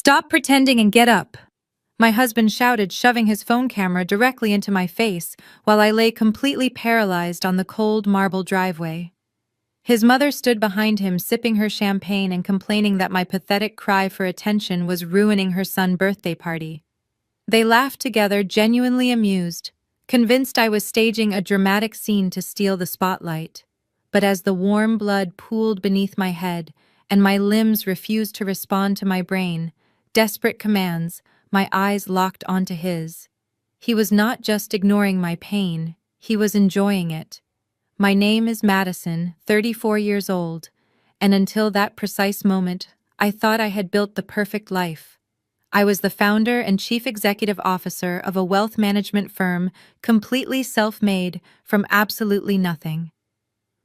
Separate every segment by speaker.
Speaker 1: Stop pretending and get up, my husband shouted, shoving his phone camera directly into my face while I lay completely paralyzed on the cold marble driveway. His mother stood behind him, sipping her champagne and complaining that my pathetic cry for attention was ruining her son's birthday party. They laughed together, genuinely amused, convinced I was staging a dramatic scene to steal the spotlight. But as the warm blood pooled beneath my head and my limbs refused to respond to my brain, desperate commands, my eyes locked onto his. He was not just ignoring my pain, he was enjoying it. My name is Madison, 34 years old, and until that precise moment, I thought I had built the perfect life. I was the founder and chief executive officer of a wealth management firm, completely self-made from absolutely nothing.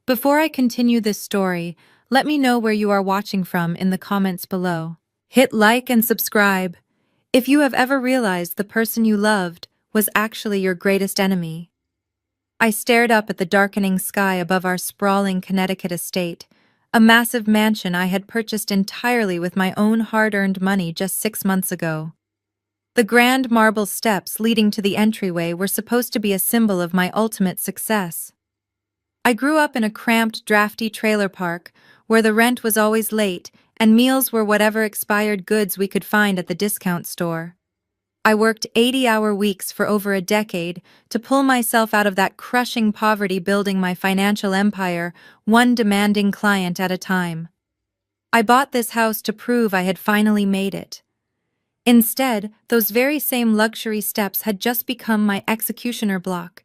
Speaker 1: Before I continue this story, let me know where you are watching from in the comments below. Hit like and subscribe if you have ever realized the person you loved was actually your greatest enemy. I stared up at the darkening sky above our sprawling Connecticut estate, a massive mansion I had purchased entirely with my own hard-earned money just 6 months ago. The grand marble steps leading to the entryway were supposed to be a symbol of my ultimate success. I grew up in a cramped, drafty trailer park where the rent was always late and meals were whatever expired goods we could find at the discount store. I worked 80-hour weeks for over a decade to pull myself out of that crushing poverty, building my financial empire, one demanding client at a time. I bought this house to prove I had finally made it. Instead, those very same luxury steps had just become my executioner block.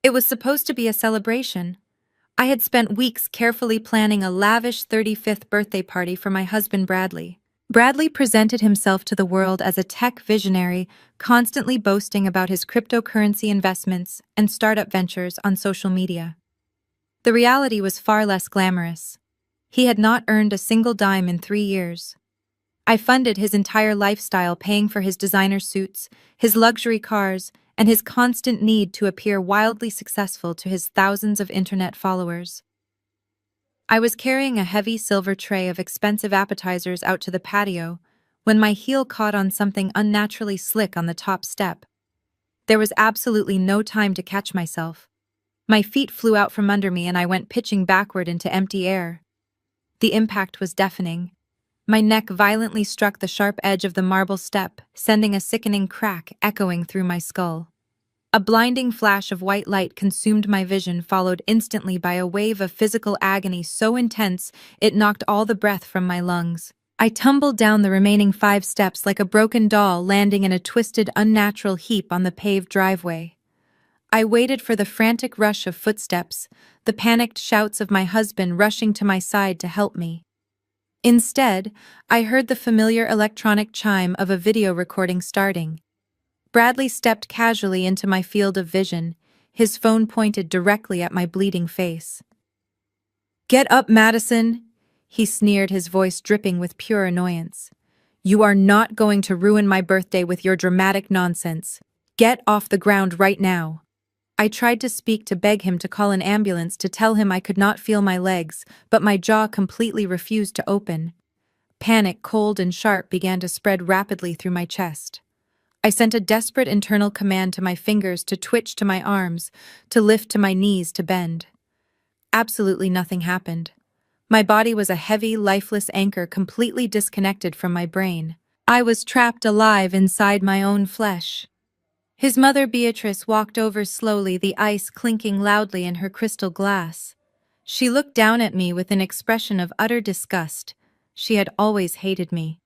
Speaker 1: It was supposed to be a celebration. I had spent weeks carefully planning a lavish 35th birthday party for my husband Bradley. Bradley presented himself to the world as a tech visionary, constantly boasting about his cryptocurrency investments and startup ventures on social media. The reality was far less glamorous. He had not earned a single dime in 3 years. I funded his entire lifestyle, paying for his designer suits, his luxury cars, and his constant need to appear wildly successful to his thousands of internet followers. I was carrying a heavy silver tray of expensive appetizers out to the patio when my heel caught on something unnaturally slick on the top step. There was absolutely no time to catch myself. My feet flew out from under me and I went pitching backward into empty air. The impact was deafening. My neck violently struck the sharp edge of the marble step, sending a sickening crack echoing through my skull. A blinding flash of white light consumed my vision, followed instantly by a wave of physical agony so intense it knocked all the breath from my lungs. I tumbled down the remaining 5 steps like a broken doll, landing in a twisted, unnatural heap on the paved driveway. I waited for the frantic rush of footsteps, the panicked shouts of my husband rushing to my side to help me. Instead, I heard the familiar electronic chime of a video recording starting. Bradley stepped casually into my field of vision, his phone pointed directly at my bleeding face. "Get up, Madison," he sneered, his voice dripping with pure annoyance. "You are not going to ruin my birthday with your dramatic nonsense. Get off the ground right now." I tried to speak, to beg him to call an ambulance, to tell him I could not feel my legs, but my jaw completely refused to open. Panic, cold and sharp, began to spread rapidly through my chest. I sent a desperate internal command to my fingers to twitch, to my arms, to lift, to my knees to bend. Absolutely nothing happened. My body was a heavy, lifeless anchor, completely disconnected from my brain. I was trapped alive inside my own flesh. His mother Beatrice walked over slowly, the ice clinking loudly in her crystal glass. She looked down at me with an expression of utter disgust. She had always hated me.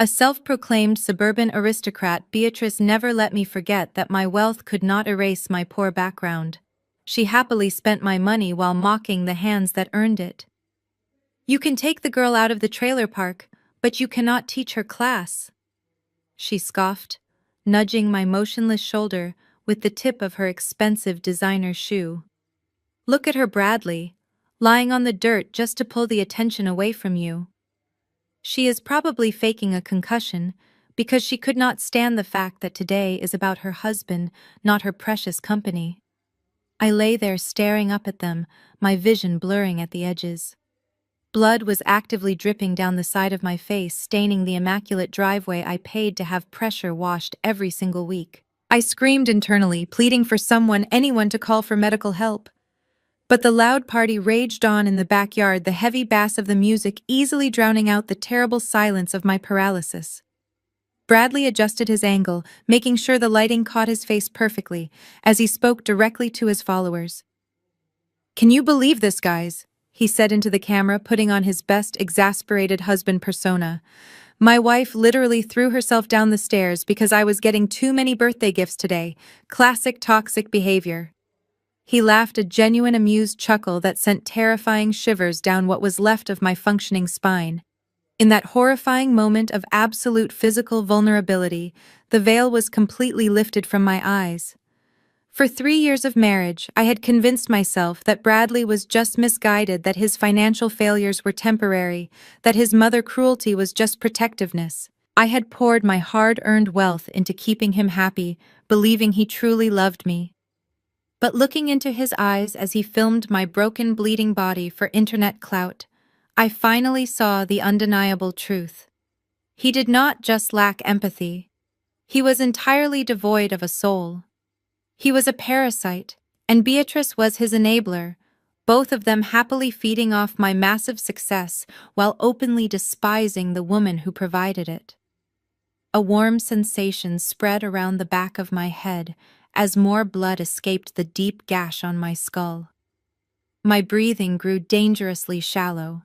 Speaker 1: A self-proclaimed suburban aristocrat, Beatrice never let me forget that my wealth could not erase my poor background. She happily spent my money while mocking the hands that earned it. "You can take the girl out of the trailer park, but you cannot teach her class," she scoffed, nudging my motionless shoulder with the tip of her expensive designer shoe. "Look at her, Bradley, lying on the dirt just to pull the attention away from you. She is probably faking a concussion because she could not stand the fact that today is about her husband, not her precious company." I lay there staring up at them, my vision blurring at the edges. Blood was actively dripping down the side of my face, staining the immaculate driveway I paid to have pressure washed every single week. I screamed internally, pleading for anyone to call for medical help. But the loud party raged on in the backyard, the heavy bass of the music easily drowning out the terrible silence of my paralysis. Bradley adjusted his angle, making sure the lighting caught his face perfectly, as he spoke directly to his followers. "Can you believe this, guys?" he said into the camera, putting on his best exasperated husband persona. "My wife literally threw herself down the stairs because I was getting too many birthday gifts today. Classic toxic behavior." He laughed, a genuine amused chuckle that sent terrifying shivers down what was left of my functioning spine. In that horrifying moment of absolute physical vulnerability, the veil was completely lifted from my eyes. For 3 years of marriage, I had convinced myself that Bradley was just misguided, that his financial failures were temporary, that his mother cruelty was just protectiveness. I had poured my hard-earned wealth into keeping him happy, believing he truly loved me. But looking into his eyes as he filmed my broken, bleeding body for internet clout, I finally saw the undeniable truth. He did not just lack empathy. He was entirely devoid of a soul. He was a parasite, and Beatrice was his enabler, both of them happily feeding off my massive success while openly despising the woman who provided it. A warm sensation spread around the back of my head as more blood escaped the deep gash on my skull. My breathing grew dangerously shallow.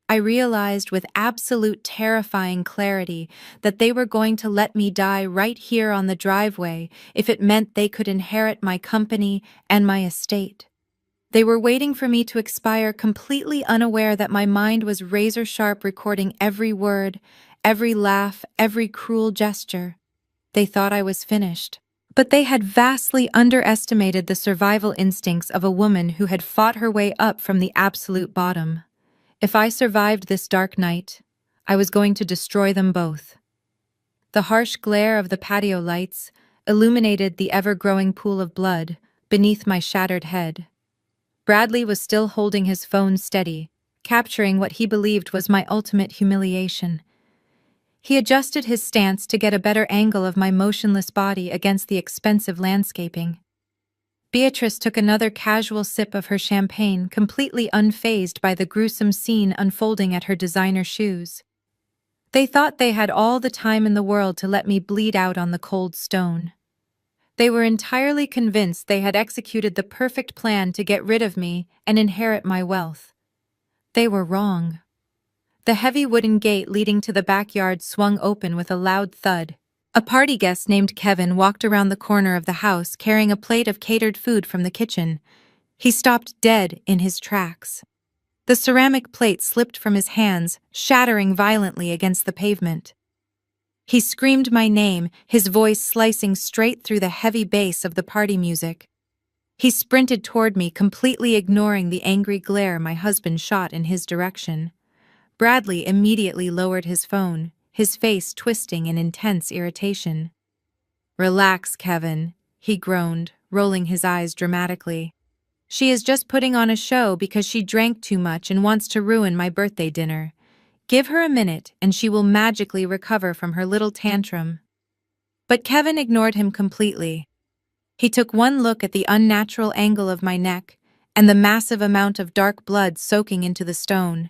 Speaker 1: I realized with absolute terrifying clarity that they were going to let me die right here on the driveway if it meant they could inherit my company and my estate. They were waiting for me to expire, completely unaware that my mind was razor-sharp, recording every word, every laugh, every cruel gesture. They thought I was finished. But they had vastly underestimated the survival instincts of a woman who had fought her way up from the absolute bottom. If I survived this dark night, I was going to destroy them both. The harsh glare of the patio lights illuminated the ever-growing pool of blood beneath my shattered head. Bradley was still holding his phone steady, capturing what he believed was my ultimate humiliation. He adjusted his stance to get a better angle of my motionless body against the expensive landscaping. Beatrice took another casual sip of her champagne, completely unfazed by the gruesome scene unfolding at her designer shoes. They thought they had all the time in the world to let me bleed out on the cold stone. They were entirely convinced they had executed the perfect plan to get rid of me and inherit my wealth. They were wrong. The heavy wooden gate leading to the backyard swung open with a loud thud. A party guest named Kevin walked around the corner of the house carrying a plate of catered food from the kitchen. He stopped dead in his tracks. The ceramic plate slipped from his hands, shattering violently against the pavement. He screamed my name, his voice slicing straight through the heavy bass of the party music. He sprinted toward me, completely ignoring the angry glare my husband shot in his direction. Bradley immediately lowered his phone, his face twisting in intense irritation. "Relax, Kevin," he groaned, rolling his eyes dramatically. "She is just putting on a show because she drank too much and wants to ruin my birthday dinner. Give her a minute and she will magically recover from her little tantrum." But Kevin ignored him completely. He took one look at the unnatural angle of my neck and the massive amount of dark blood soaking into the stone.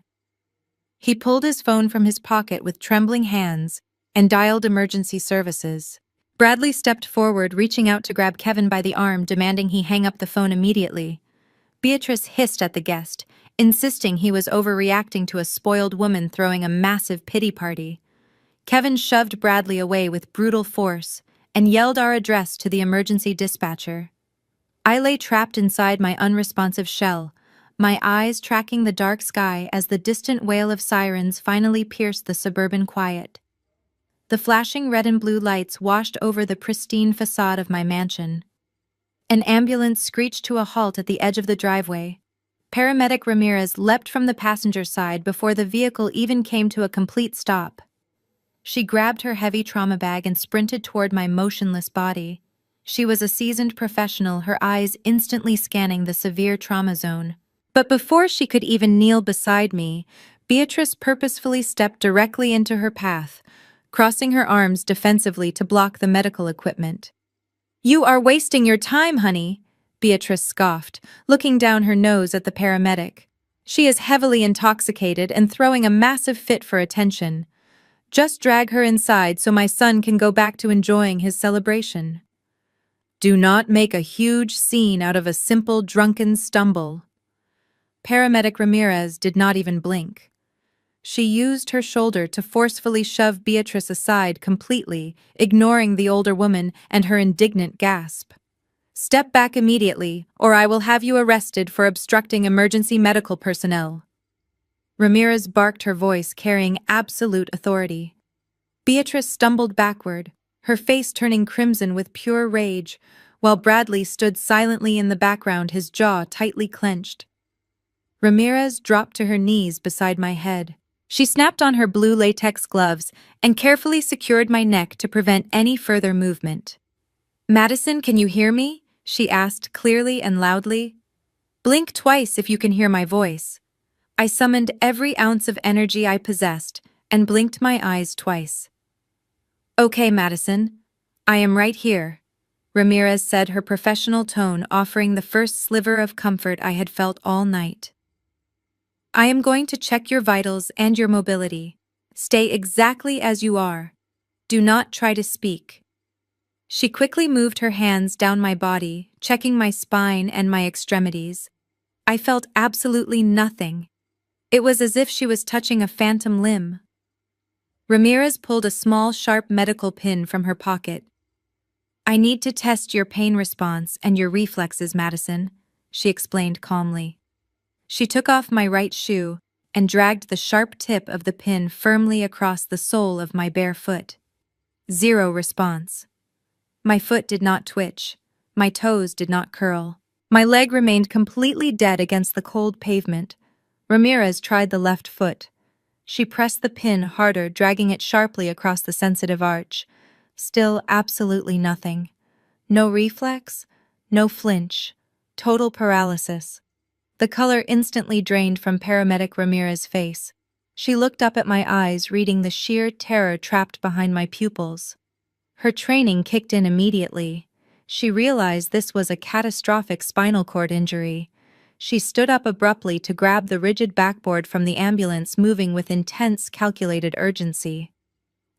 Speaker 1: He pulled his phone from his pocket with trembling hands and dialed emergency services. Bradley stepped forward, reaching out to grab Kevin by the arm, demanding he hang up the phone immediately. Beatrice hissed at the guest, insisting he was overreacting to a spoiled woman throwing a massive pity party. Kevin shoved Bradley away with brutal force and yelled our address to the emergency dispatcher. I lay trapped inside my unresponsive shell, my eyes tracking the dark sky as the distant wail of sirens finally pierced the suburban quiet. The flashing red and blue lights washed over the pristine facade of my mansion. An ambulance screeched to a halt at the edge of the driveway. Paramedic Ramirez leapt from the passenger side before the vehicle even came to a complete stop. She grabbed her heavy trauma bag and sprinted toward my motionless body. She was a seasoned professional, her eyes instantly scanning the severe trauma zone. But before she could even kneel beside me, Beatrice purposefully stepped directly into her path, crossing her arms defensively to block the medical equipment. "You are wasting your time, honey," Beatrice scoffed, looking down her nose at the paramedic. "She is heavily intoxicated and throwing a massive fit for attention. Just drag her inside so my son can go back to enjoying his celebration." "Do not make a huge scene out of a simple drunken stumble." Paramedic Ramirez did not even blink. She used her shoulder to forcefully shove Beatrice aside completely, ignoring the older woman and her indignant gasp. "Step back immediately, or I will have you arrested for obstructing emergency medical personnel." Ramirez barked, her voice carrying absolute authority. Beatrice stumbled backward, her face turning crimson with pure rage, while Bradley stood silently in the background, his jaw tightly clenched. Ramirez dropped to her knees beside my head. She snapped on her blue latex gloves and carefully secured my neck to prevent any further movement. "Madison, can you hear me?" she asked clearly and loudly. "Blink twice if you can hear my voice." I summoned every ounce of energy I possessed and blinked my eyes twice. "Okay, Madison. I am right here," Ramirez said, her professional tone offering the first sliver of comfort I had felt all night. "I am going to check your vitals and your mobility. Stay exactly as you are. Do not try to speak." She quickly moved her hands down my body, checking my spine and my extremities. I felt absolutely nothing. It was as if she was touching a phantom limb. Ramirez pulled a small, sharp medical pin from her pocket. "I need to test your pain response and your reflexes, Madison," she explained calmly. She took off my right shoe and dragged the sharp tip of the pin firmly across the sole of my bare foot. Zero response. My foot did not twitch. My toes did not curl. My leg remained completely dead against the cold pavement. Ramirez tried the left foot. She pressed the pin harder, dragging it sharply across the sensitive arch. Still absolutely nothing. No reflex, no flinch. Total paralysis. The color instantly drained from paramedic Ramirez's face. She looked up at my eyes, reading the sheer terror trapped behind my pupils. Her training kicked in immediately. She realized this was a catastrophic spinal cord injury. She stood up abruptly to grab the rigid backboard from the ambulance, moving with intense, calculated urgency.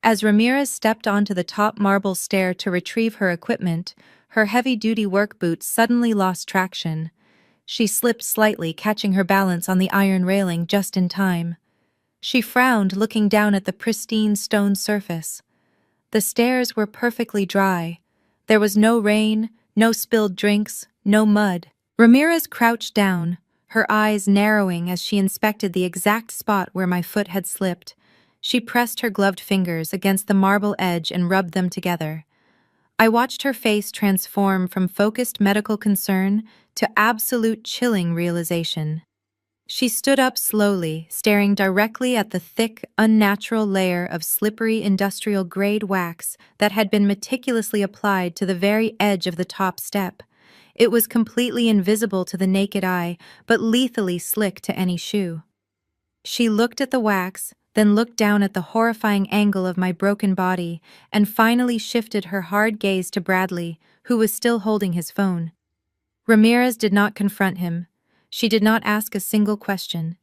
Speaker 1: As Ramirez stepped onto the top marble stair to retrieve her equipment, her heavy-duty work boots suddenly lost traction. She slipped slightly, catching her balance on the iron railing just in time. She frowned, looking down at the pristine stone surface. The stairs were perfectly dry. There was no rain, no spilled drinks, no mud. Ramirez crouched down, her eyes narrowing as she inspected the exact spot where my foot had slipped. She pressed her gloved fingers against the marble edge and rubbed them together. I watched her face transform from focused medical concern to absolute chilling realization. She stood up slowly, staring directly at the thick, unnatural layer of slippery industrial-grade wax that had been meticulously applied to the very edge of the top step. It was completely invisible to the naked eye, but lethally slick to any shoe. She looked at the wax, then looked down at the horrifying angle of my broken body, and finally shifted her hard gaze to Bradley, who was still holding his phone. Ramirez did not confront him. She did not ask a single question.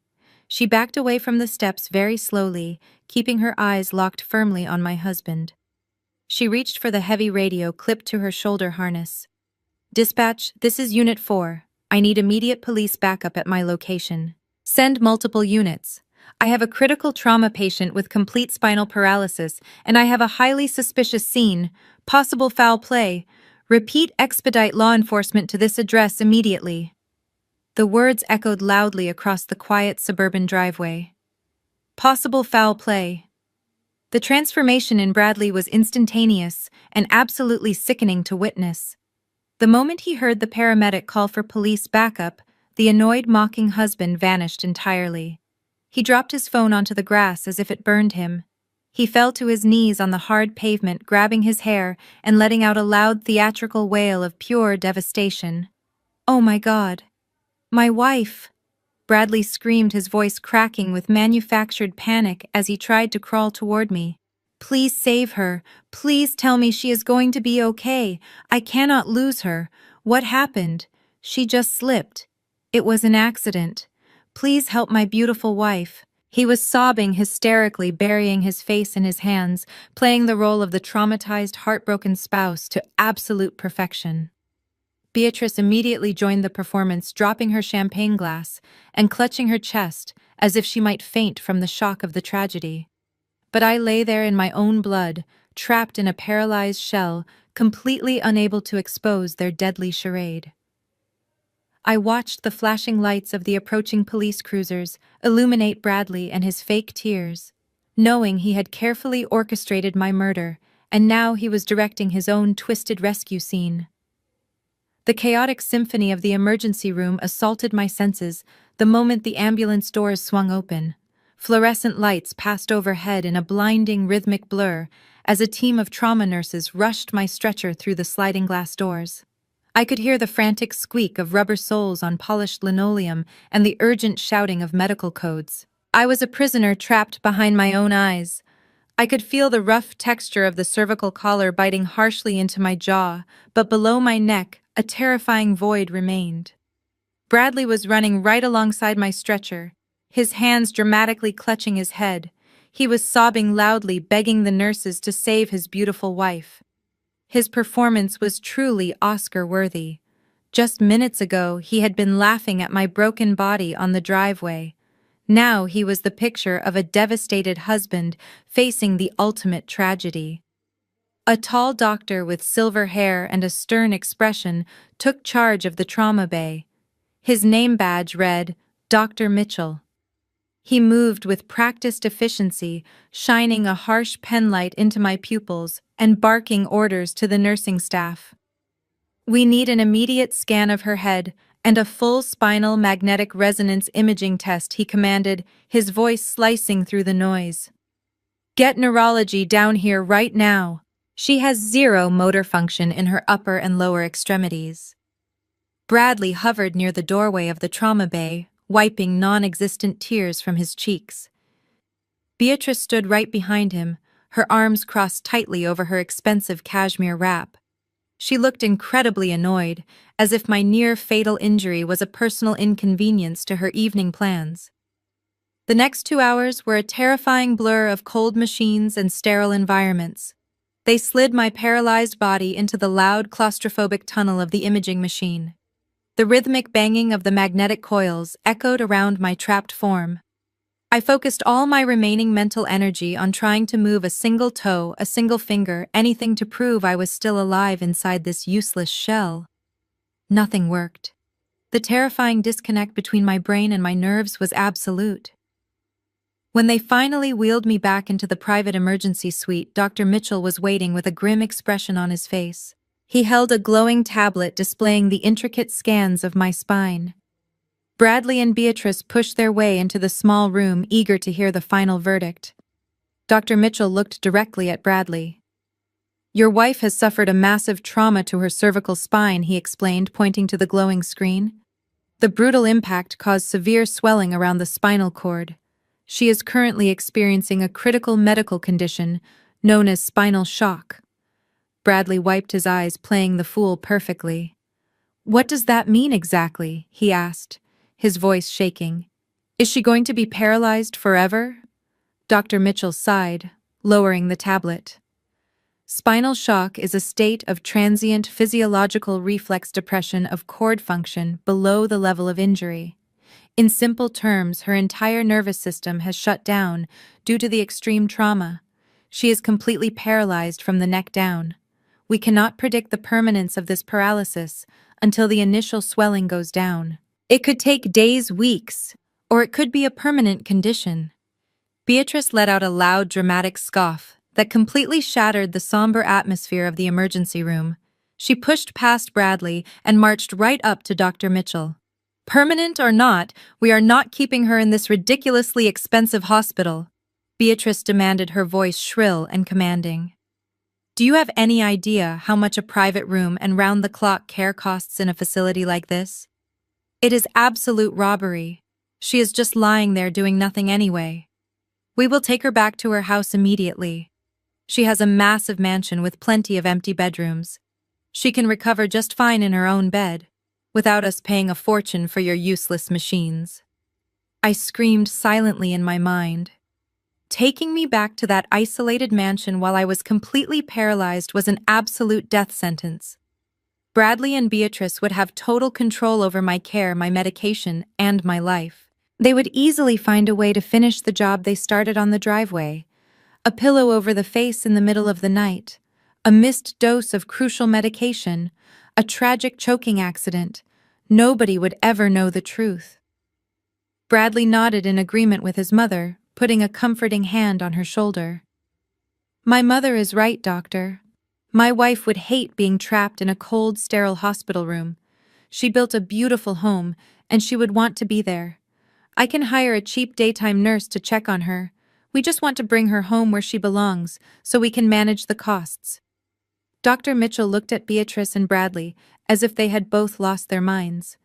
Speaker 1: She backed away from the steps very slowly, keeping her eyes locked firmly on my husband. She reached for the heavy radio clipped to her shoulder harness. "Dispatch, this is Unit 4. I need immediate police backup at my location. Send multiple units. I have a critical trauma patient with complete spinal paralysis, and I have a highly suspicious scene, possible foul play. Repeat, expedite law enforcement to this address immediately." The words echoed loudly across the quiet suburban driveway. Possible foul play. The transformation in Bradley was instantaneous and absolutely sickening to witness. The moment he heard the paramedic call for police backup, the annoyed, mocking husband vanished entirely. He dropped his phone onto the grass as if it burned him. He fell to his knees on the hard pavement, grabbing his hair and letting out a loud theatrical wail of pure devastation. "Oh my God! My wife!" Bradley screamed, his voice cracking with manufactured panic as he tried to crawl toward me. Please save her. Please tell me she is going to be okay. I cannot lose her. What happened? She just slipped. It was an accident. Please help my beautiful wife. He was sobbing hysterically, burying his face in his hands, playing the role of the traumatized, heartbroken spouse to absolute perfection. Beatrice immediately joined the performance, dropping her champagne glass and clutching her chest as if she might faint from the shock of the tragedy. But I lay there in my own blood, trapped in a paralyzed shell, completely unable to expose their deadly charade. I watched the flashing lights of the approaching police cruisers illuminate Bradley and his fake tears, knowing he had carefully orchestrated my murder, and now he was directing his own twisted rescue scene. The chaotic symphony of the emergency room assaulted my senses the moment the ambulance doors swung open. Fluorescent lights passed overhead in a blinding rhythmic blur as a team of trauma nurses rushed my stretcher through the sliding glass doors. I could hear the frantic squeak of rubber soles on polished linoleum and the urgent shouting of medical codes. I was a prisoner trapped behind my own eyes. I could feel the rough texture of the cervical collar biting harshly into my jaw, but below my neck, a terrifying void remained. Bradley was running right alongside my stretcher, his hands dramatically clutching his head. He was sobbing loudly, begging the nurses to save his beautiful wife. His performance was truly Oscar-worthy. Just minutes ago, he had been laughing at my broken body on the driveway. Now he was the picture of a devastated husband facing the ultimate tragedy. A tall doctor with silver hair and a stern expression took charge of the trauma bay. His name badge read, Dr. Mitchell. He moved with practiced efficiency, shining a harsh penlight into my pupils and barking orders to the nursing staff. We need an immediate scan of her head and a full spinal magnetic resonance imaging test, he commanded, his voice slicing through the noise. Get neurology down here right now. She has zero motor function in her upper and lower extremities. Bradley hovered near the doorway of the trauma bay, wiping non-existent tears from his cheeks. Beatrice stood right behind him, her arms crossed tightly over her expensive cashmere wrap. She looked incredibly annoyed, as if my near-fatal injury was a personal inconvenience to her evening plans. The next 2 hours were a terrifying blur of cold machines and sterile environments. They slid my paralyzed body into the loud, claustrophobic tunnel of the imaging machine. The rhythmic banging of the magnetic coils echoed around my trapped form. I focused all my remaining mental energy on trying to move a single toe, a single finger, anything to prove I was still alive inside this useless shell. Nothing worked. The terrifying disconnect between my brain and my nerves was absolute. When they finally wheeled me back into the private emergency suite, Dr. Mitchell was waiting with a grim expression on his face. He held a glowing tablet displaying the intricate scans of my spine. Bradley and Beatrice pushed their way into the small room, eager to hear the final verdict. Dr. Mitchell looked directly at Bradley. Your wife has suffered a massive trauma to her cervical spine, he explained, pointing to the glowing screen. The brutal impact caused severe swelling around the spinal cord. She is currently experiencing a critical medical condition known as spinal shock. Bradley wiped his eyes, playing the fool perfectly. What does that mean exactly? He asked, his voice shaking. Is she going to be paralyzed forever? Dr. Mitchell sighed, lowering the tablet. Spinal shock is a state of transient physiological reflex depression of cord function below the level of injury. In simple terms, her entire nervous system has shut down due to the extreme trauma. She is completely paralyzed from the neck down. We cannot predict the permanence of this paralysis until the initial swelling goes down. It could take days, weeks, or it could be a permanent condition. Beatrice let out a loud, dramatic scoff that completely shattered the somber atmosphere of the emergency room. She pushed past Bradley and marched right up to Dr. Mitchell. Permanent or not, we are not keeping her in this ridiculously expensive hospital, Beatrice demanded, her voice shrill and commanding. Do you have any idea how much a private room and round-the-clock care costs in a facility like this? It is absolute robbery. She is just lying there doing nothing anyway. We will take her back to her house immediately. She has a massive mansion with plenty of empty bedrooms. She can recover just fine in her own bed, without us paying a fortune for your useless machines. I screamed silently in my mind. Taking me back to that isolated mansion while I was completely paralyzed was an absolute death sentence. Bradley and Beatrice would have total control over my care, my medication, and my life. They would easily find a way to finish the job they started on the driveway. A pillow over the face in the middle of the night, a missed dose of crucial medication, a tragic choking accident. Nobody would ever know the truth. Bradley nodded in agreement with his mother, putting a comforting hand on her shoulder. My mother is right, doctor. My wife would hate being trapped in a cold, sterile hospital room. She built a beautiful home, and she would want to be there. I can hire a cheap daytime nurse to check on her. We just want to bring her home where she belongs, so we can manage the costs. Dr. Mitchell looked at Beatrice and Bradley as if they had both lost their minds.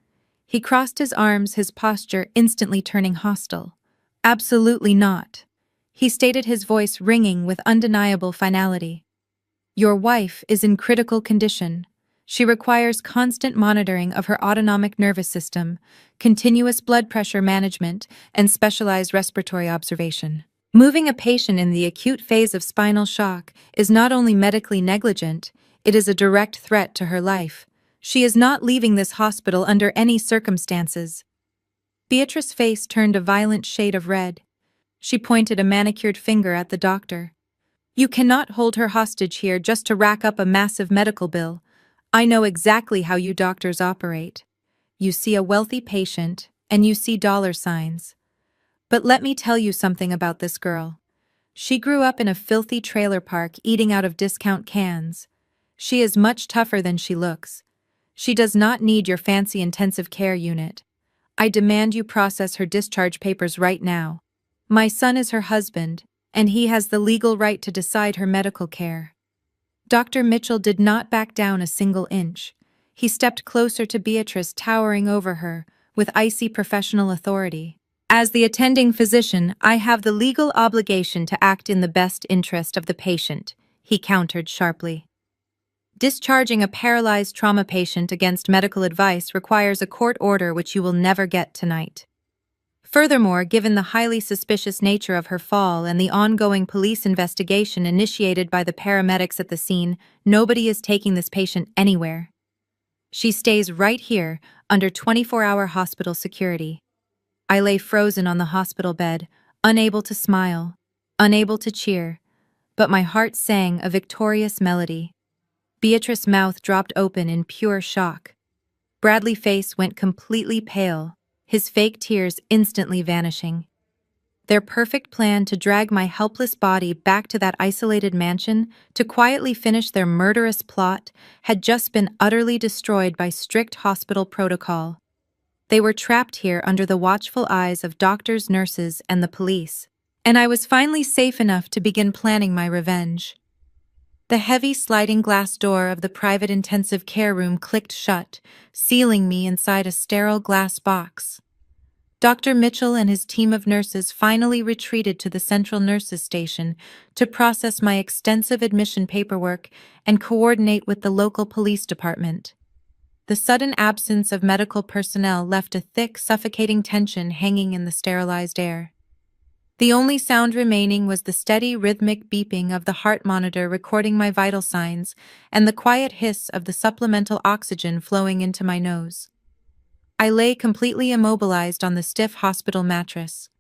Speaker 1: He crossed his arms, his posture instantly turning hostile. Absolutely not. He stated, his voice ringing with undeniable finality. Your wife is in critical condition. She requires constant monitoring of her autonomic nervous system, continuous blood pressure management, and specialized respiratory observation. Moving a patient in the acute phase of spinal shock is not only medically negligent, it is a direct threat to her life. She is not leaving this hospital under any circumstances. Beatrice's face turned a violent shade of red. She pointed a manicured finger at the doctor. You cannot hold her hostage here just to rack up a massive medical bill. I know exactly how you doctors operate. You see a wealthy patient, and you see dollar signs. But let me tell you something about this girl. She grew up in a filthy trailer park eating out of discount cans. She is much tougher than she looks. She does not need your fancy intensive care unit. I demand you process her discharge papers right now. My son is her husband, and he has the legal right to decide her medical care. Dr. Mitchell did not back down a single inch. He stepped closer to Beatrice, towering over her, with icy professional authority. As the attending physician, I have the legal obligation to act in the best interest of the patient, he countered sharply. Discharging a paralyzed trauma patient against medical advice requires a court order which you will never get tonight. Furthermore, given the highly suspicious nature of her fall and the ongoing police investigation initiated by the paramedics at the scene, nobody is taking this patient anywhere. She stays right here, under 24-hour hospital security. I lay frozen on the hospital bed, unable to smile, unable to cheer, but my heart sang a victorious melody. Beatrice's mouth dropped open in pure shock. Bradley's face went completely pale, his fake tears instantly vanishing. Their perfect plan to drag my helpless body back to that isolated mansion to quietly finish their murderous plot had just been utterly destroyed by strict hospital protocol. They were trapped here under the watchful eyes of doctors, nurses, and the police, and I was finally safe enough to begin planning my revenge. The heavy sliding glass door of the private intensive care room clicked shut, sealing me inside a sterile glass box. Dr. Mitchell and his team of nurses finally retreated to the central nurses' station to process my extensive admission paperwork and coordinate with the local police department. The sudden absence of medical personnel left a thick, suffocating tension hanging in the sterilized air. The only sound remaining was the steady, rhythmic beeping of the heart monitor recording my vital signs and the quiet hiss of the supplemental oxygen flowing into my nose. I lay completely immobilized on the stiff hospital mattress.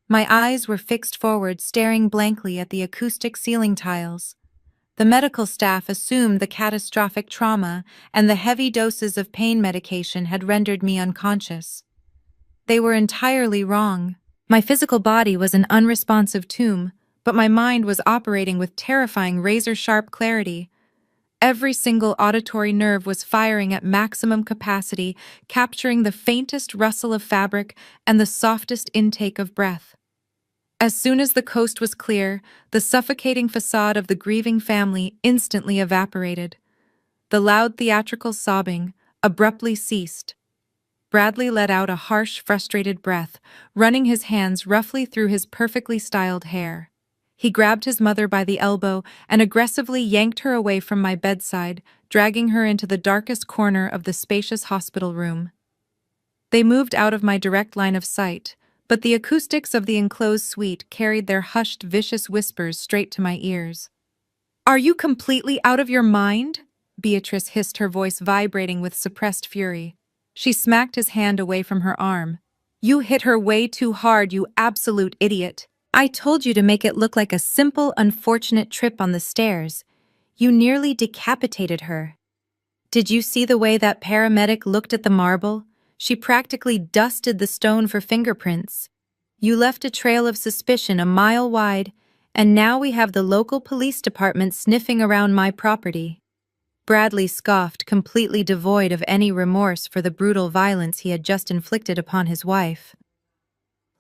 Speaker 1: My eyes were fixed forward, staring blankly at the acoustic ceiling tiles. The medical staff assumed the catastrophic trauma and the heavy doses of pain medication had rendered me unconscious. They were entirely wrong. My physical body was an unresponsive tomb, but my mind was operating with terrifying razor-sharp clarity. Every single auditory nerve was firing at maximum capacity, capturing the faintest rustle of fabric and the softest intake of breath. As soon as the coast was clear, the suffocating facade of the grieving family instantly evaporated. The loud theatrical sobbing abruptly ceased. Bradley let out a harsh, frustrated breath, running his hands roughly through his perfectly styled hair. He grabbed his mother by the elbow and aggressively yanked her away from my bedside, dragging her into the darkest corner of the spacious hospital room. They moved out of my direct line of sight, but the acoustics of the enclosed suite carried their hushed, vicious whispers straight to my ears. "Are you completely out of your mind?" Beatrice hissed, her voice vibrating with suppressed fury. She smacked his hand away from her arm. "You hit her way too hard, you absolute idiot. I told you to make it look like a simple, unfortunate trip on the stairs. You nearly decapitated her. Did you see the way that paramedic looked at the marble? She practically dusted the stone for fingerprints. You left a trail of suspicion a mile wide, and now we have the local police department sniffing around my property." Bradley scoffed, completely devoid of any remorse for the brutal violence he had just inflicted upon his wife.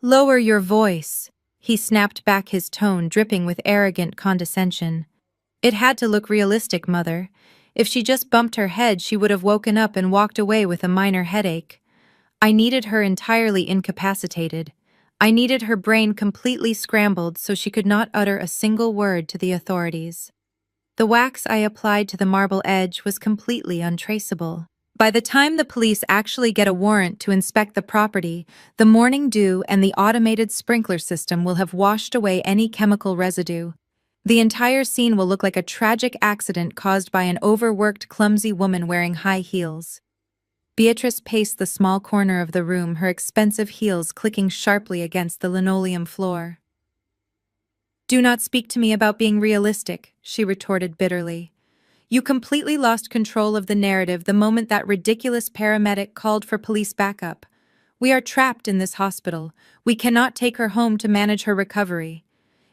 Speaker 1: "Lower your voice," he snapped back, his tone dripping with arrogant condescension. "It had to look realistic, Mother. If she just bumped her head, she would have woken up and walked away with a minor headache. I needed her entirely incapacitated. I needed her brain completely scrambled so she could not utter a single word to the authorities. The wax I applied to the marble edge was completely untraceable. By the time the police actually get a warrant to inspect the property, the morning dew and the automated sprinkler system will have washed away any chemical residue. The entire scene will look like a tragic accident caused by an overworked, clumsy woman wearing high heels." Beatrice paced the small corner of the room, her expensive heels clicking sharply against the linoleum floor. "Do not speak to me about being realistic," she retorted bitterly. "You completely lost control of the narrative the moment that ridiculous paramedic called for police backup. We are trapped in this hospital. We cannot take her home to manage her recovery.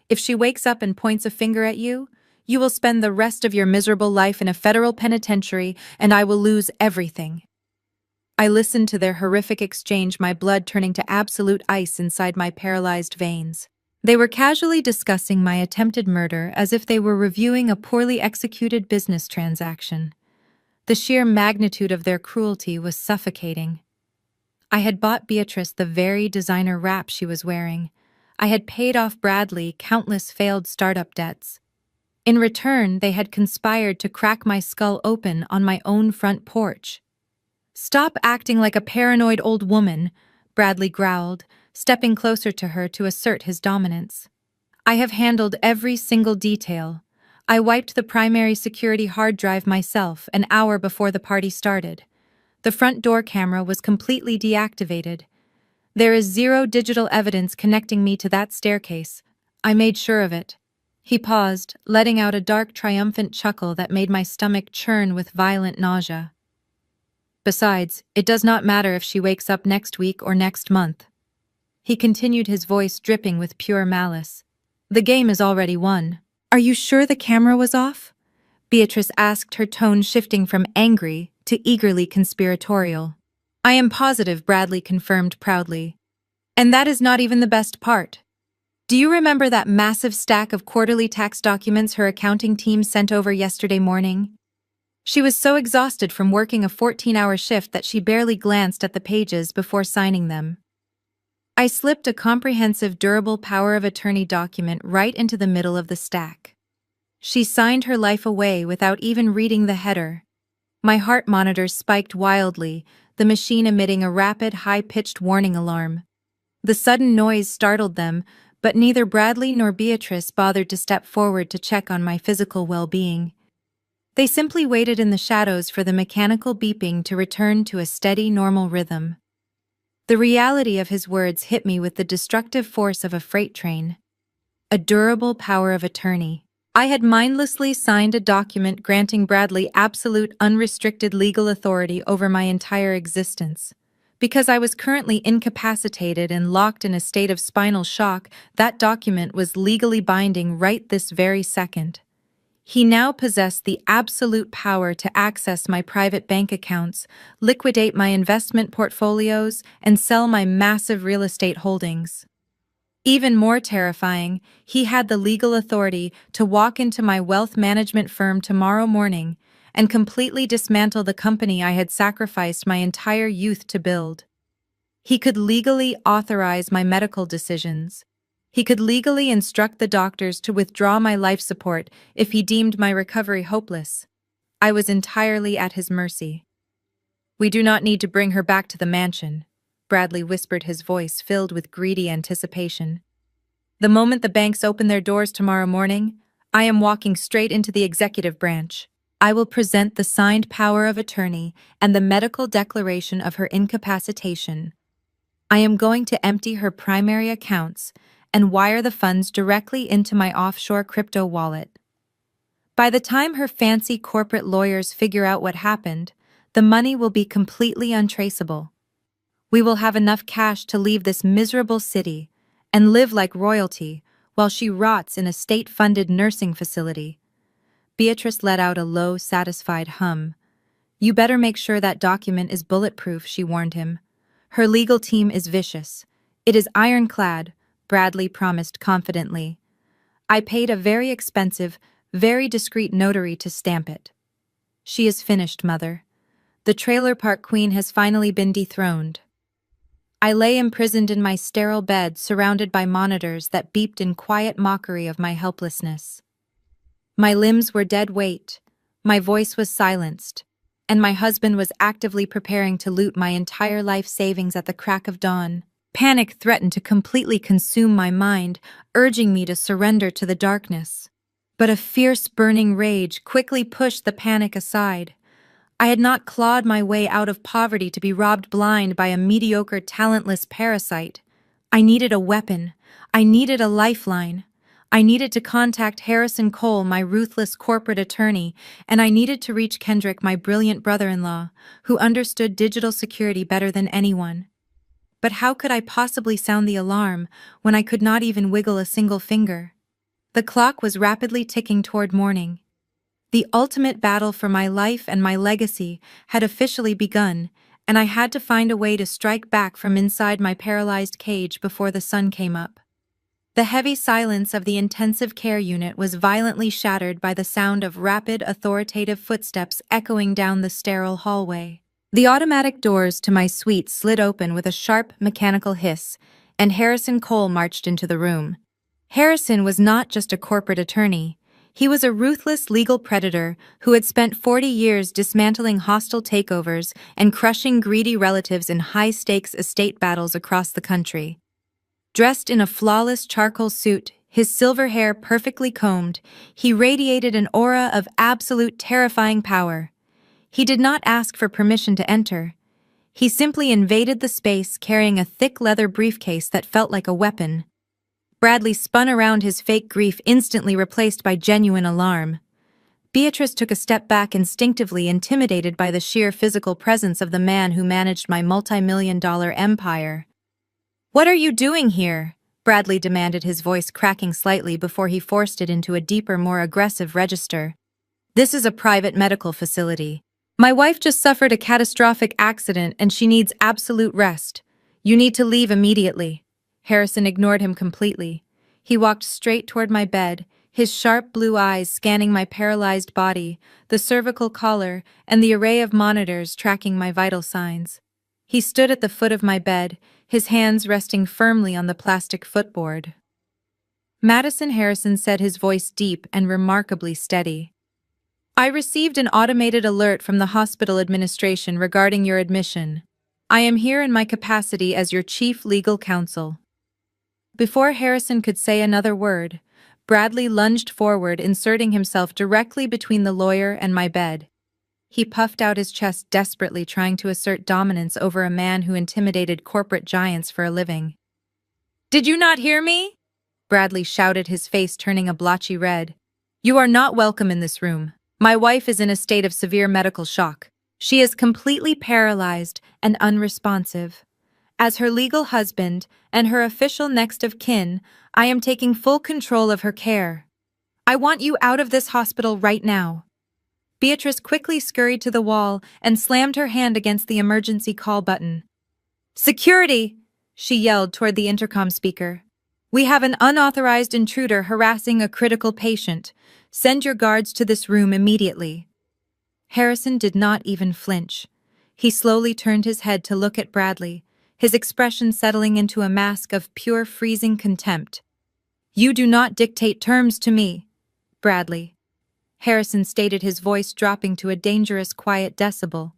Speaker 1: If she wakes up and points a finger at you, you will spend the rest of your miserable life in a federal penitentiary, and I will lose everything." I listened to their horrific exchange, my blood turning to absolute ice inside my paralyzed veins. They were casually discussing my attempted murder as if they were reviewing a poorly executed business transaction. The sheer magnitude of their cruelty was suffocating. I had bought Beatrice the very designer wrap she was wearing. I had paid off Bradley countless failed startup debts. In return, they had conspired to crack my skull open on my own front porch. "Stop acting like a paranoid old woman," Bradley growled, stepping closer to her to assert his dominance. "I have handled every single detail. I wiped the primary security hard drive myself an hour before the party started. The front door camera was completely deactivated. There is zero digital evidence connecting me to that staircase. I made sure of it." He paused, letting out a dark, triumphant chuckle that made my stomach churn with violent nausea. "Besides, it does not matter if she wakes up next week or next month." He continued, his voice dripping with pure malice. "The game is already won." "Are you sure the camera was off?" Beatrice asked, her tone shifting from angry to eagerly conspiratorial. "I am positive," Bradley confirmed proudly. "And that is not even the best part. Do you remember that massive stack of quarterly tax documents her accounting team sent over yesterday morning? She was so exhausted from working a 14-hour shift that she barely glanced at the pages before signing them. I slipped a comprehensive, durable power of attorney document right into the middle of the stack. She signed her life away without even reading the header. My heart monitor spiked wildly, the machine emitting a rapid, high-pitched warning alarm. The sudden noise startled them, but neither Bradley nor Beatrice bothered to step forward to check on my physical well-being. They simply waited in the shadows for the mechanical beeping to return to a steady, normal rhythm. The reality of his words hit me with the destructive force of a freight train. A durable power of attorney. I had mindlessly signed a document granting Bradley absolute, unrestricted legal authority over my entire existence. Because I was currently incapacitated and locked in a state of spinal shock, that document was legally binding right this very second. He now possessed the absolute power to access my private bank accounts, liquidate my investment portfolios, and sell my massive real estate holdings. Even more terrifying, he had the legal authority to walk into my wealth management firm tomorrow morning and completely dismantle the company I had sacrificed my entire youth to build. He could legally authorize my medical decisions. He could legally instruct the doctors to withdraw my life support if he deemed my recovery hopeless. I was entirely at his mercy. "We do not need to bring her back to the mansion," Bradley whispered, his voice filled with greedy anticipation. "The moment the banks open their doors tomorrow morning, I am walking straight into the executive branch. I will present the signed power of attorney and the medical declaration of her incapacitation. I am going to empty her primary accounts and wire the funds directly into my offshore crypto wallet. By the time her fancy corporate lawyers figure out what happened, the money will be completely untraceable. We will have enough cash to leave this miserable city and live like royalty while she rots in a state-funded nursing facility." Beatrice let out a low, satisfied hum. "You better make sure that document is bulletproof," she warned him. "Her legal team is vicious. It is ironclad," Bradley promised confidently. "I paid a very expensive, very discreet notary to stamp it." "She is finished, Mother. The trailer park queen has finally been dethroned." I lay imprisoned in my sterile bed, surrounded by monitors that beeped in quiet mockery of my helplessness. My limbs were dead weight, my voice was silenced, and my husband was actively preparing to loot my entire life savings at the crack of dawn. Panic threatened to completely consume my mind, urging me to surrender to the darkness. But a fierce, burning rage quickly pushed the panic aside. I had not clawed my way out of poverty to be robbed blind by a mediocre, talentless parasite. I needed a weapon. I needed a lifeline. I needed to contact Harrison Cole, my ruthless corporate attorney, and I needed to reach Kendrick, my brilliant brother-in-law, who understood digital security better than anyone. But how could I possibly sound the alarm when I could not even wiggle a single finger? The clock was rapidly ticking toward morning. The ultimate battle for my life and my legacy had officially begun, and I had to find a way to strike back from inside my paralyzed cage before the sun came up. The heavy silence of the intensive care unit was violently shattered by the sound of rapid, authoritative footsteps echoing down the sterile hallway. The automatic doors to my suite slid open with a sharp, mechanical hiss, and Harrison Cole marched into the room. Harrison was not just a corporate attorney. He was a ruthless legal predator who had spent 40 years dismantling hostile takeovers and crushing greedy relatives in high-stakes estate battles across the country. Dressed in a flawless charcoal suit, his silver hair perfectly combed, he radiated an aura of absolute terrifying power. He did not ask for permission to enter. He simply invaded the space carrying a thick leather briefcase that felt like a weapon. Bradley spun around, his fake grief instantly replaced by genuine alarm. Beatrice took a step back, instinctively intimidated by the sheer physical presence of the man who managed my multi-million-dollar empire. "What are you doing here?" Bradley demanded, his voice cracking slightly before he forced it into a deeper, more aggressive register. "This is a private medical facility. My wife just suffered a catastrophic accident and she needs absolute rest. You need to leave immediately." Harrison ignored him completely. He walked straight toward my bed, his sharp blue eyes scanning my paralyzed body, the cervical collar, and the array of monitors tracking my vital signs. He stood at the foot of my bed, his hands resting firmly on the plastic footboard. "Madison," Harrison said, his voice deep and remarkably steady. "I received an automated alert from the hospital administration regarding your admission. I am here in my capacity as your chief legal counsel." Before Harrison could say another word, Bradley lunged forward, inserting himself directly between the lawyer and my bed. He puffed out his chest desperately, trying to assert dominance over a man who intimidated corporate giants for a living. "Did you not hear me?" Bradley shouted, his face turning a blotchy red. "You are not welcome in this room. My wife is in a state of severe medical shock. She is completely paralyzed and unresponsive. As her legal husband and her official next of kin, I am taking full control of her care. I want you out of this hospital right now." Beatrice quickly scurried to the wall and slammed her hand against the emergency call button. "Security!" she yelled toward the intercom speaker. "We have an unauthorized intruder harassing a critical patient. Send your guards to this room immediately." Harrison did not even flinch. He slowly turned his head to look at Bradley, his expression settling into a mask of pure freezing contempt. "You do not dictate terms to me, Bradley," Harrison stated, his voice dropping to a dangerous quiet decibel.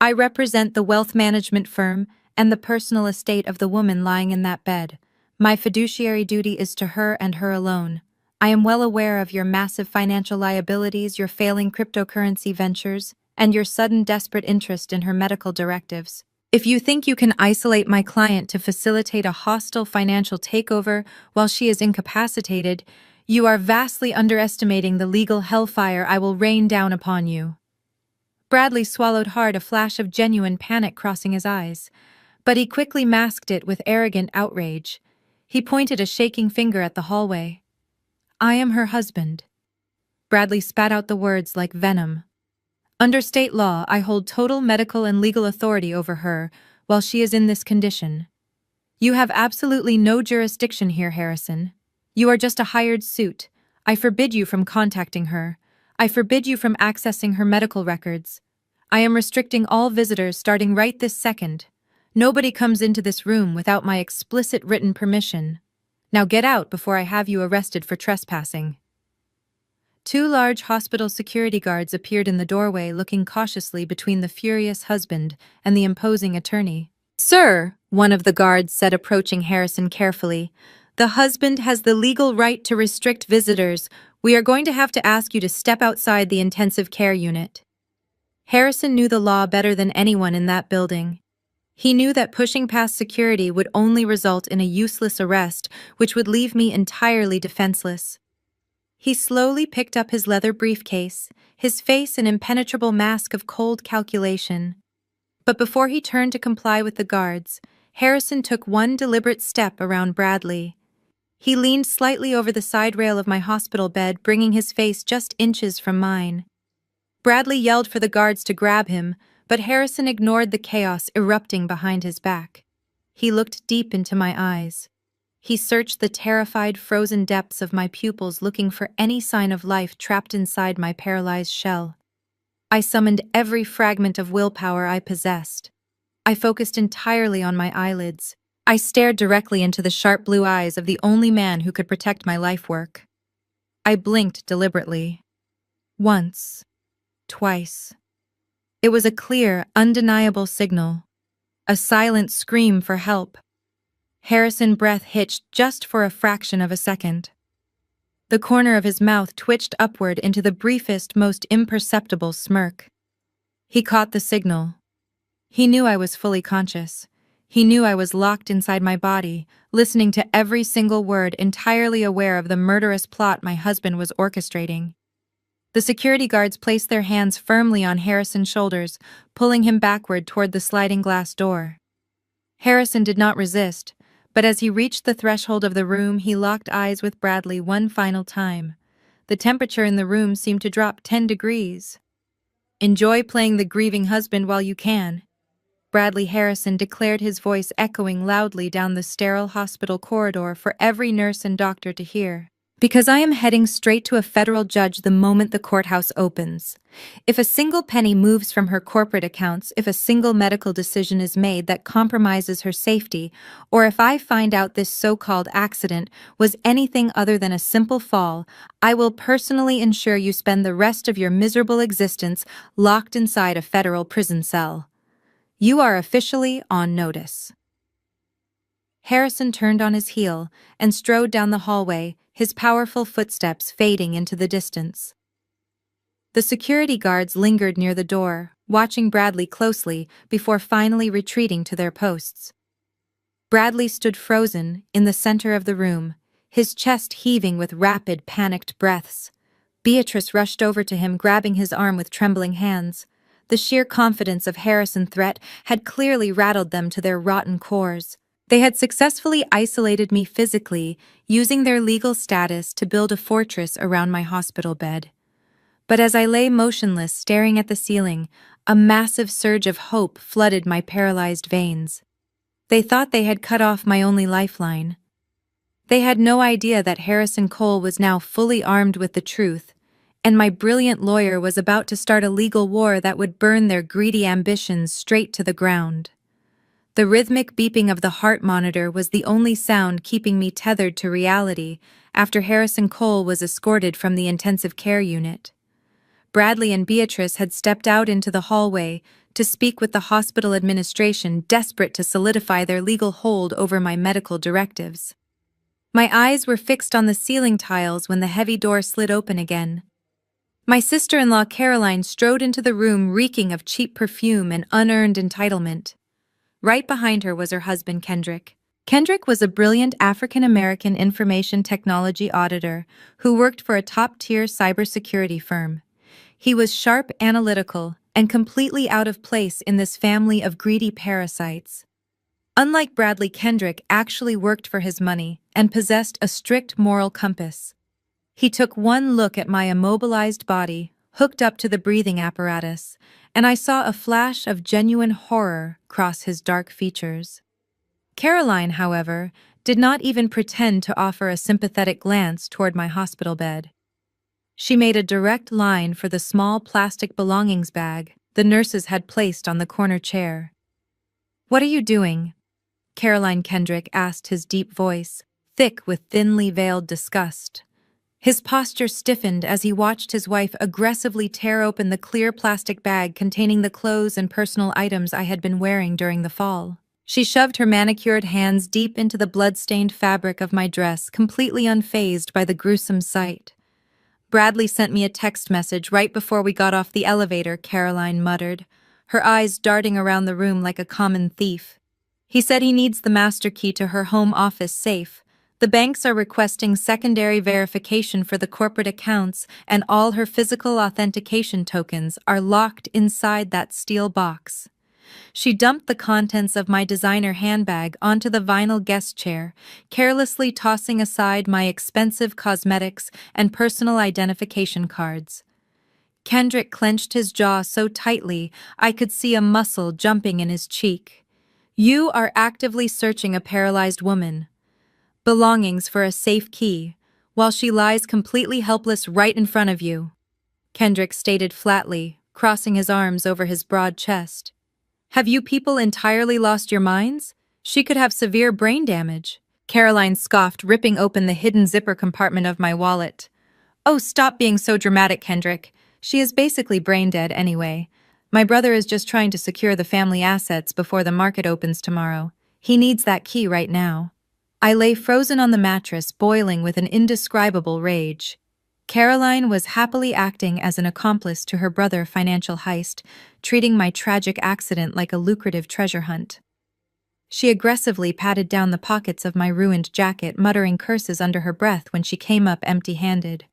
Speaker 1: "I represent the wealth management firm and the personal estate of the woman lying in that bed. My fiduciary duty is to her and her alone. I am well aware of your massive financial liabilities, your failing cryptocurrency ventures, and your sudden desperate interest in her medical directives. If you think you can isolate my client to facilitate a hostile financial takeover while she is incapacitated, you are vastly underestimating the legal hellfire I will rain down upon you." Bradley swallowed hard, a flash of genuine panic crossing his eyes, but he quickly masked it with arrogant outrage. He pointed a shaking finger at the hallway. "I am her husband." Bradley spat out the words like venom. "Under state law, I hold total medical and legal authority over her while she is in this condition. You have absolutely no jurisdiction here, Harrison. You are just a hired suit. I forbid you from contacting her. I forbid you from accessing her medical records. I am restricting all visitors starting right this second. Nobody comes into this room without my explicit written permission. Now get out before I have you arrested for trespassing." Two large hospital security guards appeared in the doorway, looking cautiously between the furious husband and the imposing attorney. "Sir," one of the guards said, approaching Harrison carefully, "the husband has the legal right to restrict visitors. We are going to have to ask you to step outside the intensive care unit." Harrison knew the law better than anyone in that building. He knew that pushing past security would only result in a useless arrest, which would leave me entirely defenseless. He slowly picked up his leather briefcase, his face an impenetrable mask of cold calculation. But before he turned to comply with the guards, Harrison took one deliberate step around Bradley. He leaned slightly over the side rail of my hospital bed, bringing his face just inches from mine. Bradley yelled for the guards to grab him, but Harrison ignored the chaos erupting behind his back. He looked deep into my eyes. He searched the terrified, frozen depths of my pupils, looking for any sign of life trapped inside my paralyzed shell. I summoned every fragment of willpower I possessed. I focused entirely on my eyelids. I stared directly into the sharp blue eyes of the only man who could protect my life-work. I blinked deliberately. Once. Twice. It was a clear, undeniable signal. A silent scream for help. Harrison's breath hitched just for a fraction of a second. The corner of his mouth twitched upward into the briefest, most imperceptible smirk. He caught the signal. He knew I was fully conscious. He knew I was locked inside my body, listening to every single word, entirely aware of the murderous plot my husband was orchestrating. The security guards placed their hands firmly on Harrison's shoulders, pulling him backward toward the sliding glass door. Harrison did not resist, but as he reached the threshold of the room, he locked eyes with Bradley one final time. The temperature in the room seemed to drop 10 degrees. "Enjoy playing the grieving husband while you can," Bradley Harrison declared, his voice echoing loudly down the sterile hospital corridor for every nurse and doctor to hear. "Because I am heading straight to a federal judge the moment the courthouse opens. If a single penny moves from her corporate accounts, if a single medical decision is made that compromises her safety, or if I find out this so-called accident was anything other than a simple fall, I will personally ensure you spend the rest of your miserable existence locked inside a federal prison cell. You are officially on notice." Harrison turned on his heel and strode down the hallway, his powerful footsteps fading into the distance. The security guards lingered near the door, watching Bradley closely before finally retreating to their posts. Bradley stood frozen in the center of the room, his chest heaving with rapid, panicked breaths. Beatrice rushed over to him, grabbing his arm with trembling hands. The sheer confidence of Harrison's threat had clearly rattled them to their rotten cores. They had successfully isolated me physically, using their legal status to build a fortress around my hospital bed. But as I lay motionless, staring at the ceiling, a massive surge of hope flooded my paralyzed veins. They thought they had cut off my only lifeline. They had no idea that Harrison Cole was now fully armed with the truth, and my brilliant lawyer was about to start a legal war that would burn their greedy ambitions straight to the ground. The rhythmic beeping of the heart monitor was the only sound keeping me tethered to reality after Harrison Cole was escorted from the intensive care unit. Bradley and Beatrice had stepped out into the hallway to speak with the hospital administration, desperate to solidify their legal hold over my medical directives. My eyes were fixed on the ceiling tiles when the heavy door slid open again. My sister-in-law Caroline strode into the room reeking of cheap perfume and unearned entitlement. Right behind her was her husband Kendrick. Kendrick was a brilliant African-American information technology auditor who worked for a top-tier cybersecurity firm. He was sharp, analytical, and completely out of place in this family of greedy parasites. Unlike Bradley, Kendrick actually worked for his money and possessed a strict moral compass. He took one look at my immobilized body, hooked up to the breathing apparatus, and I saw a flash of genuine horror cross his dark features. Caroline, however, did not even pretend to offer a sympathetic glance toward my hospital bed. She made a direct line for the small plastic belongings bag the nurses had placed on the corner chair. "What are you doing?" Caroline Kendrick asked, his deep voice, thick with thinly veiled disgust. His posture stiffened as he watched his wife aggressively tear open the clear plastic bag containing the clothes and personal items I had been wearing during the fall. She shoved her manicured hands deep into the blood-stained fabric of my dress, completely unfazed by the gruesome sight. "Bradley sent me a text message right before we got off the elevator," Caroline muttered, her eyes darting around the room like a common thief. "He said he needs the master key to her home office safe. The banks are requesting secondary verification for the corporate accounts, and all her physical authentication tokens are locked inside that steel box." She dumped the contents of my designer handbag onto the vinyl guest chair, carelessly tossing aside my expensive cosmetics and personal identification cards. Kendrick clenched his jaw so tightly I could see a muscle jumping in his cheek. "You are actively searching a paralyzed woman. Belongings for a safe key, while she lies completely helpless right in front of you," Kendrick stated flatly, crossing his arms over his broad chest. "Have you people entirely lost your minds? She could have severe brain damage." Caroline scoffed, ripping open the hidden zipper compartment of my wallet. "Oh, stop being so dramatic, Kendrick. She is basically brain dead anyway. My brother is just trying to secure the family assets before the market opens tomorrow. He needs that key right now." I lay frozen on the mattress, boiling with an indescribable rage. Caroline was happily acting as an accomplice to her brother's financial heist, treating my tragic accident like a lucrative treasure hunt. She aggressively patted down the pockets of my ruined jacket, muttering curses under her breath when she came up empty-handed.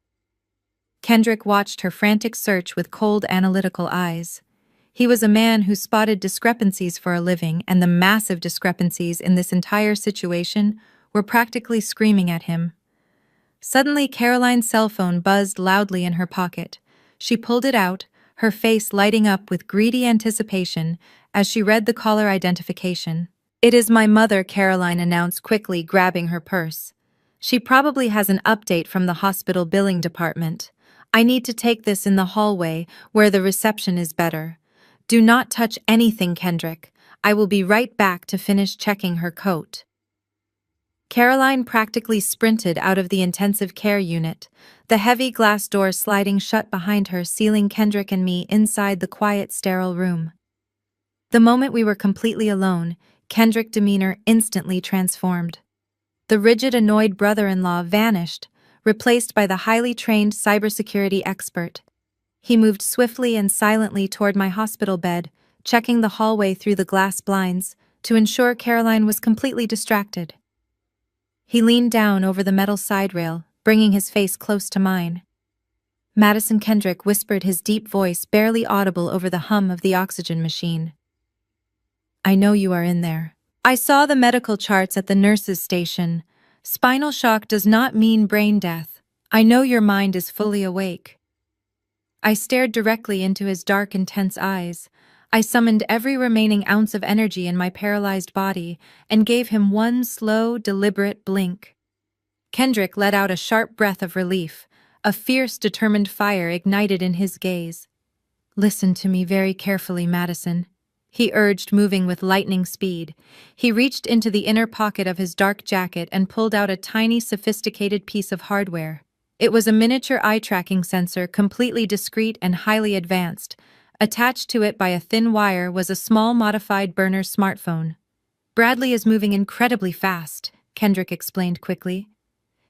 Speaker 1: Kendrick watched her frantic search with cold, analytical eyes. He was a man who spotted discrepancies for a living, and the massive discrepancies in this entire situation were practically screaming at him. Suddenly, Caroline's cell phone buzzed loudly in her pocket. She pulled it out, her face lighting up with greedy anticipation as she read the caller identification. "It is my mother," Caroline announced quickly, grabbing her purse. "She probably has an update from the hospital billing department. I need to take this in the hallway, where the reception is better. Do not touch anything, Kendrick. I will be right back to finish checking her coat." Caroline practically sprinted out of the intensive care unit, the heavy glass door sliding shut behind her, sealing Kendrick and me inside the quiet, sterile room. The moment we were completely alone, Kendrick's demeanor instantly transformed. The rigid, annoyed brother-in-law vanished, replaced by the highly trained cybersecurity expert. He moved swiftly and silently toward my hospital bed, checking the hallway through the glass blinds to ensure Caroline was completely distracted. He leaned down over the metal side rail, bringing his face close to mine. Madison Kendrick whispered, his deep voice barely audible over the hum of the oxygen machine. "I know you are in there. I saw the medical charts at the nurses' station. Spinal shock does not mean brain death. I know your mind is fully awake." I stared directly into his dark, intense eyes. I summoned every remaining ounce of energy in my paralyzed body and gave him one slow, deliberate blink. Kendrick let out a sharp breath of relief, a fierce, determined fire ignited in his gaze. "Listen to me very carefully, Madison. he urged, moving with lightning speed. He reached into the inner pocket of his dark jacket and pulled out a tiny, sophisticated piece of hardware. It was a miniature eye-tracking sensor, completely discreet and highly advanced. Attached to it by a thin wire was a small modified burner smartphone. "Bradley is moving incredibly fast," Kendrick explained quickly.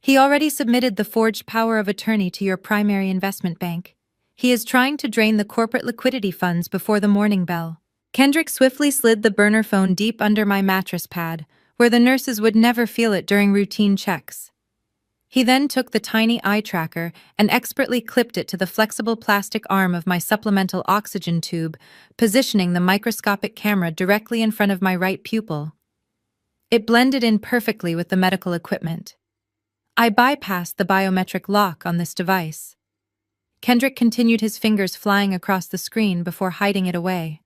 Speaker 1: "He already submitted the forged power of attorney to your primary investment bank. He is trying to drain the corporate liquidity funds before the morning bell." Kendrick swiftly slid the burner phone deep under my mattress pad, where the nurses would never feel it during routine checks. He then took the tiny eye tracker and expertly clipped it to the flexible plastic arm of my supplemental oxygen tube, positioning the microscopic camera directly in front of my right pupil. It blended in perfectly with the medical equipment. I bypassed the biometric lock on this device. Kendrick continued, his fingers flying across the screen before hiding it away.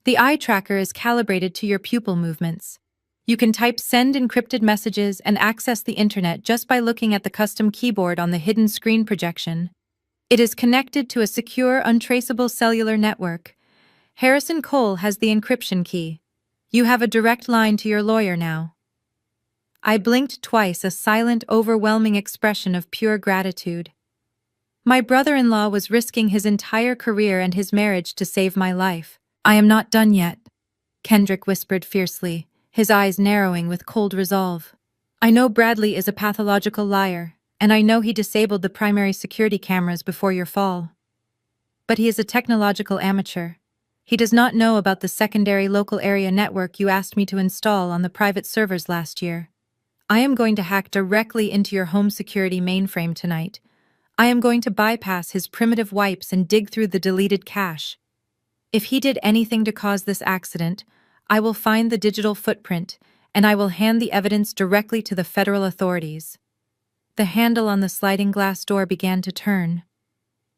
Speaker 1: "The eye tracker is calibrated to your pupil movements. You can type send encrypted messages and access the internet just by looking at the custom keyboard on the hidden screen projection. It is connected to a secure, untraceable cellular network. Harrison Cole has the encryption key. You have a direct line to your lawyer now." I blinked twice, a silent, overwhelming expression of pure gratitude. My brother-in-law was risking his entire career and his marriage to save my life. "I am not done yet," Kendrick whispered fiercely, his eyes narrowing with cold resolve. "I know Bradley is a pathological liar, and I know he disabled the primary security cameras before your fall. But he is a technological amateur. He does not know about the secondary local area network you asked me to install on the private servers last year. I am going to hack directly into your home security mainframe tonight. I am going to bypass his primitive wipes and dig through the deleted cache. If he did anything to cause this accident, I will find the digital footprint, and I will hand the evidence directly to the federal authorities." The handle on the sliding glass door began to turn.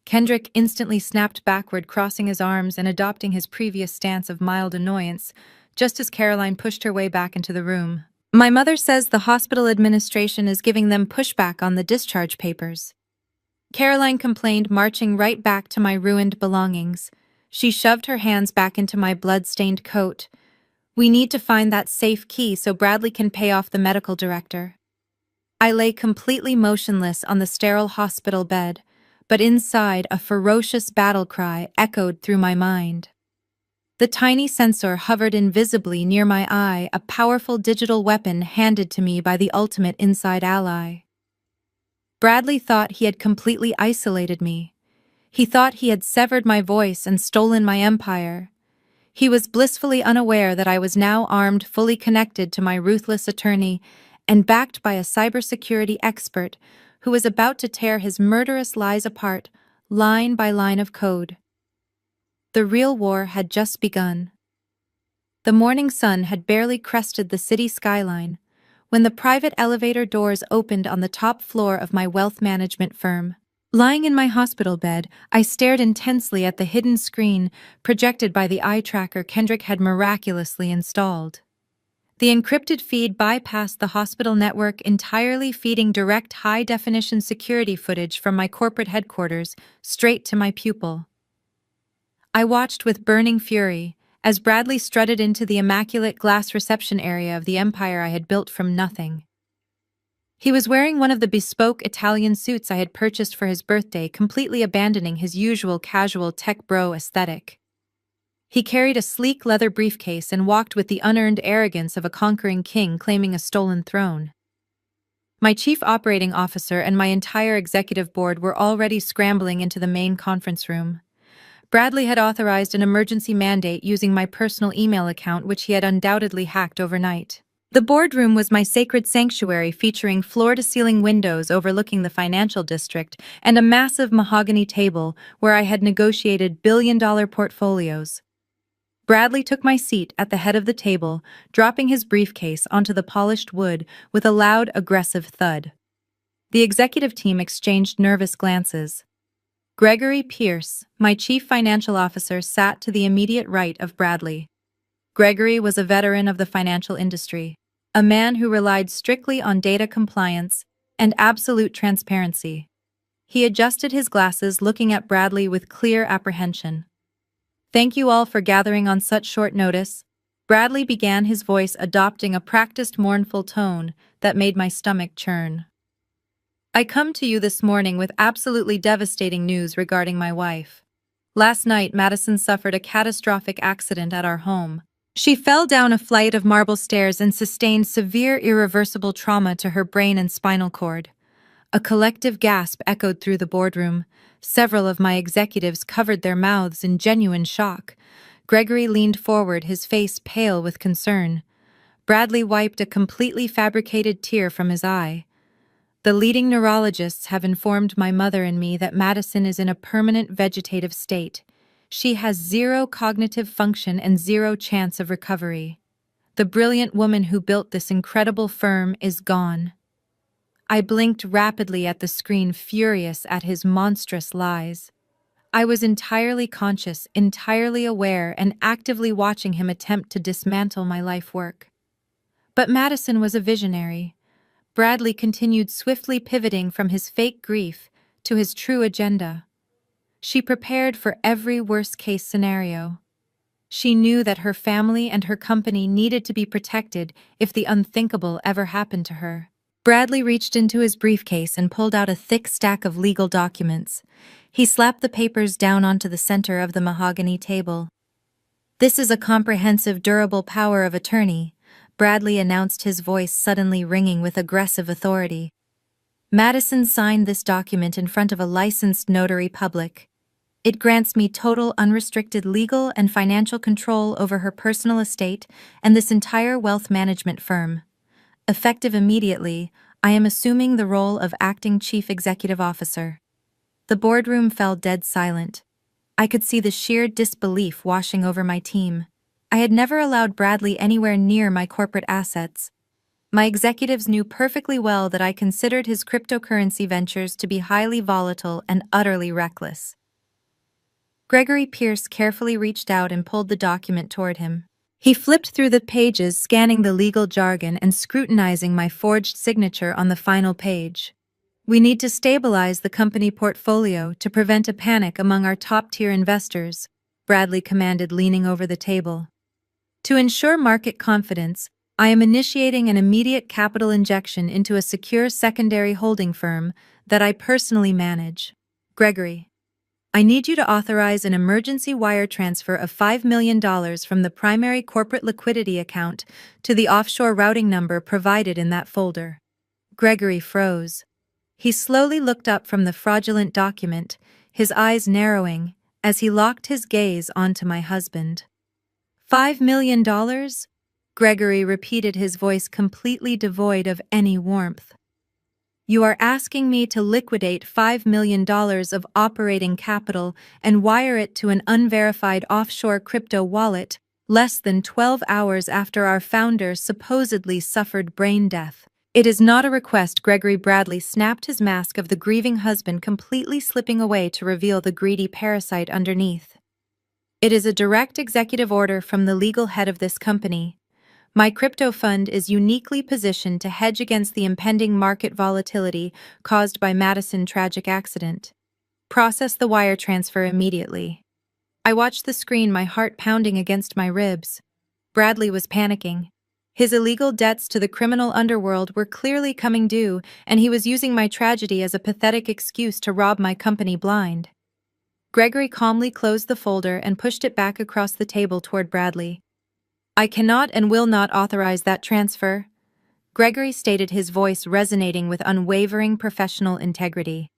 Speaker 1: Kendrick instantly snapped backward, crossing his arms and adopting his previous stance of mild annoyance, just as Caroline pushed her way back into the room. "My mother says the hospital administration is giving them pushback on the discharge papers," Caroline complained, marching right back to my ruined belongings. She shoved her hands back into my blood-stained coat. "We need to find that safe key so Bradley can pay off the medical director." I lay completely motionless on the sterile hospital bed, but inside a ferocious battle cry echoed through my mind. The tiny sensor hovered invisibly near my eye, a powerful digital weapon handed to me by the ultimate inside ally. Bradley thought he had completely isolated me. He thought he had severed my voice and stolen my empire. He was blissfully unaware that I was now armed, fully connected to my ruthless attorney, and backed by a cybersecurity expert who was about to tear his murderous lies apart, line by line of code. The real war had just begun. The morning sun had barely crested the city skyline when the private elevator doors opened on the top floor of my wealth management firm. Lying in my hospital bed, I stared intensely at the hidden screen projected by the eye tracker Kendrick had miraculously installed. The encrypted feed bypassed the hospital network entirely, feeding direct high-definition security footage from my corporate headquarters straight to my pupil. I watched with burning fury as Bradley strutted into the immaculate glass reception area of the empire I had built from nothing. He was wearing one of the bespoke Italian suits I had purchased for his birthday, completely abandoning his usual casual tech bro aesthetic. He carried a sleek leather briefcase and walked with the unearned arrogance of a conquering king claiming a stolen throne. My chief operating officer and my entire executive board were already scrambling into the main conference room. Bradley had authorized an emergency mandate using my personal email account, which he had undoubtedly hacked overnight. The boardroom was my sacred sanctuary, featuring floor-to-ceiling windows overlooking the financial district and a massive mahogany table where I had negotiated billion-dollar portfolios. Bradley took my seat at the head of the table, dropping his briefcase onto the polished wood with a loud, aggressive thud. The executive team exchanged nervous glances. Gregory Pierce, my chief financial officer, sat to the immediate right of Bradley. Gregory was a veteran of the financial industry, a man who relied strictly on data compliance and absolute transparency. He adjusted his glasses, looking at Bradley with clear apprehension. Thank you all for gathering on such short notice. Bradley began, his voice adopting a practiced mournful tone that made my stomach churn. I come to you this morning with absolutely devastating news regarding my wife. Last night, Madison suffered a catastrophic accident at our home. She fell down a flight of marble stairs and sustained severe irreversible trauma to her brain and spinal cord. A collective gasp echoed through the boardroom. Several of my executives covered their mouths in genuine shock. Gregory leaned forward, his face pale with concern. Bradley wiped a completely fabricated tear from his eye. The leading neurologists have informed my mother and me that Madison is in a permanent vegetative state. She has zero cognitive function and zero chance of recovery. The brilliant woman who built this incredible firm is gone. I blinked rapidly at the screen, furious at his monstrous lies. I was entirely conscious, entirely aware, and actively watching him attempt to dismantle my life work. But Madison was a visionary. Bradley continued, swiftly pivoting from his fake grief to his true agenda. She prepared for every worst-case scenario. She knew that her family and her company needed to be protected if the unthinkable ever happened to her. Bradley reached into his briefcase and pulled out a thick stack of legal documents. He slapped the papers down onto the center of the mahogany table. "This is a comprehensive, durable power of attorney," Bradley announced, his voice suddenly ringing with aggressive authority. Madison signed this document in front of a licensed notary public. "It grants me total unrestricted legal and financial control over her personal estate and this entire wealth management firm. Effective immediately, I am assuming the role of acting chief executive officer." The boardroom fell dead silent. I could see the sheer disbelief washing over my team. I had never allowed Bradley anywhere near my corporate assets. My executives knew perfectly well that I considered his cryptocurrency ventures to be highly volatile and utterly reckless. Gregory Pierce carefully reached out and pulled the document toward him. He flipped through the pages, scanning the legal jargon and scrutinizing my forged signature on the final page. "We need to stabilize the company portfolio to prevent a panic among our top-tier investors," Bradley commanded, leaning over the table. "To ensure market confidence, I am initiating an immediate capital injection into a secure secondary holding firm that I personally manage. Gregory, I need you to authorize an emergency wire transfer of $5 million from the primary corporate liquidity account to the offshore routing number provided in that folder." Gregory froze. He slowly looked up from the fraudulent document, his eyes narrowing as he locked his gaze onto my husband. $5 million? Gregory repeated, his voice completely devoid of any warmth. "You are asking me to liquidate $5 million of operating capital and wire it to an unverified offshore crypto wallet less than 12 hours after our founder supposedly suffered brain death. It is not a request." Gregory Bradley snapped his mask of the grieving husband, completely slipping away to reveal the greedy parasite underneath. "It is a direct executive order from the legal head of this company. My crypto fund is uniquely positioned to hedge against the impending market volatility caused by Madison's tragic accident. Process the wire transfer immediately." I watched the screen, my heart pounding against my ribs. Bradley was panicking. His illegal debts to the criminal underworld were clearly coming due, and he was using my tragedy as a pathetic excuse to rob my company blind. Gregory calmly closed the folder and pushed it back across the table toward Bradley. "I cannot and will not authorize that transfer," Gregory stated, his voice resonating with unwavering professional integrity.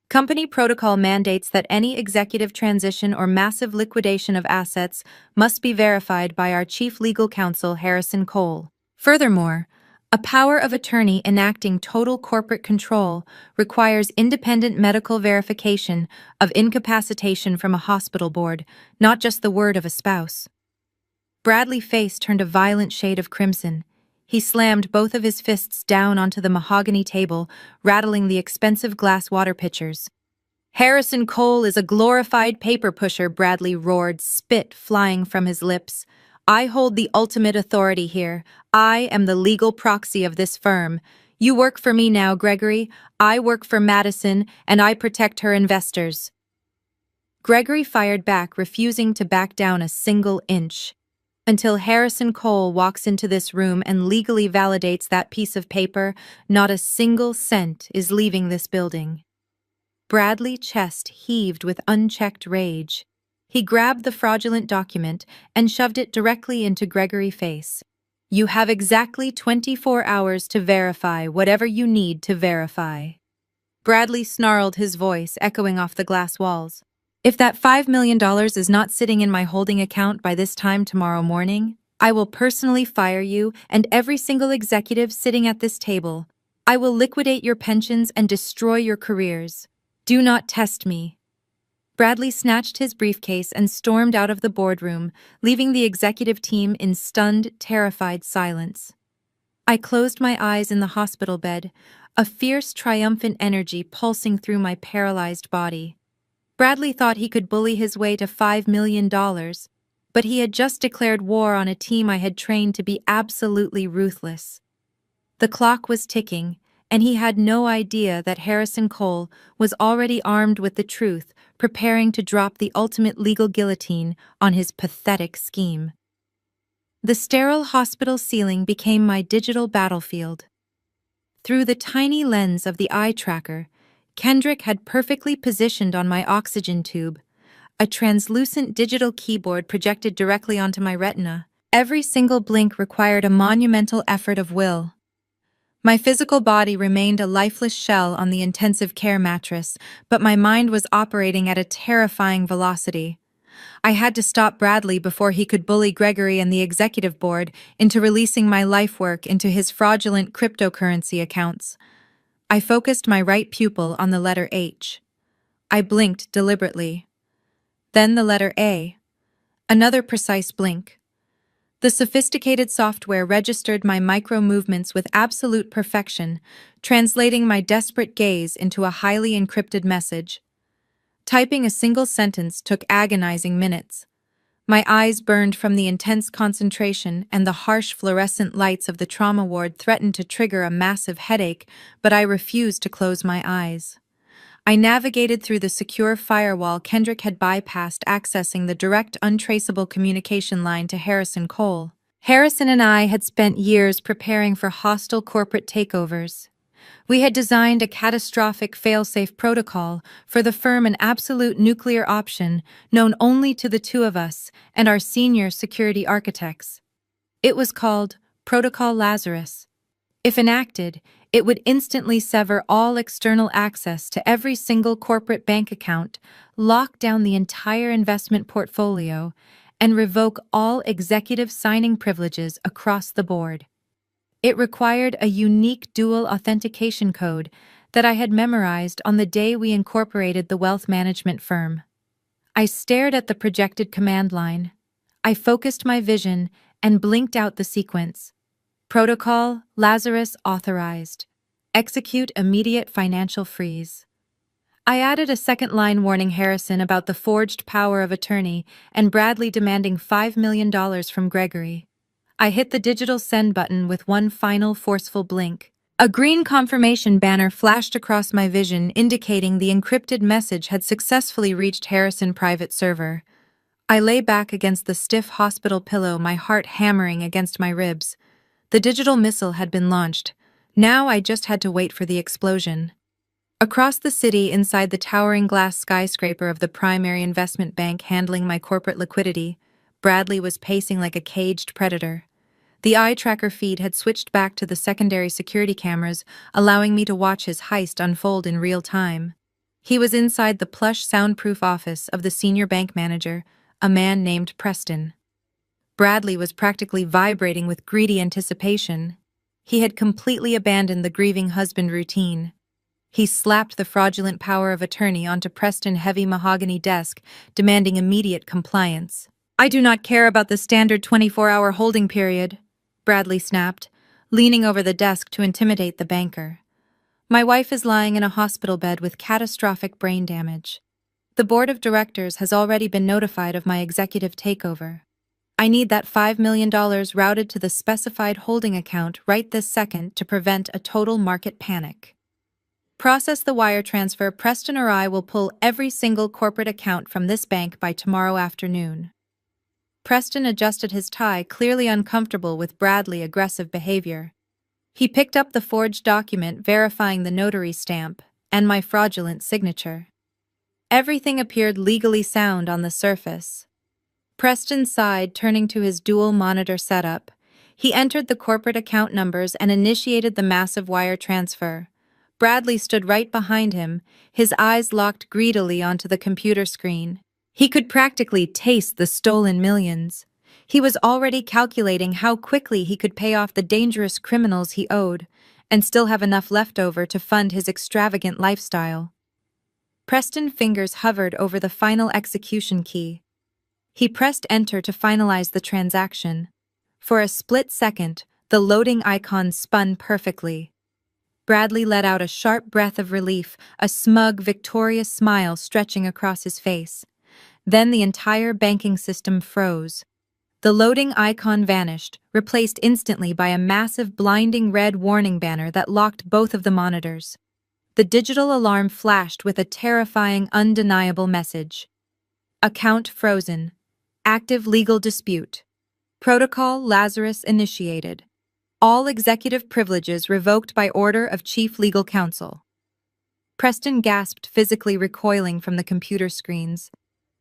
Speaker 1: "Company protocol mandates that any executive transition or massive liquidation of assets must be verified by our chief legal counsel, Harrison Cole. Furthermore, a power of attorney enacting total corporate control requires independent medical verification of incapacitation from a hospital board, not just the word of a spouse." Bradley's face turned a violent shade of crimson. He slammed both of his fists down onto the mahogany table, rattling the expensive glass water pitchers. "Harrison Cole is a glorified paper pusher," Bradley roared, spit flying from his lips. "I hold the ultimate authority here. I am the legal proxy of this firm. You work for me now, Gregory. I work for Madison, and I protect her investors." Gregory fired back, refusing to back down a single inch. Until Harrison Cole walks into this room and legally validates that piece of paper, not a single cent is leaving this building. Bradley's chest heaved with unchecked rage. He grabbed the fraudulent document and shoved it directly into Gregory's face. You have exactly 24 hours to verify whatever you need to verify. Bradley snarled, his voice echoing off the glass walls. If that $5 million is not sitting in my holding account by this time tomorrow morning, I will personally fire you and every single executive sitting at this table. I will liquidate your pensions and destroy your careers. Do not test me. Bradley snatched his briefcase and stormed out of the boardroom, leaving the executive team in stunned, terrified silence. I closed my eyes in the hospital bed, a fierce, triumphant energy pulsing through my paralyzed body. Bradley thought he could bully his way to $5 million, but he had just declared war on a team I had trained to be absolutely ruthless. The clock was ticking, and he had no idea that Harrison Cole was already armed with the truth, preparing to drop the ultimate legal guillotine on his pathetic scheme. The sterile hospital ceiling became my digital battlefield. Through the tiny lens of the eye tracker, Kendrick had perfectly positioned on my oxygen tube, a translucent digital keyboard projected directly onto my retina. Every single blink required a monumental effort of will. My physical body remained a lifeless shell on the intensive care mattress, but my mind was operating at a terrifying velocity. I had to stop Bradley before he could bully Gregory and the executive board into releasing my life work into his fraudulent cryptocurrency accounts. I focused my right pupil on the letter H. I blinked deliberately. Then the letter A. Another precise blink. The sophisticated software registered my micro-movements with absolute perfection, translating my desperate gaze into a highly encrypted message. Typing a single sentence took agonizing minutes. My eyes burned from the intense concentration, and the harsh fluorescent lights of the trauma ward threatened to trigger a massive headache, but I refused to close my eyes. I navigated through the secure firewall Kendrick had bypassed, accessing the direct, untraceable communication line to Harrison Cole. Harrison and I had spent years preparing for hostile corporate takeovers. We had designed a catastrophic fail-safe protocol for the firm, an absolute nuclear option known only to the two of us and our senior security architects. It was called Protocol Lazarus. If enacted, it would instantly sever all external access to every single corporate bank account, lock down the entire investment portfolio, and revoke all executive signing privileges across the board. It required a unique dual authentication code that I had memorized on the day we incorporated the wealth management firm. I stared at the projected command line. I focused my vision and blinked out the sequence. Protocol Lazarus authorized. Execute immediate financial freeze. I added a second line warning Harrison about the forged power of attorney and Bradley demanding $5 million from Gregory. I hit the digital send button with one final forceful blink. A green confirmation banner flashed across my vision, indicating the encrypted message had successfully reached Harrison's private server. I lay back against the stiff hospital pillow, my heart hammering against my ribs. The digital missile had been launched. Now I just had to wait for the explosion. Across the city, inside the towering glass skyscraper of the primary investment bank handling my corporate liquidity, Bradley was pacing like a caged predator. The eye tracker feed had switched back to the secondary security cameras, allowing me to watch his heist unfold in real time. He was inside the plush, soundproof office of the senior bank manager, a man named Preston. Bradley was practically vibrating with greedy anticipation. He had completely abandoned the grieving husband routine. He slapped the fraudulent power of attorney onto Preston's heavy mahogany desk, demanding immediate compliance. "I do not care about the standard 24-hour holding period," Bradley snapped, leaning over the desk to intimidate the banker. "My wife is lying in a hospital bed with catastrophic brain damage. The board of directors has already been notified of my executive takeover. I need that $5 million routed to the specified holding account right this second to prevent a total market panic." Process the wire transfer. Preston or I will pull every single corporate account from this bank by tomorrow afternoon. Preston adjusted his tie, clearly uncomfortable with Bradley's aggressive behavior. He picked up the forged document verifying the notary stamp and my fraudulent signature. Everything appeared legally sound on the surface. Preston sighed, turning to his dual monitor setup. He entered the corporate account numbers and initiated the massive wire transfer. Bradley stood right behind him, his eyes locked greedily onto the computer screen. He could practically taste the stolen millions. He was already calculating how quickly he could pay off the dangerous criminals he owed, and still have enough left over to fund his extravagant lifestyle. Preston's fingers hovered over the final execution key. He pressed enter to finalize the transaction. For a split second, the loading icon spun perfectly. Bradley let out a sharp breath of relief, a smug, victorious smile stretching across his face. Then the entire banking system froze. The loading icon vanished, replaced instantly by a massive, blinding red warning banner that locked both of the monitors. The digital alarm flashed with a terrifying, undeniable message. Account frozen. Active legal dispute. Protocol Lazarus initiated. All executive privileges revoked by order of Chief Legal Counsel. Preston gasped, physically recoiling from the computer screens.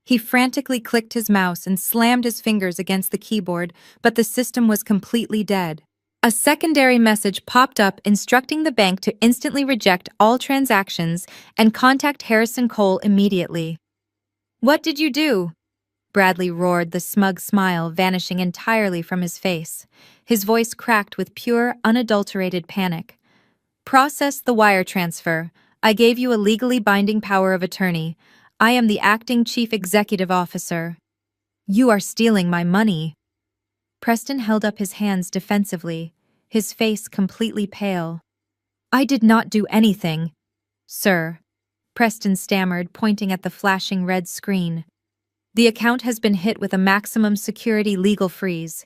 Speaker 1: He frantically clicked his mouse and slammed his fingers against the keyboard, but the system was completely dead. A secondary message popped up instructing the bank to instantly reject all transactions and contact Harrison Cole immediately. "What did you do?" Bradley roared, the smug smile vanishing entirely from his face. His voice cracked with pure, unadulterated panic. "Process the wire transfer. I gave you a legally binding power of attorney. I am the acting chief executive officer." "You are stealing my money." Preston held up his hands defensively, his face completely pale. "I did not do anything, sir," Preston stammered, pointing at the flashing red screen. "The account has been hit with a maximum security legal freeze.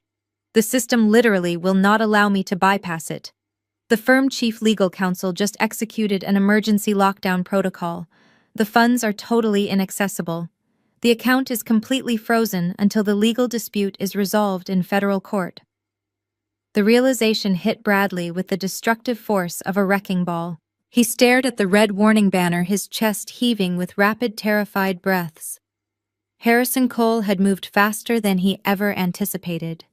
Speaker 1: The system literally will not allow me to bypass it. The firm chief legal counsel just executed an emergency lockdown protocol. The funds are totally inaccessible. The account is completely frozen until the legal dispute is resolved in federal court." The realization hit Bradley with the destructive force of a wrecking ball. He stared at the red warning banner, his chest heaving with rapid, terrified breaths. Harrison Cole had moved faster than he ever anticipated.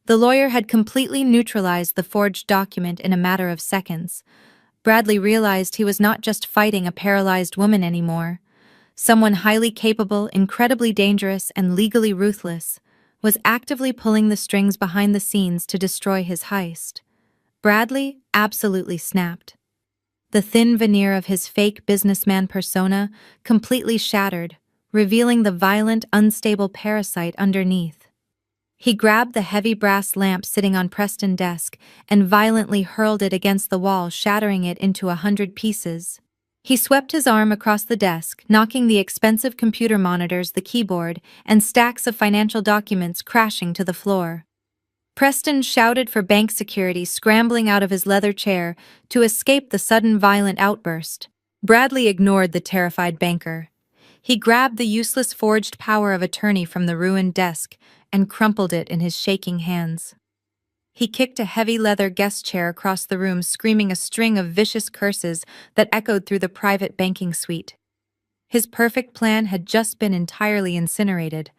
Speaker 1: The lawyer had completely neutralized the forged document in a matter of seconds. Bradley realized he was not just fighting a paralyzed woman anymore. Someone highly capable, incredibly dangerous, and legally ruthless was actively pulling the strings behind the scenes to destroy his heist. Bradley absolutely snapped. The thin veneer of his fake businessman persona completely shattered, revealing the violent, unstable parasite underneath. He grabbed the heavy brass lamp sitting on Preston's desk and violently hurled it against the wall, shattering it into 100 pieces. He swept his arm across the desk, knocking the expensive computer monitors, the keyboard, and stacks of financial documents crashing to the floor. Preston shouted for bank security, scrambling out of his leather chair to escape the sudden violent outburst. Bradley ignored the terrified banker. He grabbed the useless forged power of attorney from the ruined desk and crumpled it in his shaking hands. He kicked a heavy leather guest chair across the room, screaming a string of vicious curses that echoed through the private banking suite. His perfect plan had just been entirely incinerated.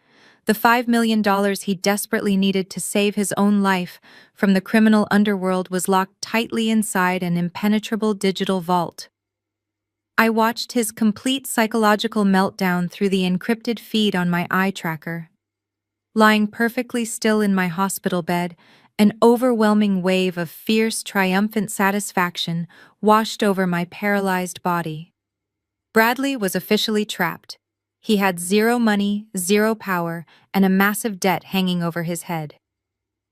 Speaker 1: The $5 million he desperately needed to save his own life from the criminal underworld was locked tightly inside an impenetrable digital vault. I watched his complete psychological meltdown through the encrypted feed on my eye tracker. Lying perfectly still in my hospital bed, an overwhelming wave of fierce, triumphant satisfaction washed over my paralyzed body. Bradley was officially trapped. He had zero money, zero power, and a massive debt hanging over his head.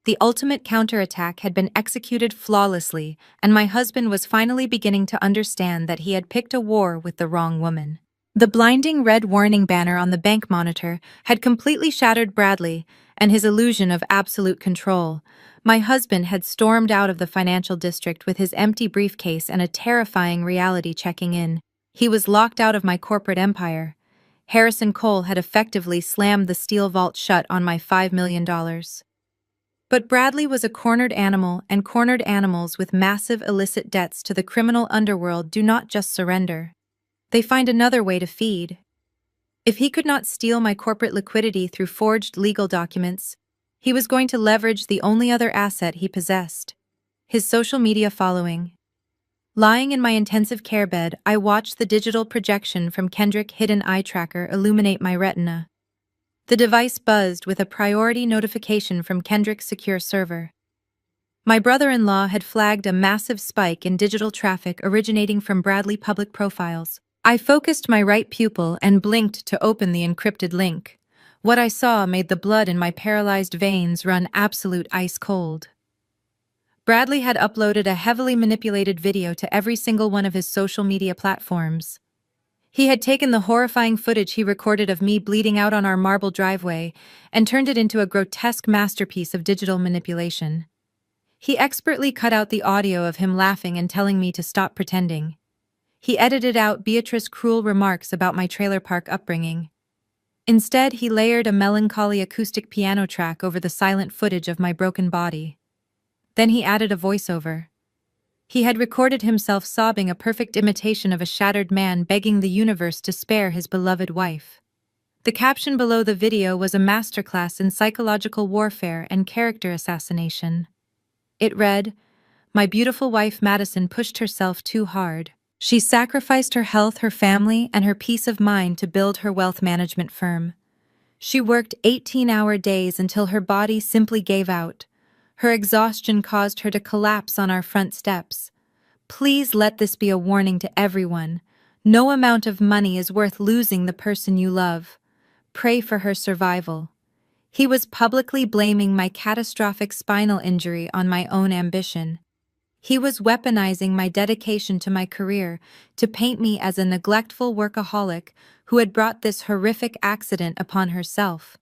Speaker 1: The ultimate counterattack had been executed flawlessly, and my husband was finally beginning to understand that he had picked a war with the wrong woman. The blinding red warning banner on the bank monitor had completely shattered Bradley and his illusion of absolute control. My husband had stormed out of the financial district with his empty briefcase and a terrifying reality checking in. He was locked out of my corporate empire. Harrison Cole had effectively slammed the steel vault shut on my $5 million. But Bradley was a cornered animal, and cornered animals with massive illicit debts to the criminal underworld do not just surrender. They find another way to feed. If he could not steal my corporate liquidity through forged legal documents, he was going to leverage the only other asset he possessed: his social media following. Lying in my intensive care bed, I watched the digital projection from Kendrick's hidden eye tracker illuminate my retina. The device buzzed with a priority notification from Kendrick's secure server. My brother-in-law had flagged a massive spike in digital traffic originating from Bradley public profiles. I focused my right pupil and blinked to open the encrypted link. What I saw made the blood in my paralyzed veins run absolute ice cold. Bradley had uploaded a heavily manipulated video to every single one of his social media platforms. He had taken the horrifying footage he recorded of me bleeding out on our marble driveway and turned it into a grotesque masterpiece of digital manipulation. He expertly cut out the audio of him laughing and telling me to stop pretending. He edited out Beatrice's cruel remarks about my trailer park upbringing. Instead, he layered a melancholy acoustic piano track over the silent footage of my broken body. Then he added a voiceover. He had recorded himself sobbing, a perfect imitation of a shattered man begging the universe to spare his beloved wife. The caption below the video was a masterclass in psychological warfare and character assassination. It read, "My beautiful wife Madison pushed herself too hard. She sacrificed her health, her family, and her peace of mind to build her wealth management firm. She worked 18-hour days until her body simply gave out. Her exhaustion caused her to collapse on our front steps. Please let this be a warning to everyone. No amount of money is worth losing the person you love. Pray for her survival." He was publicly blaming my catastrophic spinal injury on my own ambition. He was weaponizing my dedication to my career to paint me as a neglectful workaholic who had brought this horrific accident upon herself.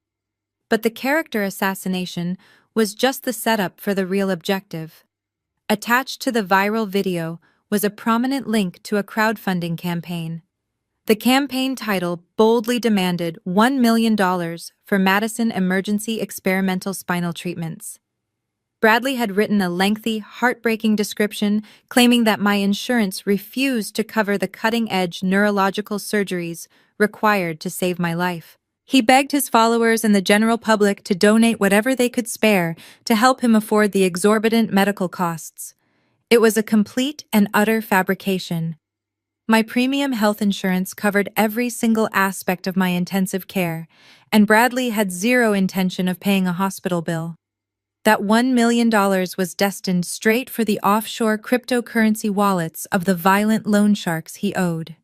Speaker 1: But the character assassination was just the setup for the real objective. Attached to the viral video was a prominent link to a crowdfunding campaign. The campaign title boldly demanded $1 million for Madison emergency experimental spinal treatments. Bradley had written a lengthy, heartbreaking description claiming that my insurance refused to cover the cutting-edge neurological surgeries required to save my life. He begged his followers and the general public to donate whatever they could spare to help him afford the exorbitant medical costs. It was a complete and utter fabrication. My premium health insurance covered every single aspect of my intensive care, and Bradley had zero intention of paying a hospital bill. That $1 million was destined straight for the offshore cryptocurrency wallets of the violent loan sharks he owed.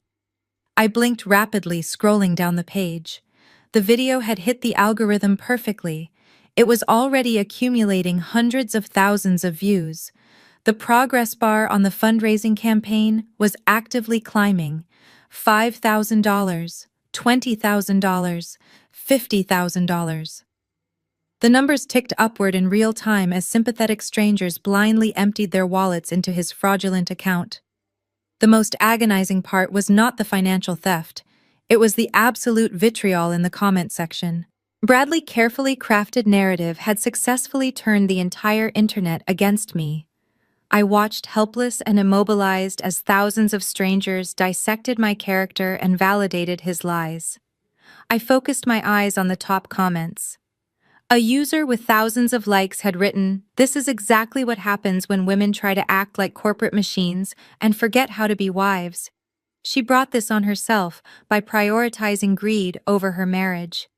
Speaker 1: I blinked rapidly, scrolling down the page. The video had hit the algorithm perfectly. It was already accumulating hundreds of thousands of views. The progress bar on the fundraising campaign was actively climbing. $5,000, $20,000, $50,000. The numbers ticked upward in real time as sympathetic strangers blindly emptied their wallets into his fraudulent account. The most agonizing part was not the financial theft. It was the absolute vitriol in the comment section. Bradley's carefully crafted narrative had successfully turned the entire internet against me. I watched helpless and immobilized as thousands of strangers dissected my character and validated his lies. I focused my eyes on the top comments. A user with thousands of likes had written, "This is exactly what happens when women try to act like corporate machines and forget how to be wives. She brought this on herself by prioritizing greed over her marriage."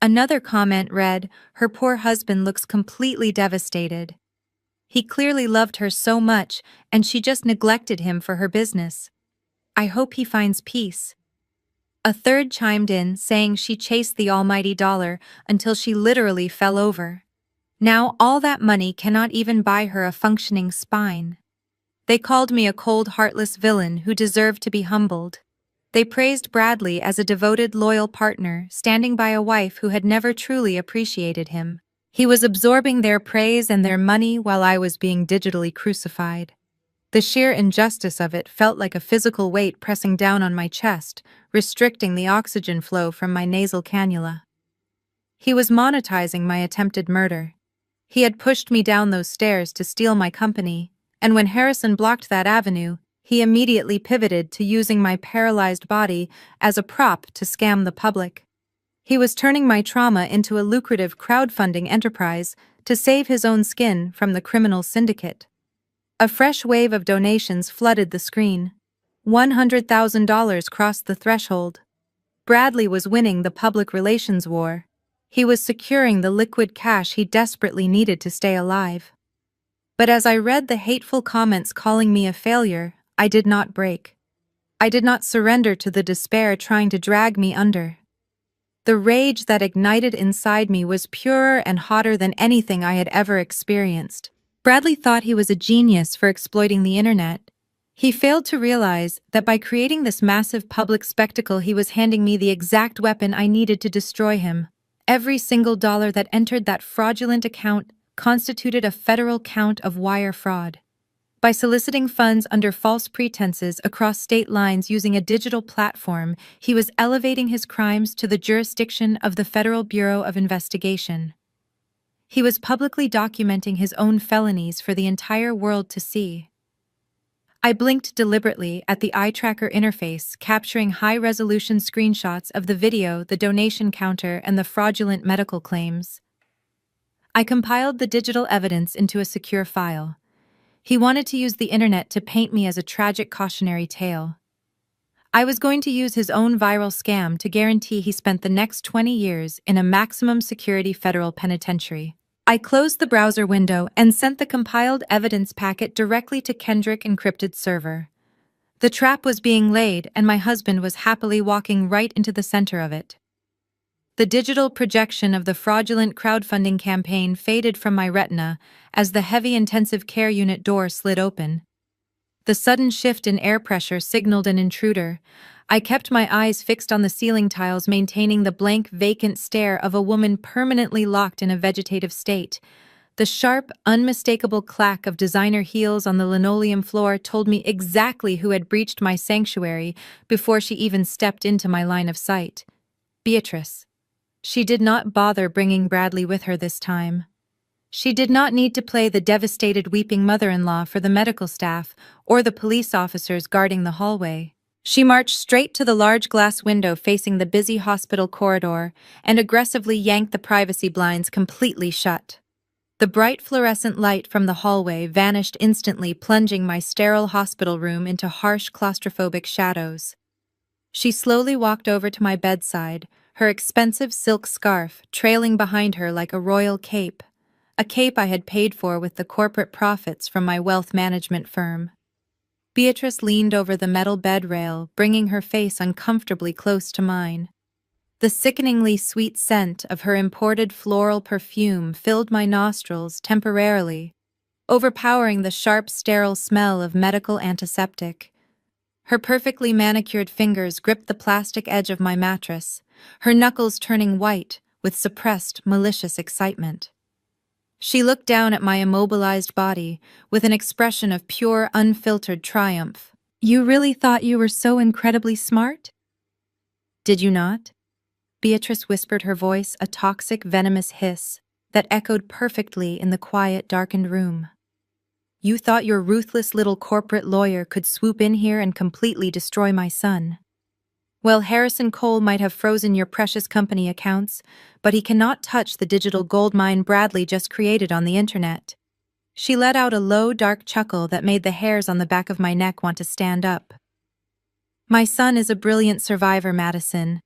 Speaker 1: Another comment read, "Her poor husband looks completely devastated. He clearly loved her so much, and she just neglected him for her business. I hope he finds peace." A third chimed in, saying she chased the almighty dollar until she literally fell over. Now all that money cannot even buy her a functioning spine. They called me a cold, heartless villain who deserved to be humbled. They praised Bradley as a devoted, loyal partner, standing by a wife who had never truly appreciated him. He was absorbing their praise and their money while I was being digitally crucified. The sheer injustice of it felt like a physical weight pressing down on my chest, restricting the oxygen flow from my nasal cannula. He was monetizing my attempted murder. He had pushed me down those stairs to steal my company, and when Harrison blocked that avenue, he immediately pivoted to using my paralyzed body as a prop to scam the public. He was turning my trauma into a lucrative crowdfunding enterprise to save his own skin from the criminal syndicate. A fresh wave of donations flooded the screen. $100,000 crossed the threshold. Bradley was winning the public relations war. He was securing the liquid cash he desperately needed to stay alive. But as I read the hateful comments calling me a failure, I did not break. I did not surrender to the despair trying to drag me under. The rage that ignited inside me was purer and hotter than anything I had ever experienced. Bradley thought he was a genius for exploiting the internet. He failed to realize that by creating this massive public spectacle, he was handing me the exact weapon I needed to destroy him. Every single dollar that entered that fraudulent account constituted a federal count of wire fraud. By soliciting funds under false pretenses across state lines using a digital platform, he was elevating his crimes to the jurisdiction of the Federal Bureau of Investigation. He was publicly documenting his own felonies for the entire world to see. I blinked deliberately at the eye tracker interface, capturing high-resolution screenshots of the video, the donation counter, and the fraudulent medical claims. I compiled the digital evidence into a secure file. He wanted to use the internet to paint me as a tragic cautionary tale. I was going to use his own viral scam to guarantee he spent the next 20 years in a maximum security federal penitentiary. I closed the browser window and sent the compiled evidence packet directly to Kendrick's encrypted server. The trap was being laid, and my husband was happily walking right into the center of it. The digital projection of the fraudulent crowdfunding campaign faded from my retina as the heavy intensive care unit door slid open. The sudden shift in air pressure signaled an intruder. I kept my eyes fixed on the ceiling tiles, maintaining the blank, vacant stare of a woman permanently locked in a vegetative state. The sharp, unmistakable clack of designer heels on the linoleum floor told me exactly who had breached my sanctuary before she even stepped into my line of sight. Beatrice. She did not bother bringing Bradley with her this time. She did not need to play the devastated weeping mother-in-law for the medical staff or the police officers guarding the hallway. She marched straight to the large glass window facing the busy hospital corridor and aggressively yanked the privacy blinds completely shut. The bright fluorescent light from the hallway vanished instantly, plunging my sterile hospital room into harsh claustrophobic shadows. She slowly walked over to my bedside, her expensive silk scarf trailing behind her like a royal cape, a cape I had paid for with the corporate profits from my wealth management firm. Beatrice leaned over the metal bed rail, bringing her face uncomfortably close to mine. The sickeningly sweet scent of her imported floral perfume filled my nostrils temporarily, overpowering the sharp, sterile smell of medical antiseptic. Her perfectly manicured fingers gripped the plastic edge of my mattress, her knuckles turning white with suppressed, malicious excitement. She looked down at my immobilized body with an expression of pure, unfiltered triumph. "You really thought you were so incredibly smart? Did you not?" Beatrice whispered, her voice a toxic, venomous hiss that echoed perfectly in the quiet, darkened room. "You thought your ruthless little corporate lawyer could swoop in here and completely destroy my son. Well, Harrison Cole might have frozen your precious company accounts, but he cannot touch the digital goldmine Bradley just created on the internet." She let out a low, dark chuckle that made the hairs on the back of my neck want to stand up. "My son is a brilliant survivor, Madison.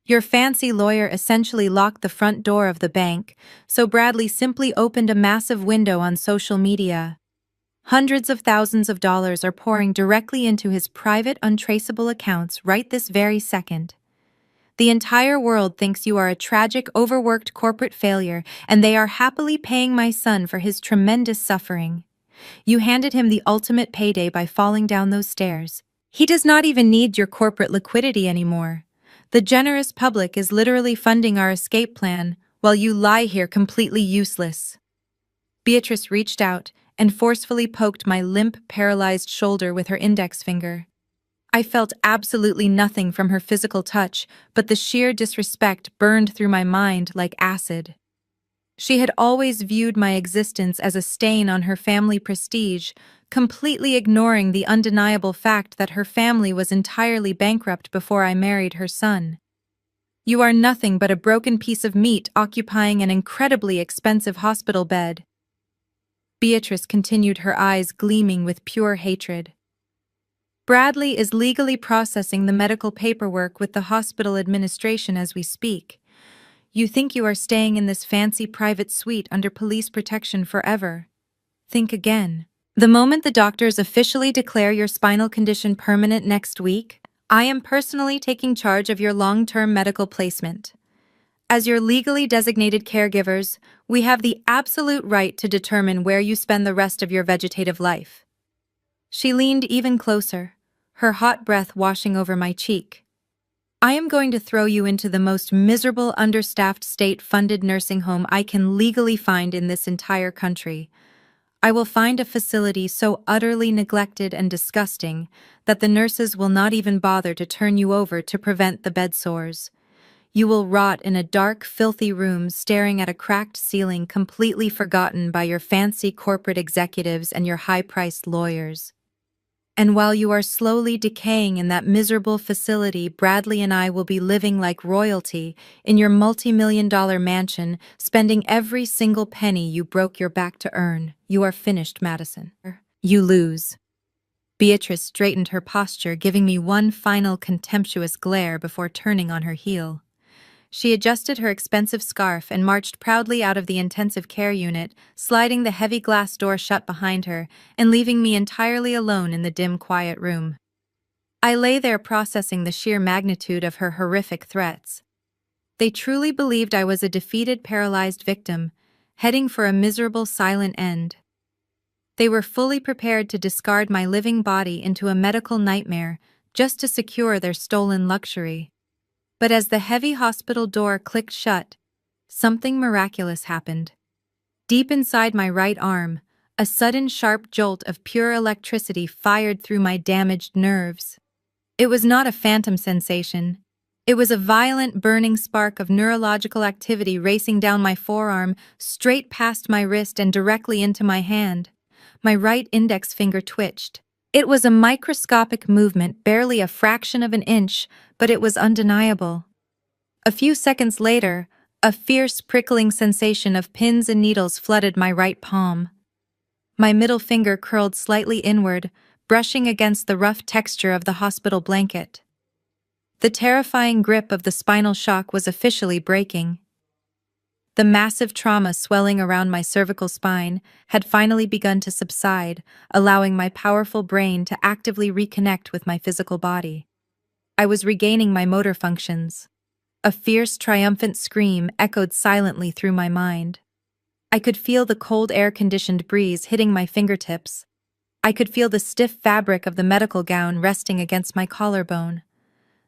Speaker 1: Your fancy lawyer essentially locked the front door of the bank, so Bradley simply opened a massive window on social media. Hundreds of thousands of dollars are pouring directly into his private, untraceable accounts right this very second. The entire world thinks you are a tragic, overworked corporate failure, and they are happily paying my son for his tremendous suffering. You handed him the ultimate payday by falling down those stairs. He does not even need your corporate liquidity anymore. The generous public is literally funding our escape plan, while you lie here completely useless." Beatrice reached out and forcefully poked my limp, paralyzed shoulder with her index finger. I felt absolutely nothing from her physical touch, but the sheer disrespect burned through my mind like acid. She had always viewed my existence as a stain on her family prestige, completely ignoring the undeniable fact that her family was entirely bankrupt before I married her son. "You are nothing but a broken piece of meat occupying an incredibly expensive hospital bed." Beatrice continued, her eyes gleaming with pure hatred. "Bradley is legally processing the medical paperwork with the hospital administration as we speak. You think you are staying in this fancy private suite under police protection forever? Think again. The moment the doctors officially declare your spinal condition permanent next week, I am personally taking charge of your long-term medical placement. As your legally designated caregivers, we have the absolute right to determine where you spend the rest of your vegetative life." She leaned even closer, her hot breath washing over my cheek. "I am going to throw you into the most miserable, understaffed state-funded nursing home I can legally find in this entire country. I will find a facility so utterly neglected and disgusting that the nurses will not even bother to turn you over to prevent the bed sores. You will rot in a dark, filthy room staring at a cracked ceiling, completely forgotten by your fancy corporate executives and your high-priced lawyers. And while you are slowly decaying in that miserable facility, Bradley and I will be living like royalty in your multi-million-dollar mansion, spending every single penny you broke your back to earn. You are finished, Madison. You lose." Beatrice straightened her posture, giving me one final contemptuous glare before turning on her heel. She adjusted her expensive scarf and marched proudly out of the intensive care unit, sliding the heavy glass door shut behind her and leaving me entirely alone in the dim, quiet room. I lay there processing the sheer magnitude of her horrific threats. They truly believed I was a defeated, paralyzed victim, heading for a miserable, silent end. They were fully prepared to discard my living body into a medical nightmare just to secure their stolen luxury. But as the heavy hospital door clicked shut, something miraculous happened. Deep inside my right arm, a sudden sharp jolt of pure electricity fired through my damaged nerves. It was not a phantom sensation. It was a violent, burning spark of neurological activity racing down my forearm, straight past my wrist and directly into my hand. My right index finger twitched. It was a microscopic movement, barely a fraction of an inch, but it was undeniable. A few seconds later, a fierce, prickling sensation of pins and needles flooded my right palm. My middle finger curled slightly inward, brushing against the rough texture of the hospital blanket. The terrifying grip of the spinal shock was officially breaking. The massive trauma swelling around my cervical spine had finally begun to subside, allowing my powerful brain to actively reconnect with my physical body. I was regaining my motor functions. A fierce, triumphant scream echoed silently through my mind. I could feel the cold, air-conditioned breeze hitting my fingertips. I could feel the stiff fabric of the medical gown resting against my collarbone.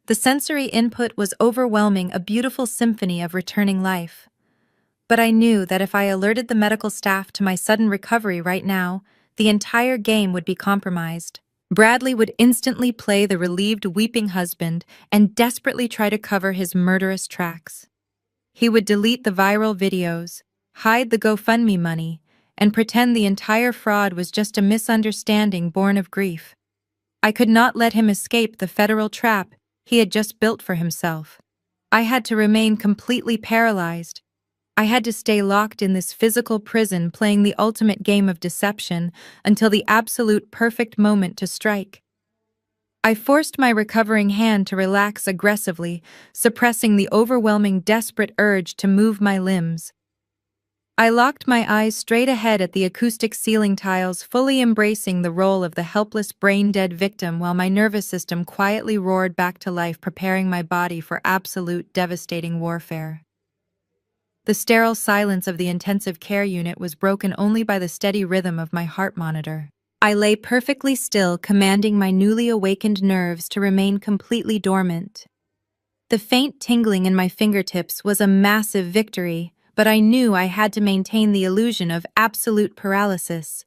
Speaker 1: The sensory input was overwhelming, a beautiful symphony of returning life. But I knew that if I alerted the medical staff to my sudden recovery right now, the entire game would be compromised. Bradley would instantly play the relieved, weeping husband and desperately try to cover his murderous tracks. He would delete the viral videos, hide the GoFundMe money, and pretend the entire fraud was just a misunderstanding born of grief. I could not let him escape the federal trap he had just built for himself. I had to remain completely paralyzed. I had to stay locked in this physical prison, playing the ultimate game of deception until the absolute perfect moment to strike. I forced my recovering hand to relax aggressively, suppressing the overwhelming, desperate urge to move my limbs. I locked my eyes straight ahead at the acoustic ceiling tiles, fully embracing the role of the helpless, brain-dead victim while my nervous system quietly roared back to life, preparing my body for absolute, devastating warfare. The sterile silence of the intensive care unit was broken only by the steady rhythm of my heart monitor. I lay perfectly still, commanding my newly awakened nerves to remain completely dormant. The faint tingling in my fingertips was a massive victory, but I knew I had to maintain the illusion of absolute paralysis.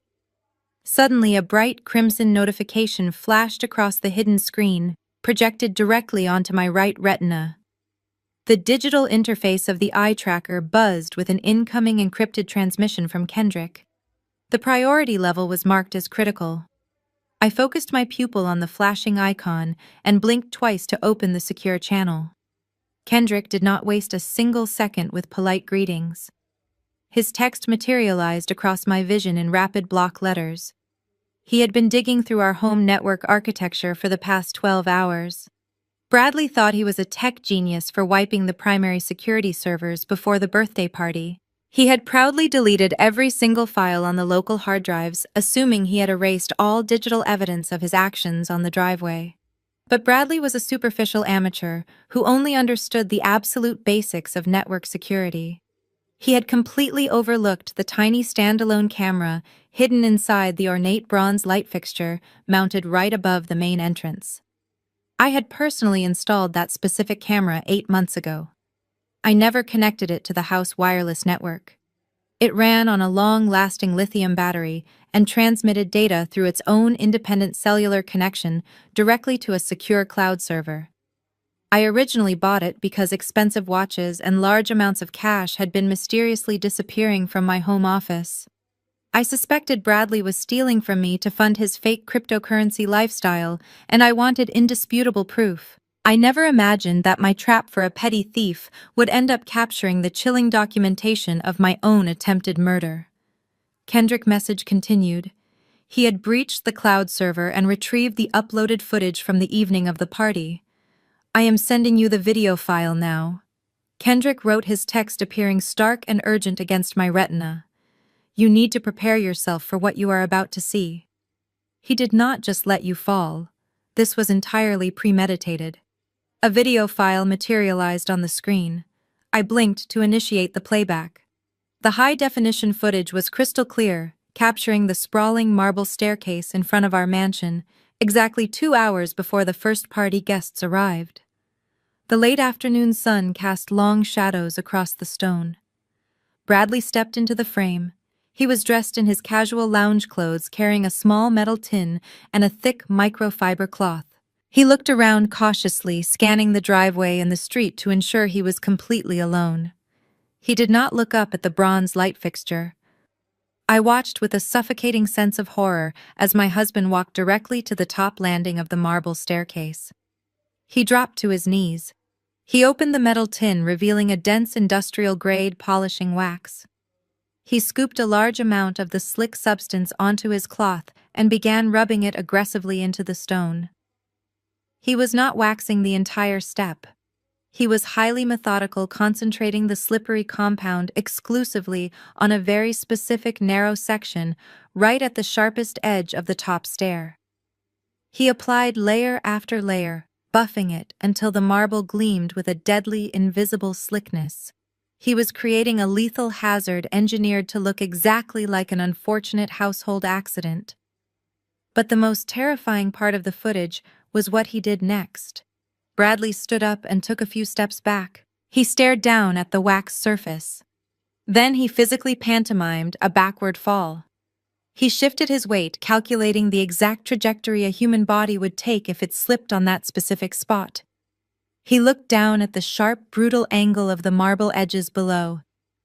Speaker 1: Suddenly, a bright crimson notification flashed across the hidden screen, projected directly onto my right retina. The digital interface of the eye tracker buzzed with an incoming encrypted transmission from Kendrick. The priority level was marked as critical. I focused my pupil on the flashing icon and blinked twice to open the secure channel. Kendrick did not waste a single second with polite greetings. His text materialized across my vision in rapid block letters. He had been digging through our home network architecture for the past 12 hours. Bradley thought he was a tech genius for wiping the primary security servers before the birthday party. He had proudly deleted every single file on the local hard drives, assuming he had erased all digital evidence of his actions on the driveway. But Bradley was a superficial amateur who only understood the absolute basics of network security. He had completely overlooked the tiny standalone camera hidden inside the ornate bronze light fixture mounted right above the main entrance. I had personally installed that specific camera 8 months ago. I never connected it to the house wireless network. It ran on a long-lasting lithium battery and transmitted data through its own independent cellular connection directly to a secure cloud server. I originally bought it because expensive watches and large amounts of cash had been mysteriously disappearing from my home office. I suspected Bradley was stealing from me to fund his fake cryptocurrency lifestyle, and I wanted indisputable proof. I never imagined that my trap for a petty thief would end up capturing the chilling documentation of my own attempted murder. Kendrick's message continued. He had breached the cloud server and retrieved the uploaded footage from the evening of the party. I am sending you the video file now. Kendrick wrote, his text appearing stark and urgent against my retina. You need to prepare yourself for what you are about to see. He did not just let you fall. This was entirely premeditated. A video file materialized on the screen. I blinked to initiate the playback. The high-definition footage was crystal clear, capturing the sprawling marble staircase in front of our mansion, exactly 2 hours before the first party guests arrived. The late afternoon sun cast long shadows across the stone. Bradley stepped into the frame. He was dressed in his casual lounge clothes, carrying a small metal tin and a thick microfiber cloth. He looked around cautiously, scanning the driveway and the street to ensure he was completely alone. He did not look up at the bronze light fixture. I watched with a suffocating sense of horror as my husband walked directly to the top landing of the marble staircase. He dropped to his knees. He opened the metal tin, revealing a dense industrial-grade polishing wax. He scooped a large amount of the slick substance onto his cloth and began rubbing it aggressively into the stone. He was not waxing the entire step. He was highly methodical, concentrating the slippery compound exclusively on a very specific narrow section right at the sharpest edge of the top stair. He applied layer after layer, buffing it until the marble gleamed with a deadly, invisible slickness. He was creating a lethal hazard engineered to look exactly like an unfortunate household accident. But the most terrifying part of the footage was what he did next. Bradley stood up and took a few steps back. He stared down at the wax surface. Then he physically pantomimed a backward fall. He shifted his weight, calculating the exact trajectory a human body would take if it slipped on that specific spot. He looked down at the sharp, brutal angle of the marble edges below.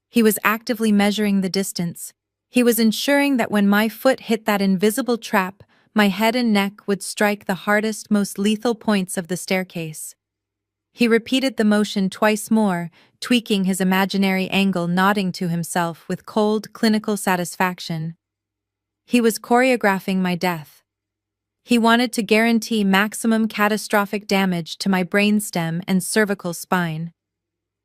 Speaker 1: He was actively measuring the distance. He was ensuring that when my foot hit that invisible trap, my head and neck would strike the hardest, most lethal points of the staircase. He repeated the motion twice more, tweaking his imaginary angle, nodding to himself with cold, clinical satisfaction. He was choreographing my death. He wanted to guarantee maximum catastrophic damage to my brainstem and cervical spine.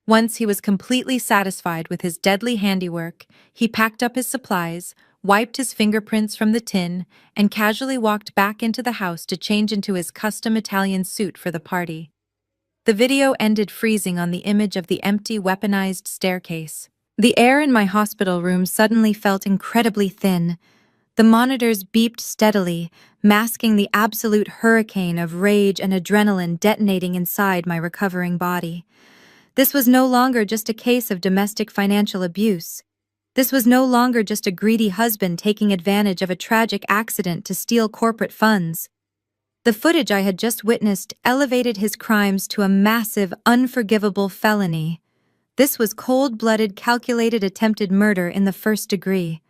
Speaker 1: Once he was completely satisfied with his deadly handiwork, he packed up his supplies, wiped his fingerprints from the tin, and casually walked back into the house to change into his custom Italian suit for the party. The video ended freezing on the image of the empty, weaponized staircase. The air in my hospital room suddenly felt incredibly thin. The monitors beeped steadily, masking the absolute hurricane of rage and adrenaline detonating inside my recovering body. This was no longer just a case of domestic financial abuse. This was no longer just a greedy husband taking advantage of a tragic accident to steal corporate funds. The footage I had just witnessed elevated his crimes to a massive, unforgivable felony. This was cold-blooded, calculated attempted murder in the first degree.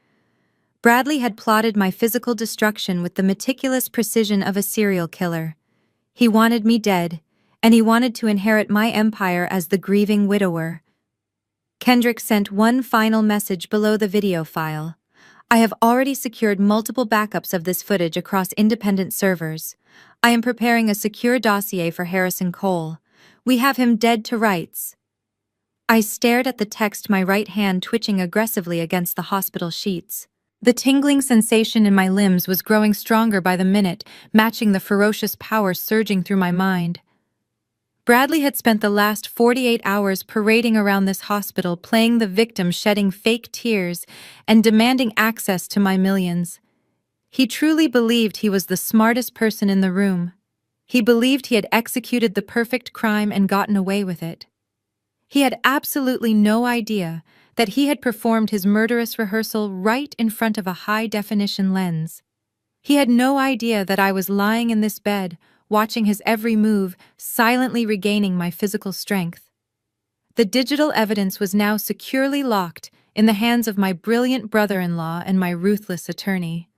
Speaker 1: Bradley had plotted my physical destruction with the meticulous precision of a serial killer. He wanted me dead, and he wanted to inherit my empire as the grieving widower. Kendrick sent one final message below the video file. I have already secured multiple backups of this footage across independent servers. I am preparing a secure dossier for Harrison Cole. We have him dead to rights. I stared at the text, my right hand twitching aggressively against the hospital sheets. The tingling sensation in my limbs was growing stronger by the minute, matching the ferocious power surging through my mind. Bradley had spent the last 48 hours parading around this hospital, playing the victim, shedding fake tears, and demanding access to my millions. He truly believed he was the smartest person in the room. He believed he had executed the perfect crime and gotten away with it. He had absolutely no idea that he had performed his murderous rehearsal right in front of a high-definition lens. He had no idea that I was lying in this bed, watching his every move, silently regaining my physical strength. The digital evidence was now securely locked in the hands of my brilliant brother-in-law and my ruthless attorney.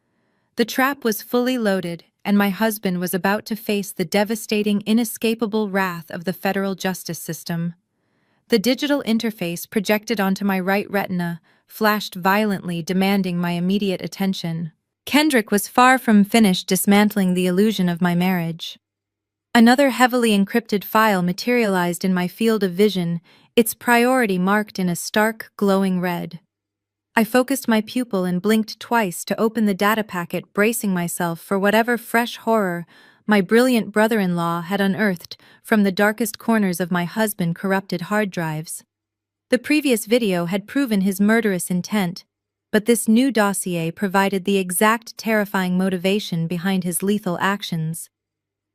Speaker 1: The trap was fully loaded, and my husband was about to face the devastating, inescapable wrath of the federal justice system. The digital interface projected onto my right retina flashed violently, demanding my immediate attention. Kendrick was far from finished dismantling the illusion of my marriage. Another heavily encrypted file materialized in my field of vision, its priority marked in a stark, glowing red. I focused my pupil and blinked twice to open the data packet, bracing myself for whatever fresh horror my brilliant brother-in-law had unearthed from the darkest corners of my husband's corrupted hard drives. The previous video had proven his murderous intent, but this new dossier provided the exact terrifying motivation behind his lethal actions.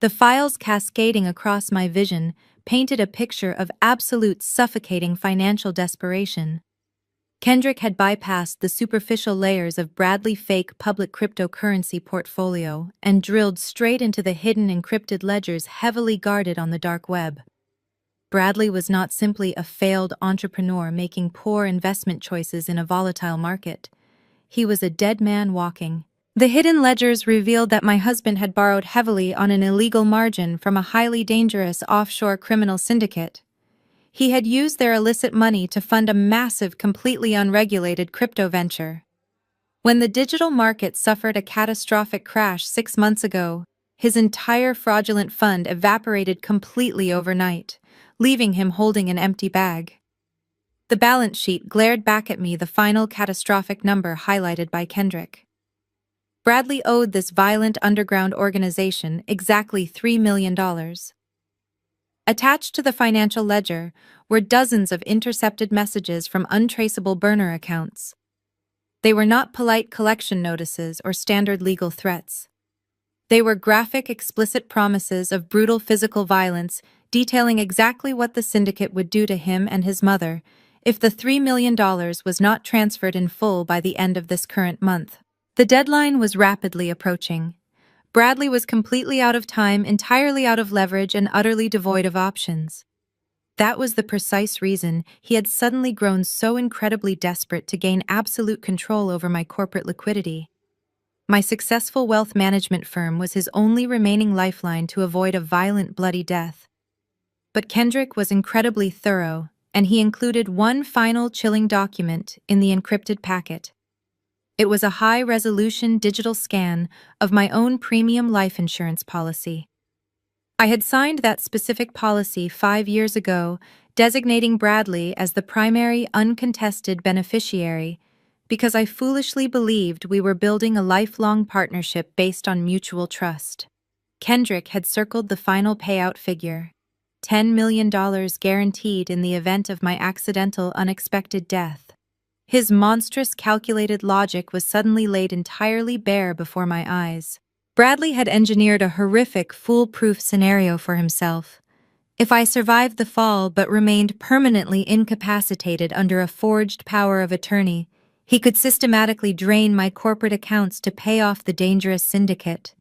Speaker 1: The files cascading across my vision painted a picture of absolute suffocating financial desperation. Kendrick had bypassed the superficial layers of Bradley's fake public cryptocurrency portfolio and drilled straight into the hidden encrypted ledgers heavily guarded on the dark web. Bradley was not simply a failed entrepreneur making poor investment choices in a volatile market. He was a dead man walking. The hidden ledgers revealed that my husband had borrowed heavily on an illegal margin from a highly dangerous offshore criminal syndicate. He had used their illicit money to fund a massive, completely unregulated crypto venture. When the digital market suffered a catastrophic crash 6 months ago, his entire fraudulent fund evaporated completely overnight, leaving him holding an empty bag. The balance sheet glared back at me, the final catastrophic number highlighted by Kendrick. Bradley owed this violent underground organization exactly $3 million. Attached to the financial ledger were dozens of intercepted messages from untraceable burner accounts. They were not polite collection notices or standard legal threats. They were graphic, explicit promises of brutal physical violence detailing exactly what the syndicate would do to him and his mother if the $3 million was not transferred in full by the end of this current month. The deadline was rapidly approaching. Bradley was completely out of time, entirely out of leverage, and utterly devoid of options. That was the precise reason he had suddenly grown so incredibly desperate to gain absolute control over my corporate liquidity. My successful wealth management firm was his only remaining lifeline to avoid a violent, bloody death. But Kendrick was incredibly thorough, and he included one final chilling document in the encrypted packet. It was a high-resolution digital scan of my own premium life insurance policy. I had signed that specific policy 5 years ago, designating Bradley as the primary uncontested beneficiary, because I foolishly believed we were building a lifelong partnership based on mutual trust. Kendrick had circled the final payout figure, $10 million guaranteed in the event of my accidental, unexpected death. His monstrous calculated logic was suddenly laid entirely bare before my eyes. Bradley had engineered a horrific, foolproof scenario for himself. If I survived the fall but remained permanently incapacitated under a forged power of attorney, he could systematically drain my corporate accounts to pay off the dangerous syndicate.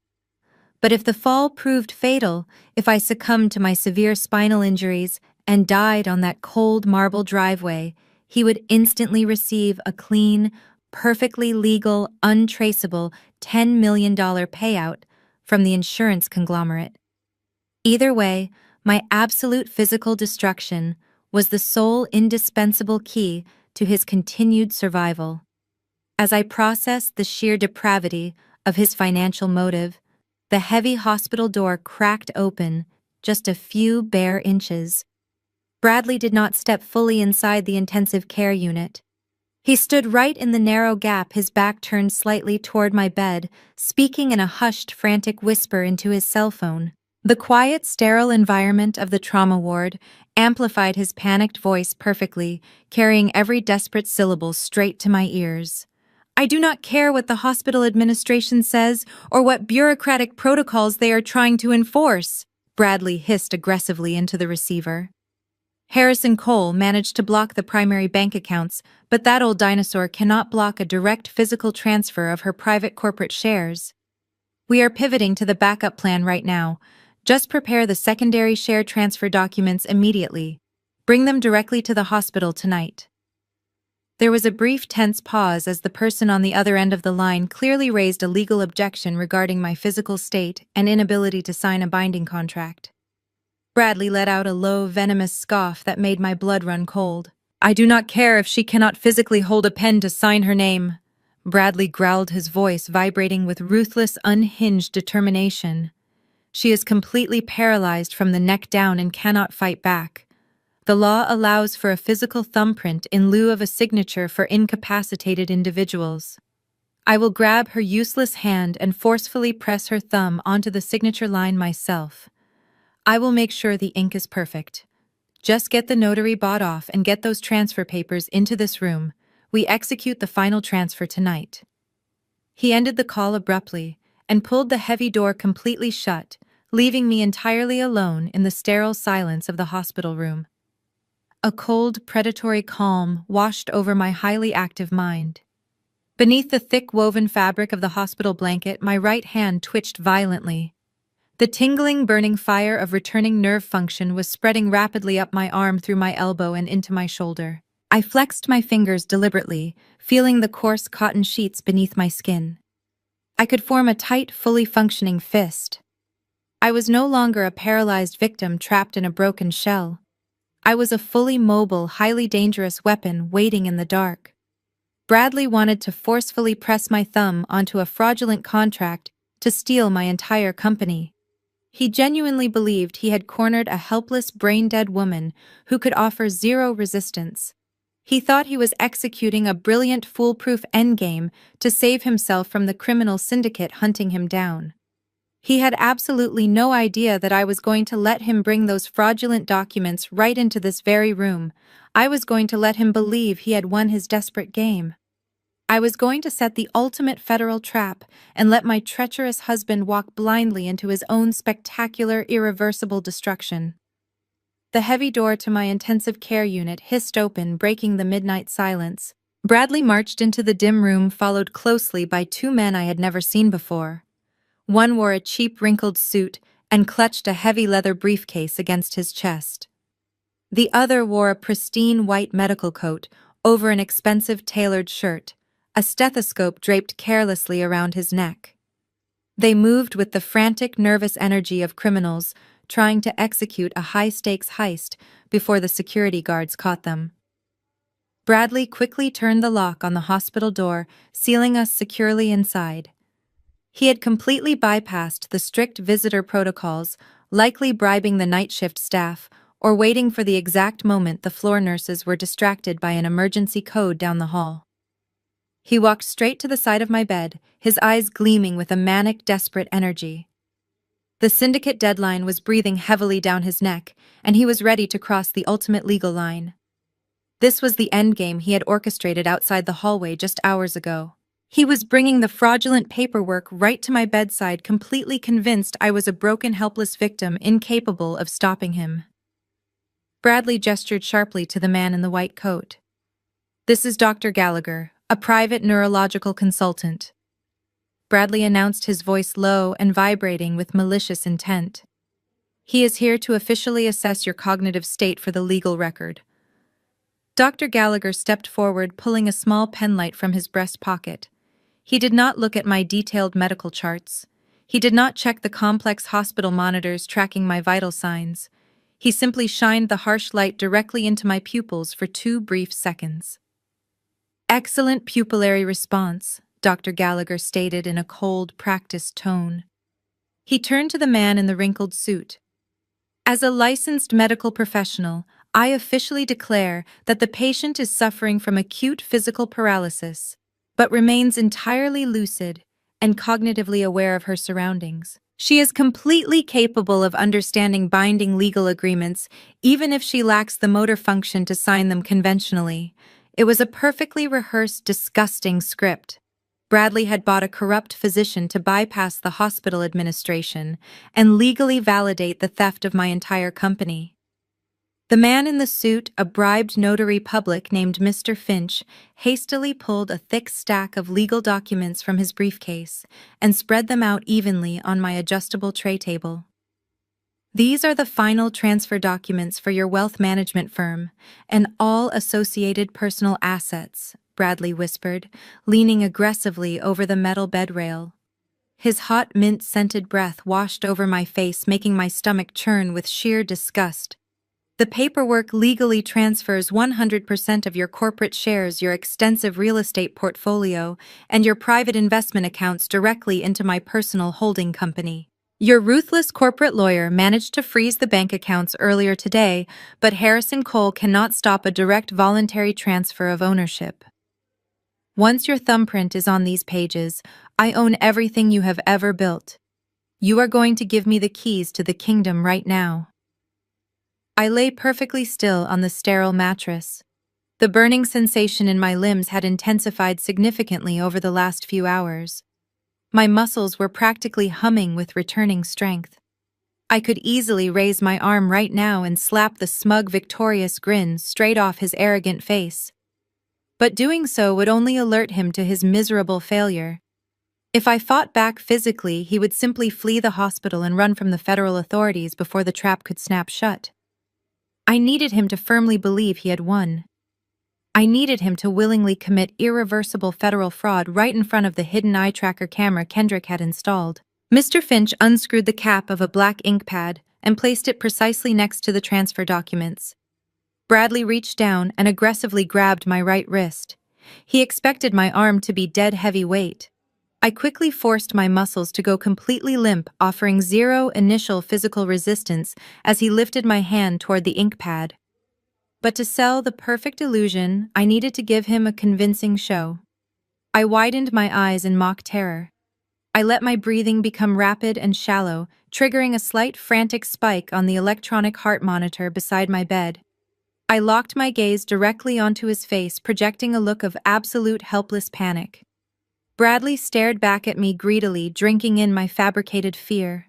Speaker 1: But if the fall proved fatal, if I succumbed to my severe spinal injuries and died on that cold marble driveway, he would instantly receive a clean, perfectly legal, untraceable $10 million payout from the insurance conglomerate. Either way, my absolute physical destruction was the sole indispensable key to his continued survival. As I processed the sheer depravity of his financial motive, the heavy hospital door cracked open just a few bare inches. Bradley did not step fully inside the intensive care unit. He stood right in the narrow gap, his back turned slightly toward my bed, speaking in a hushed, frantic whisper into his cell phone. The quiet, sterile environment of the trauma ward amplified his panicked voice perfectly, carrying every desperate syllable straight to my ears. "I do not care what the hospital administration says or what bureaucratic protocols they are trying to enforce," Bradley hissed aggressively into the receiver. Harrison Cole managed to block the primary bank accounts, but that old dinosaur cannot block a direct physical transfer of her private corporate shares. "We are pivoting to the backup plan right now. Just prepare the secondary share transfer documents immediately. Bring them directly to the hospital tonight." There was a brief tense pause as the person on the other end of the line clearly raised a legal objection regarding my physical state and inability to sign a binding contract. Bradley let out a low, venomous scoff that made my blood run cold. "I do not care if she cannot physically hold a pen to sign her name," Bradley growled, his voice vibrating with ruthless, unhinged determination. "She is completely paralyzed from the neck down and cannot fight back. The law allows for a physical thumbprint in lieu of a signature for incapacitated individuals. I will grab her useless hand and forcefully press her thumb onto the signature line myself. I will make sure the ink is perfect. Just get the notary bought off and get those transfer papers into this room. We execute the final transfer tonight." He ended the call abruptly and pulled the heavy door completely shut, leaving me entirely alone in the sterile silence of the hospital room. A cold, predatory calm washed over my highly active mind. Beneath the thick woven fabric of the hospital blanket, my right hand twitched violently. The tingling, burning fire of returning nerve function was spreading rapidly up my arm through my elbow and into my shoulder. I flexed my fingers deliberately, feeling the coarse cotton sheets beneath my skin. I could form a tight, fully functioning fist. I was no longer a paralyzed victim trapped in a broken shell. I was a fully mobile, highly dangerous weapon waiting in the dark. Bradley wanted to forcefully press my thumb onto a fraudulent contract to steal my entire company. He genuinely believed he had cornered a helpless, brain-dead woman who could offer zero resistance. He thought he was executing a brilliant, foolproof endgame to save himself from the criminal syndicate hunting him down. He had absolutely no idea that I was going to let him bring those fraudulent documents right into this very room. I was going to let him believe he had won his desperate game. I was going to set the ultimate federal trap and let my treacherous husband walk blindly into his own spectacular, irreversible destruction. The heavy door to my intensive care unit hissed open, breaking the midnight silence. Bradley marched into the dim room, followed closely by two men I had never seen before. One wore a cheap, wrinkled suit and clutched a heavy leather briefcase against his chest. The other wore a pristine white medical coat over an expensive tailored shirt, a stethoscope draped carelessly around his neck. They moved with the frantic, nervous energy of criminals trying to execute a high-stakes heist before the security guards caught them. Bradley quickly turned the lock on the hospital door, sealing us securely inside. He had completely bypassed the strict visitor protocols, likely bribing the night shift staff or waiting for the exact moment the floor nurses were distracted by an emergency code down the hall. He walked straight to the side of my bed, his eyes gleaming with a manic, desperate energy. The syndicate deadline was breathing heavily down his neck, and he was ready to cross the ultimate legal line. This was the endgame he had orchestrated outside the hallway just hours ago. He was bringing the fraudulent paperwork right to my bedside, completely convinced I was a broken, helpless victim incapable of stopping him. Bradley gestured sharply to the man in the white coat. "This is Dr. Gallagher, a private neurological consultant." Bradley announced, his voice low and vibrating with malicious intent. "He is here to officially assess your cognitive state for the legal record." Dr. Gallagher stepped forward, pulling a small penlight from his breast pocket. He did not look at my detailed medical charts. He did not check the complex hospital monitors tracking my vital signs. He simply shined the harsh light directly into my pupils for 2 brief seconds. "Excellent pupillary response," Dr. Gallagher stated in a cold, practiced tone. He turned to the man in the wrinkled suit. "As a licensed medical professional, I officially declare that the patient is suffering from acute physical paralysis, but remains entirely lucid and cognitively aware of her surroundings. She is completely capable of understanding binding legal agreements, even if she lacks the motor function to sign them conventionally." It was a perfectly rehearsed, disgusting script. Bradley had bought a corrupt physician to bypass the hospital administration and legally validate the theft of my entire company. The man in the suit, a bribed notary public named Mr. Finch, hastily pulled a thick stack of legal documents from his briefcase and spread them out evenly on my adjustable tray table. "These are the final transfer documents for your wealth management firm and all associated personal assets," Bradley whispered, leaning aggressively over the metal bed rail. His hot mint-scented breath washed over my face, making my stomach churn with sheer disgust. "The paperwork legally transfers 100% of your corporate shares, your extensive real estate portfolio, and your private investment accounts directly into my personal holding company. Your ruthless corporate lawyer managed to freeze the bank accounts earlier today, but Harrison Cole cannot stop a direct voluntary transfer of ownership. Once your thumbprint is on these pages, I own everything you have ever built. You are going to give me the keys to the kingdom right now." I lay perfectly still on the sterile mattress. The burning sensation in my limbs had intensified significantly over the last few hours. My muscles were practically humming with returning strength. I could easily raise my arm right now and slap the smug, victorious grin straight off his arrogant face. But doing so would only alert him to his miserable failure. If I fought back physically, he would simply flee the hospital and run from the federal authorities before the trap could snap shut. I needed him to firmly believe he had won. I needed him to willingly commit irreversible federal fraud right in front of the hidden eye tracker camera Kendrick had installed. Mr. Finch unscrewed the cap of a black ink pad and placed it precisely next to the transfer documents. Bradley reached down and aggressively grabbed my right wrist. He expected my arm to be dead heavy weight. I quickly forced my muscles to go completely limp, offering zero initial physical resistance as he lifted my hand toward the ink pad. But to sell the perfect illusion, I needed to give him a convincing show. I widened my eyes in mock terror. I let my breathing become rapid and shallow, triggering a slight frantic spike on the electronic heart monitor beside my bed. I locked my gaze directly onto his face, projecting a look of absolute helpless panic. Bradley stared back at me greedily, drinking in my fabricated fear.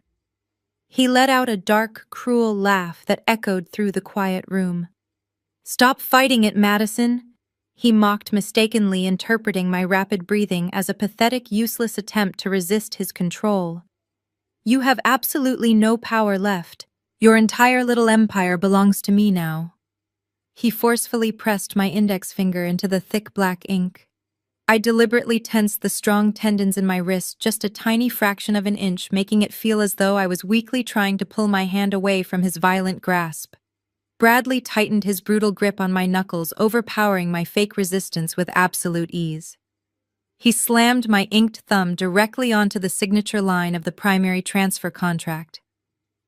Speaker 1: He let out a dark, cruel laugh that echoed through the quiet room. "Stop fighting it, Madison," he mocked, mistakenly interpreting my rapid breathing as a pathetic, useless attempt to resist his control. "You have absolutely no power left. Your entire little empire belongs to me now." He forcefully pressed my index finger into the thick black ink. I deliberately tensed the strong tendons in my wrist just a tiny fraction of an inch, making it feel as though I was weakly trying to pull my hand away from his violent grasp. Bradley tightened his brutal grip on my knuckles, overpowering my fake resistance with absolute ease. He slammed my inked thumb directly onto the signature line of the primary transfer contract.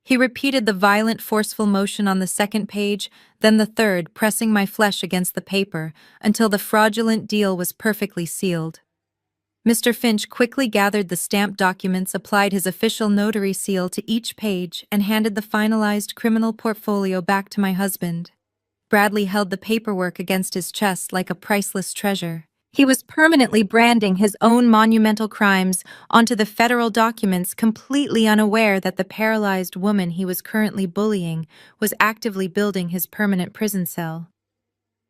Speaker 1: He repeated the violent, forceful motion on the second page, then the third, pressing my flesh against the paper until the fraudulent deal was perfectly sealed. Mr. Finch quickly gathered the stamped documents, applied his official notary seal to each page, and handed the finalized criminal portfolio back to my husband. Bradley held the paperwork against his chest like a priceless treasure. He was permanently branding his own monumental crimes onto the federal documents, completely unaware that the paralyzed woman he was currently bullying was actively building his permanent prison cell.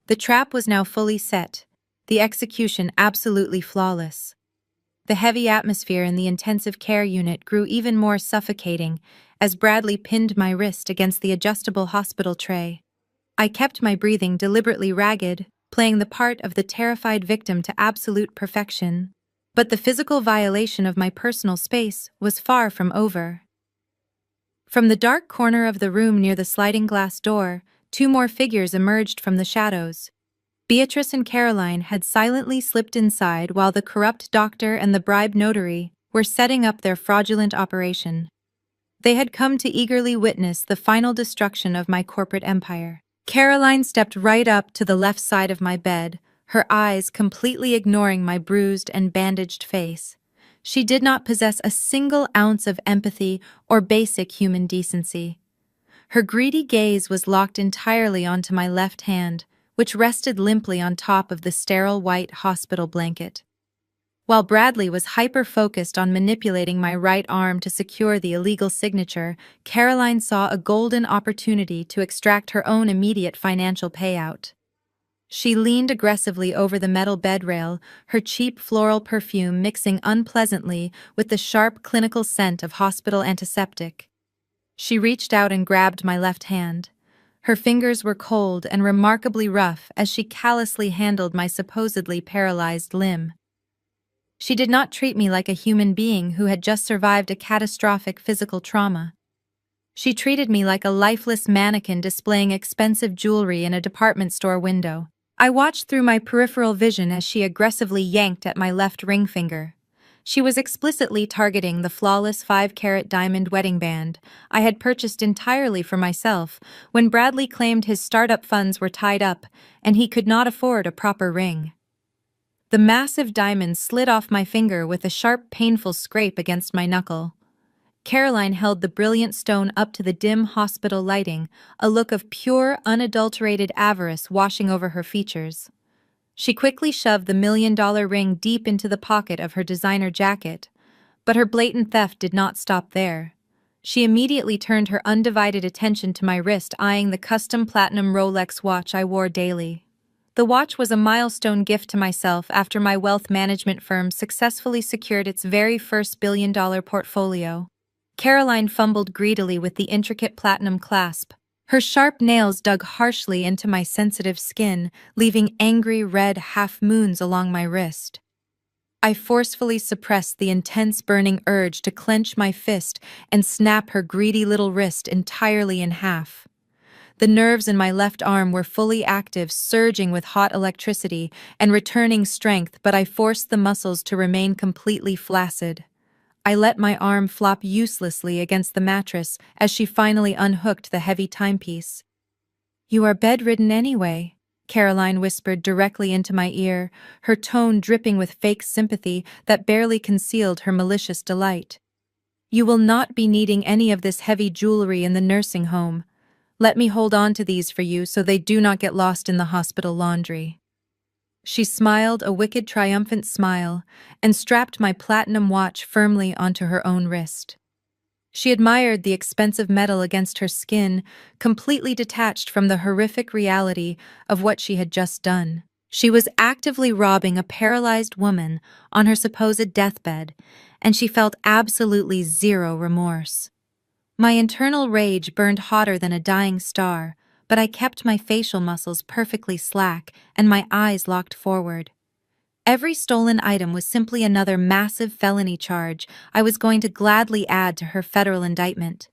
Speaker 1: The trap was now fully set, the execution absolutely flawless. The heavy atmosphere in the intensive care unit grew even more suffocating as Bradley pinned my wrist against the adjustable hospital tray. I kept my breathing deliberately ragged, playing the part of the terrified victim to absolute perfection. But the physical violation of my personal space was far from over. From the dark corner of the room near the sliding glass door, two more figures emerged from the shadows. Beatrice and Caroline had silently slipped inside while the corrupt doctor and the bribed notary were setting up their fraudulent operation. They had come to eagerly witness the final destruction of my corporate empire. Caroline stepped right up to the left side of my bed, her eyes completely ignoring my bruised and bandaged face. She did not possess a single ounce of empathy or basic human decency. Her greedy gaze was locked entirely onto my left hand, which rested limply on top of the sterile white hospital blanket. While Bradley was hyper-focused on manipulating my right arm to secure the illegal signature, Caroline saw a golden opportunity to extract her own immediate financial payout. She leaned aggressively over the metal bed rail, her cheap floral perfume mixing unpleasantly with the sharp clinical scent of hospital antiseptic. She reached out and grabbed my left hand. Her fingers were cold and remarkably rough as she callously handled my supposedly paralyzed limb. She did not treat me like a human being who had just survived a catastrophic physical trauma. She treated me like a lifeless mannequin displaying expensive jewelry in a department store window. I watched through my peripheral vision as she aggressively yanked at my left ring finger. She was explicitly targeting the flawless 5-carat diamond wedding band I had purchased entirely for myself when Bradley claimed his startup funds were tied up and he could not afford a proper ring. The massive diamond slid off my finger with a sharp, painful scrape against my knuckle. Caroline held the brilliant stone up to the dim hospital lighting, a look of pure, unadulterated avarice washing over her features. She quickly shoved the $1 million ring deep into the pocket of her designer jacket, but her blatant theft did not stop there. She immediately turned her undivided attention to my wrist, eyeing the custom platinum Rolex watch I wore daily. The watch was a milestone gift to myself after my wealth management firm successfully secured its very first $1 billion portfolio. Caroline fumbled greedily with the intricate platinum clasp. Her sharp nails dug harshly into my sensitive skin, leaving angry red half-moons along my wrist. I forcefully suppressed the intense burning urge to clench my fist and snap her greedy little wrist entirely in half. The nerves in my left arm were fully active, surging with hot electricity and returning strength, but I forced the muscles to remain completely flaccid. I let my arm flop uselessly against the mattress as she finally unhooked the heavy timepiece. "You are bedridden anyway," Caroline whispered directly into my ear, her tone dripping with fake sympathy that barely concealed her malicious delight. "You will not be needing any of this heavy jewelry in the nursing home. Let me hold on to these for you so they do not get lost in the hospital laundry." She smiled a wicked, triumphant smile and strapped my platinum watch firmly onto her own wrist. She admired the expensive metal against her skin, completely detached from the horrific reality of what she had just done. She was actively robbing a paralyzed woman on her supposed deathbed, and she felt absolutely zero remorse. My internal rage burned hotter than a dying star, but I kept my facial muscles perfectly slack and my eyes locked forward. Every stolen item was simply another massive felony charge I was going to gladly add to her federal indictment.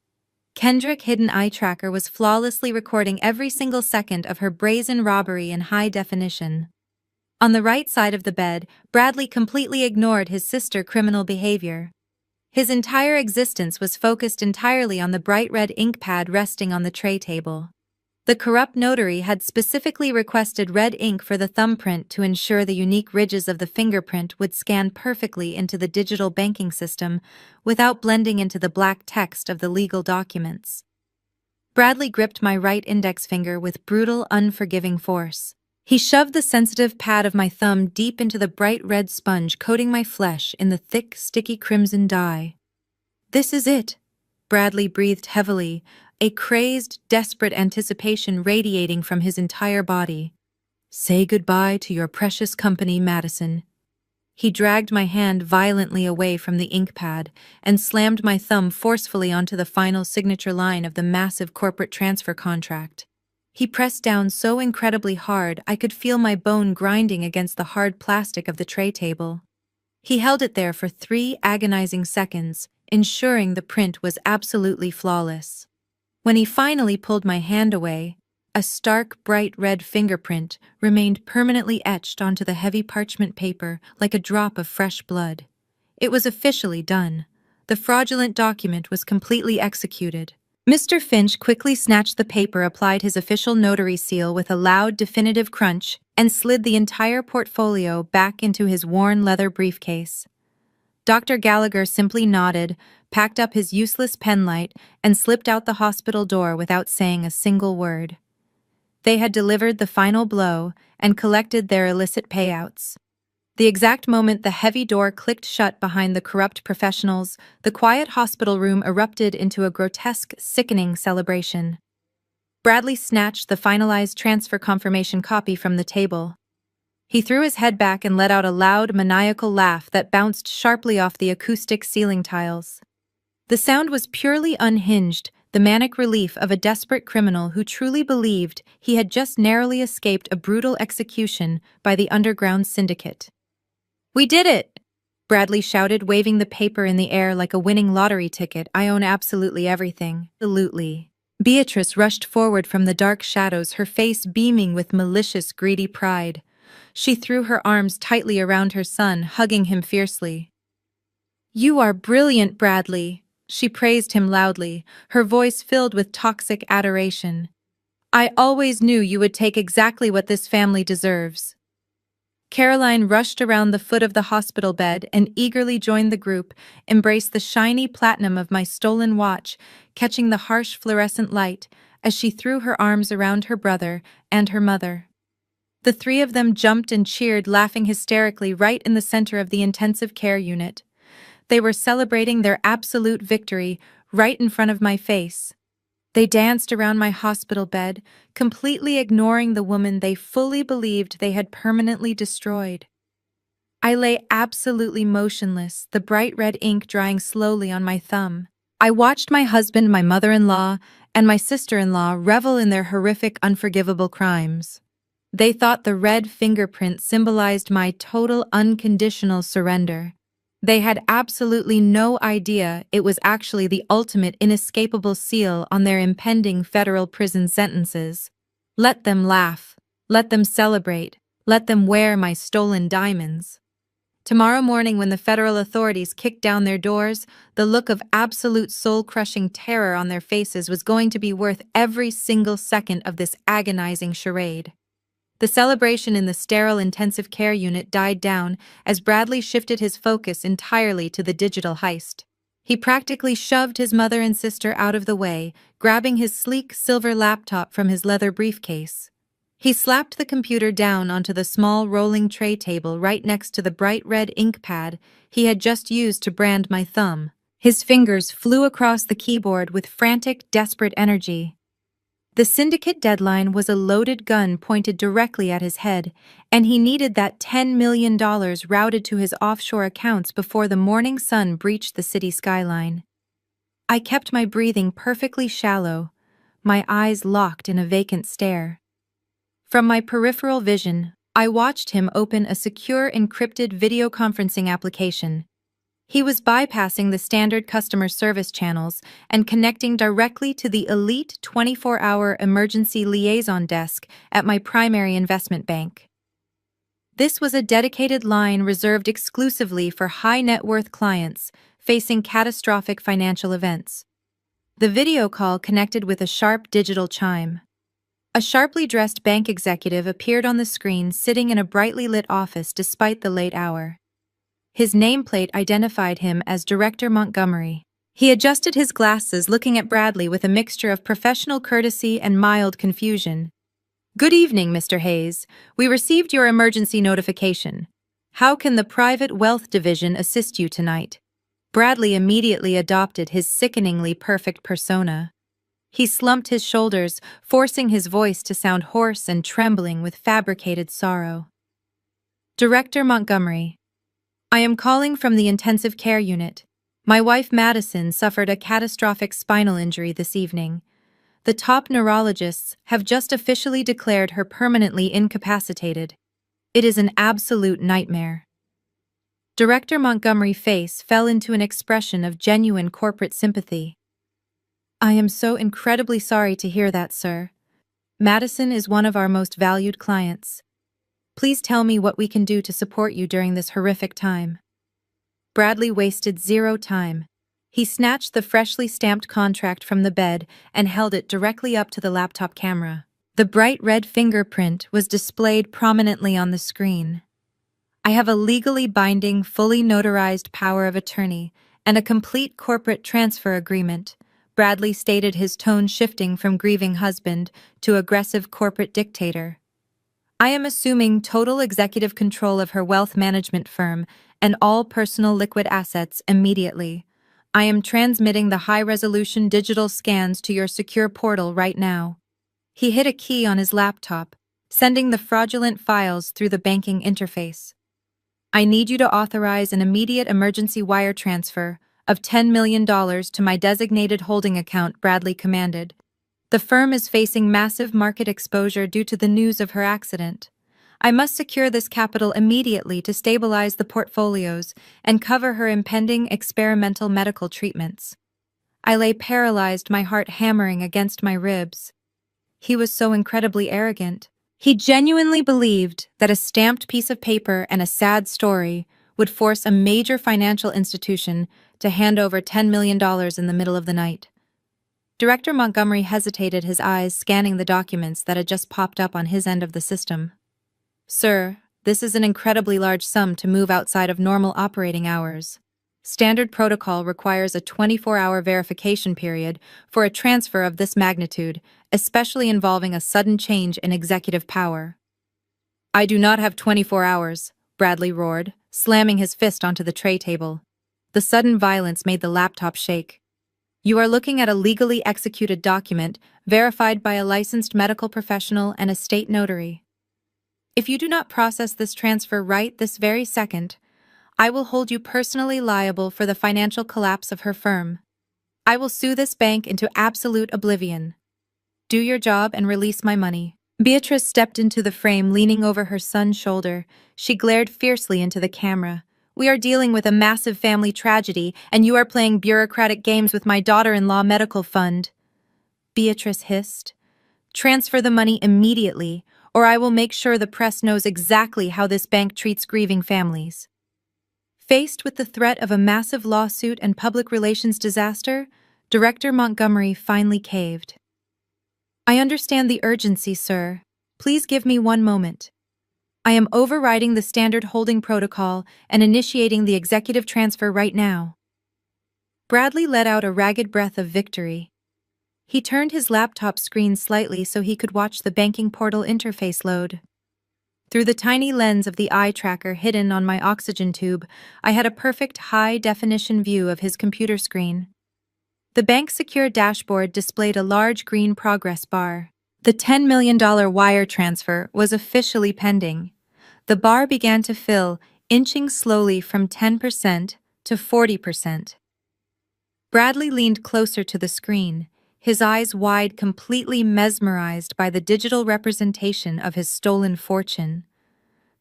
Speaker 1: Kendrick hidden eye tracker was flawlessly recording every single second of her brazen robbery in high definition. On the right side of the bed, Bradley completely ignored his sister's criminal behavior. His entire existence was focused entirely on the bright red ink pad resting on the tray table. The corrupt notary had specifically requested red ink for the thumbprint to ensure the unique ridges of the fingerprint would scan perfectly into the digital banking system without blending into the black text of the legal documents. Bradley gripped my right index finger with brutal, unforgiving force. He shoved the sensitive pad of my thumb deep into the bright red sponge coating my flesh in the thick, sticky crimson dye. "This is it," Bradley breathed heavily, a crazed, desperate anticipation radiating from his entire body. "Say goodbye to your precious company, Madison." He dragged my hand violently away from the ink pad and slammed my thumb forcefully onto the final signature line of the massive corporate transfer contract. He pressed down so incredibly hard I could feel my bone grinding against the hard plastic of the tray table. He held it there for 3 agonizing seconds, ensuring the print was absolutely flawless. When he finally pulled my hand away, a stark, bright red fingerprint remained permanently etched onto the heavy parchment paper like a drop of fresh blood. It was officially done. The fraudulent document was completely executed. Mr. Finch quickly snatched the paper, applied his official notary seal with a loud, definitive crunch, and slid the entire portfolio back into his worn leather briefcase. Dr. Gallagher simply nodded, packed up his useless penlight, and slipped out the hospital door without saying a single word. They had delivered the final blow and collected their illicit payouts. The exact moment the heavy door clicked shut behind the corrupt professionals, the quiet hospital room erupted into a grotesque, sickening celebration. Bradley snatched the finalized transfer confirmation copy from the table. He threw his head back and let out a loud, maniacal laugh that bounced sharply off the acoustic ceiling tiles. The sound was purely unhinged, the manic relief of a desperate criminal who truly believed he had just narrowly escaped a brutal execution by the underground syndicate. "We did it!" Bradley shouted, waving the paper in the air like a winning lottery ticket. "I own absolutely everything." Absolutely. Beatrice rushed forward from the dark shadows, her face beaming with malicious, greedy pride. She threw her arms tightly around her son, hugging him fiercely. "You are brilliant, Bradley," she praised him loudly, her voice filled with toxic adoration. "I always knew you would take exactly what this family deserves." Caroline rushed around the foot of the hospital bed and eagerly joined the group, embraced the shiny platinum of my stolen watch, catching the harsh fluorescent light as she threw her arms around her brother and her mother. The 3 of them jumped and cheered, laughing hysterically right in the center of the intensive care unit. They were celebrating their absolute victory right in front of my face. They danced around my hospital bed, completely ignoring the woman they fully believed they had permanently destroyed. I lay absolutely motionless, the bright red ink drying slowly on my thumb. I watched my husband, my mother-in-law, and my sister-in-law revel in their horrific, unforgivable crimes. They thought the red fingerprint symbolized my total, unconditional surrender. They had absolutely no idea it was actually the ultimate inescapable seal on their impending federal prison sentences. Let them laugh. Let them celebrate. Let them wear my stolen diamonds. Tomorrow morning, when the federal authorities kicked down their doors, the look of absolute soul-crushing terror on their faces was going to be worth every single second of this agonizing charade. The celebration in the sterile intensive care unit died down as Bradley shifted his focus entirely to the digital heist. He practically shoved his mother and sister out of the way, grabbing his sleek silver laptop from his leather briefcase. He slapped the computer down onto the small rolling tray table right next to the bright red ink pad he had just used to brand my thumb. His fingers flew across the keyboard with frantic, desperate energy. The syndicate deadline was a loaded gun pointed directly at his head, and he needed that $10 million routed to his offshore accounts before the morning sun breached the city skyline. I kept my breathing perfectly shallow, my eyes locked in a vacant stare. From my peripheral vision, I watched him open a secure encrypted video conferencing application. He was bypassing the standard customer service channels and connecting directly to the elite 24-hour emergency liaison desk at my primary investment bank. This was a dedicated line reserved exclusively for high-net-worth clients facing catastrophic financial events. The video call connected with a sharp digital chime. A sharply dressed bank executive appeared on the screen, sitting in a brightly lit office despite the late hour. His nameplate identified him as Director Montgomery. He adjusted his glasses, looking at Bradley with a mixture of professional courtesy and mild confusion. "Good evening, Mr. Hayes. We received your emergency notification. How can the Private Wealth Division assist you tonight?" Bradley immediately adopted his sickeningly perfect persona. He slumped his shoulders, forcing his voice to sound hoarse and trembling with fabricated sorrow. "Director Montgomery, I am calling from the intensive care unit. My wife Madison suffered a catastrophic spinal injury this evening. The top neurologists have just officially declared her permanently incapacitated. It is an absolute nightmare." Director Montgomery's face fell into an expression of genuine corporate sympathy. "I am so incredibly sorry to hear that, sir. Madison is one of our most valued clients. Please tell me what we can do to support you during this horrific time." Bradley wasted zero time. He snatched the freshly stamped contract from the bed and held it directly up to the laptop camera. The bright red fingerprint was displayed prominently on the screen. "I have a legally binding, fully notarized power of attorney and a complete corporate transfer agreement," Bradley stated, his tone shifting from grieving husband to aggressive corporate dictator. "I am assuming total executive control of her wealth management firm and all personal liquid assets immediately. I am transmitting the high-resolution digital scans to your secure portal right now." He hit a key on his laptop, sending the fraudulent files through the banking interface. "I need you to authorize an immediate emergency wire transfer of $10 million to my designated holding account," Bradley commanded. "The firm is facing massive market exposure due to the news of her accident. I must secure this capital immediately to stabilize the portfolios and cover her impending experimental medical treatments." I lay paralyzed, my heart hammering against my ribs. He was so incredibly arrogant. He genuinely believed that a stamped piece of paper and a sad story would force a major financial institution to hand over $10 million in the middle of the night. Director Montgomery hesitated, his eyes scanning the documents that had just popped up on his end of the system. "Sir, this is an incredibly large sum to move outside of normal operating hours. Standard protocol requires a 24-hour verification period for a transfer of this magnitude, especially involving a sudden change in executive power." "I do not have 24 hours, Bradley roared, slamming his fist onto the tray table. The sudden violence made the laptop shake. "You are looking at a legally executed document verified by a licensed medical professional and a state notary. If you do not process this transfer right this very second, I will hold you personally liable for the financial collapse of her firm. I will sue this bank into absolute oblivion. Do your job and release my money." Beatrice stepped into the frame, leaning over her son's shoulder. She glared fiercely into the camera. "We are dealing with a massive family tragedy, and you are playing bureaucratic games with my daughter-in-law medical fund." Beatrice hissed. "Transfer the money immediately, or I will make sure the press knows exactly how this bank treats grieving families." Faced with the threat of a massive lawsuit and public relations disaster, Director Montgomery finally caved. "I understand the urgency, sir. Please give me one moment. I am overriding the standard holding protocol and initiating the executive transfer right now." Bradley let out a ragged breath of victory. He turned his laptop screen slightly so he could watch the banking portal interface load. Through the tiny lens of the eye tracker hidden on my oxygen tube, I had a perfect high-definition view of his computer screen. The bank's secure dashboard displayed a large green progress bar. The $10 million wire transfer was officially pending. The bar began to fill, inching slowly from 10% to 40%. Bradley leaned closer to the screen, his eyes wide, completely mesmerized by the digital representation of his stolen fortune.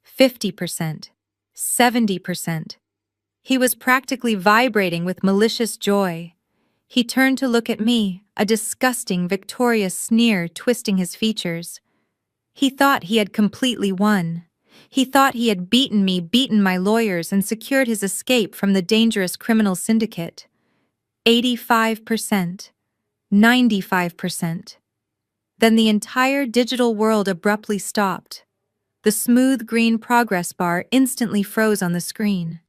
Speaker 1: 50%, 70%. He was practically vibrating with malicious joy. He turned to look at me, a disgusting, victorious sneer twisting his features. He thought he had completely won. He thought he had beaten me, beaten my lawyers, and secured his escape from the dangerous criminal syndicate. 85%. 95%. Then the entire digital world abruptly stopped. The smooth green progress bar instantly froze on the screen.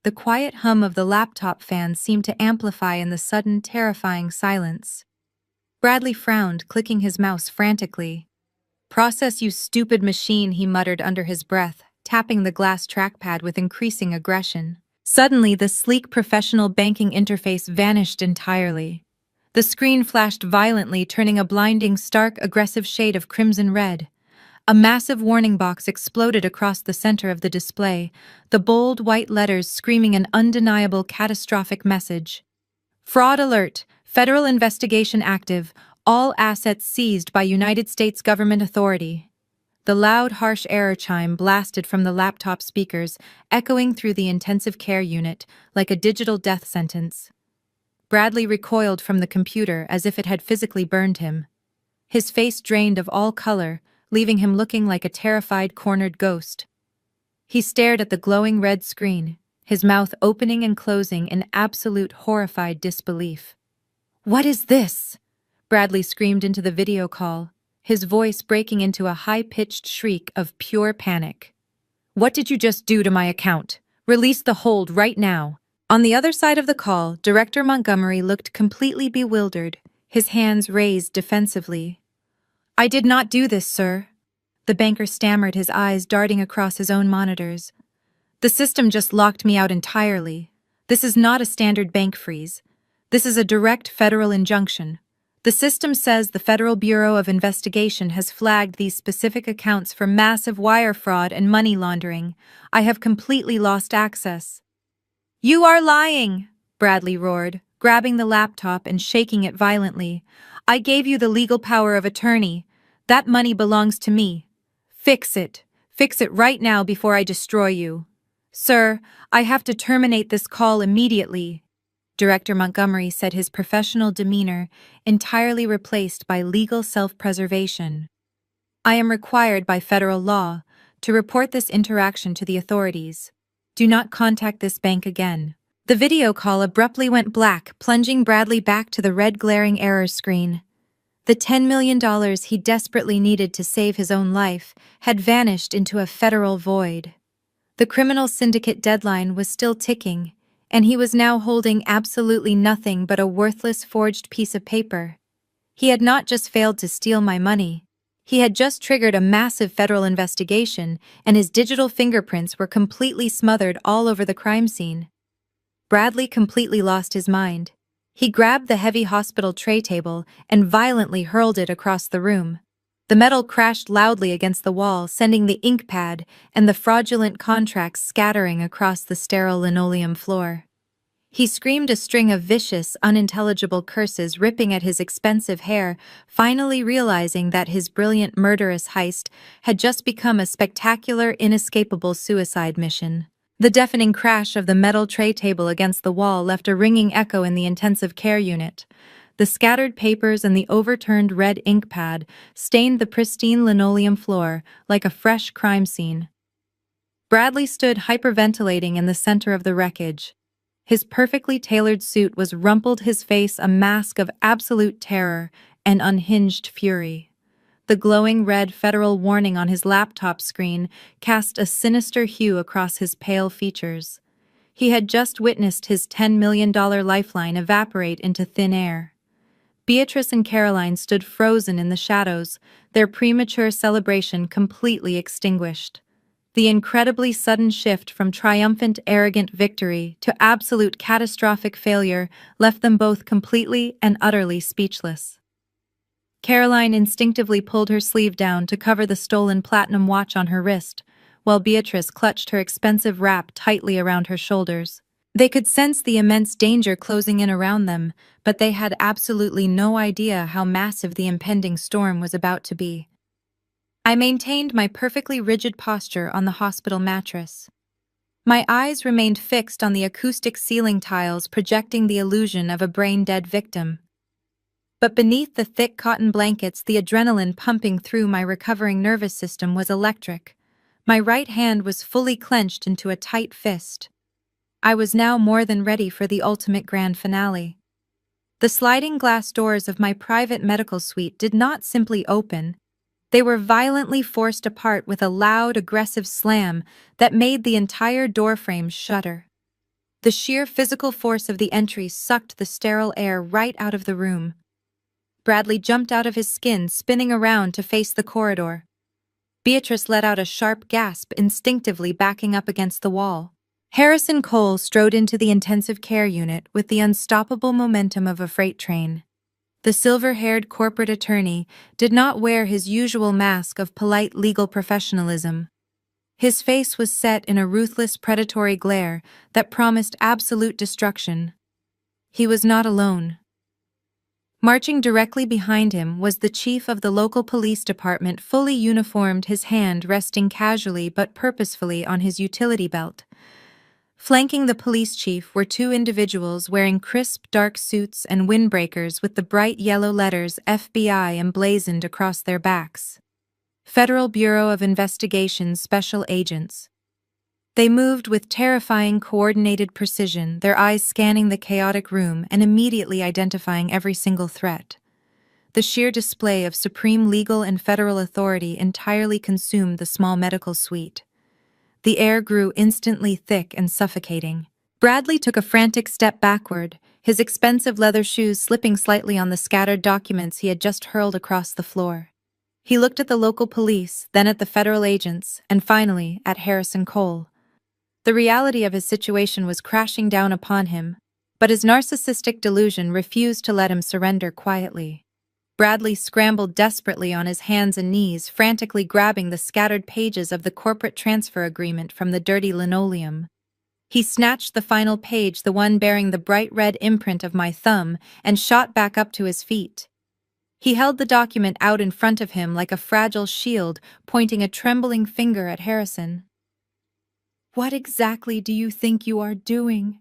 Speaker 1: the quiet hum of the laptop fan seemed to amplify in the sudden, terrifying silence. Bradley frowned, clicking his mouse frantically. "Process, you stupid machine," he muttered under his breath, tapping the glass trackpad with increasing aggression. Suddenly, the sleek professional banking interface vanished entirely. The screen flashed violently, turning a blinding, stark, aggressive shade of crimson red. A massive warning box exploded across the center of the display, the bold white letters screaming an undeniable catastrophic message. "Fraud alert! Federal investigation active. All assets seized by United States government authority." The loud, harsh error chime blasted from the laptop speakers, echoing through the intensive care unit like a digital death sentence. Bradley recoiled from the computer as if it had physically burned him. His face drained of all color, leaving him looking like a terrified, cornered ghost. He stared at the glowing red screen, his mouth opening and closing in absolute horrified disbelief. "What is this?" Bradley screamed into the video call, his voice breaking into a high-pitched shriek of pure panic. "What did you just do to my account? Release the hold right now." On the other side of the call, Director Montgomery looked completely bewildered, his hands raised defensively. "I did not do this, sir." The banker stammered, his eyes darting across his own monitors. "The system just locked me out entirely. This is not a standard bank freeze. This is a direct federal injunction. The system says the Federal Bureau of Investigation has flagged these specific accounts for massive wire fraud and money laundering. I have completely lost access." "You are lying!" Bradley roared, grabbing the laptop and shaking it violently. "I gave you the legal power of attorney. That money belongs to me. Fix it. Fix it right now before I destroy you." "Sir, I have to terminate this call immediately." Director Montgomery said, his professional demeanor entirely replaced by legal self-preservation. "I am required by federal law to report this interaction to the authorities. Do not contact this bank again." The video call abruptly went black, plunging Bradley back to the red glaring error screen. The $10 million he desperately needed to save his own life had vanished into a federal void. The criminal syndicate deadline was still ticking, and he was now holding absolutely nothing but a worthless forged piece of paper. He had not just failed to steal my money. He had just triggered a massive federal investigation, and his digital fingerprints were completely smothered all over the crime scene. Bradley completely lost his mind. He grabbed the heavy hospital tray table and violently hurled it across the room. The metal crashed loudly against the wall, sending the ink pad and the fraudulent contracts scattering across the sterile linoleum floor. He screamed a string of vicious, unintelligible curses, ripping at his expensive hair, finally realizing that his brilliant, murderous heist had just become a spectacular, inescapable suicide mission. The deafening crash of the metal tray table against the wall left a ringing echo in the intensive care unit. The scattered papers and the overturned red ink pad stained the pristine linoleum floor like a fresh crime scene. Bradley stood hyperventilating in the center of the wreckage. His perfectly tailored suit was rumpled, his face a mask of absolute terror and unhinged fury. The glowing red federal warning on his laptop screen cast a sinister hue across his pale features. He had just witnessed his $10 million lifeline evaporate into thin air. Beatrice and Caroline stood frozen in the shadows, their premature celebration completely extinguished. The incredibly sudden shift from triumphant, arrogant victory to absolute catastrophic failure left them both completely and utterly speechless. Caroline instinctively pulled her sleeve down to cover the stolen platinum watch on her wrist, while Beatrice clutched her expensive wrap tightly around her shoulders. They could sense the immense danger closing in around them, but they had absolutely no idea how massive the impending storm was about to be. I maintained my perfectly rigid posture on the hospital mattress. My eyes remained fixed on the acoustic ceiling tiles, projecting the illusion of a brain-dead victim. But beneath the thick cotton blankets, the adrenaline pumping through my recovering nervous system was electric. My right hand was fully clenched into a tight fist. I was now more than ready for the ultimate grand finale. The sliding glass doors of my private medical suite did not simply open. They were violently forced apart with a loud, aggressive slam that made the entire doorframe shudder. The sheer physical force of the entry sucked the sterile air right out of the room. Bradley jumped out of his skin, spinning around to face the corridor. Beatrice let out a sharp gasp, instinctively backing up against the wall. Harrison Cole strode into the intensive care unit with the unstoppable momentum of a freight train. The silver-haired corporate attorney did not wear his usual mask of polite legal professionalism. His face was set in a ruthless predatory glare that promised absolute destruction. He was not alone. Marching directly behind him was the chief of the local police department, fully uniformed, his hand resting casually but purposefully on his utility belt. Flanking the police chief were two individuals wearing crisp dark suits and windbreakers with the bright yellow letters FBI emblazoned across their backs. Federal Bureau of Investigation Special Agents. They moved with terrifying coordinated precision, their eyes scanning the chaotic room and immediately identifying every single threat. The sheer display of supreme legal and federal authority entirely consumed the small medical suite. The air grew instantly thick and suffocating. Bradley took a frantic step backward, his expensive leather shoes slipping slightly on the scattered documents he had just hurled across the floor. He looked at the local police, then at the federal agents, and finally at Harrison Cole. The reality of his situation was crashing down upon him, but his narcissistic delusion refused to let him surrender quietly. Bradley scrambled desperately on his hands and knees, frantically grabbing the scattered pages of the corporate transfer agreement from the dirty linoleum. He snatched the final page, the one bearing the bright red imprint of my thumb, and shot back up to his feet. He held the document out in front of him like a fragile shield, pointing a trembling finger at Harrison. "What exactly do you think you are doing?"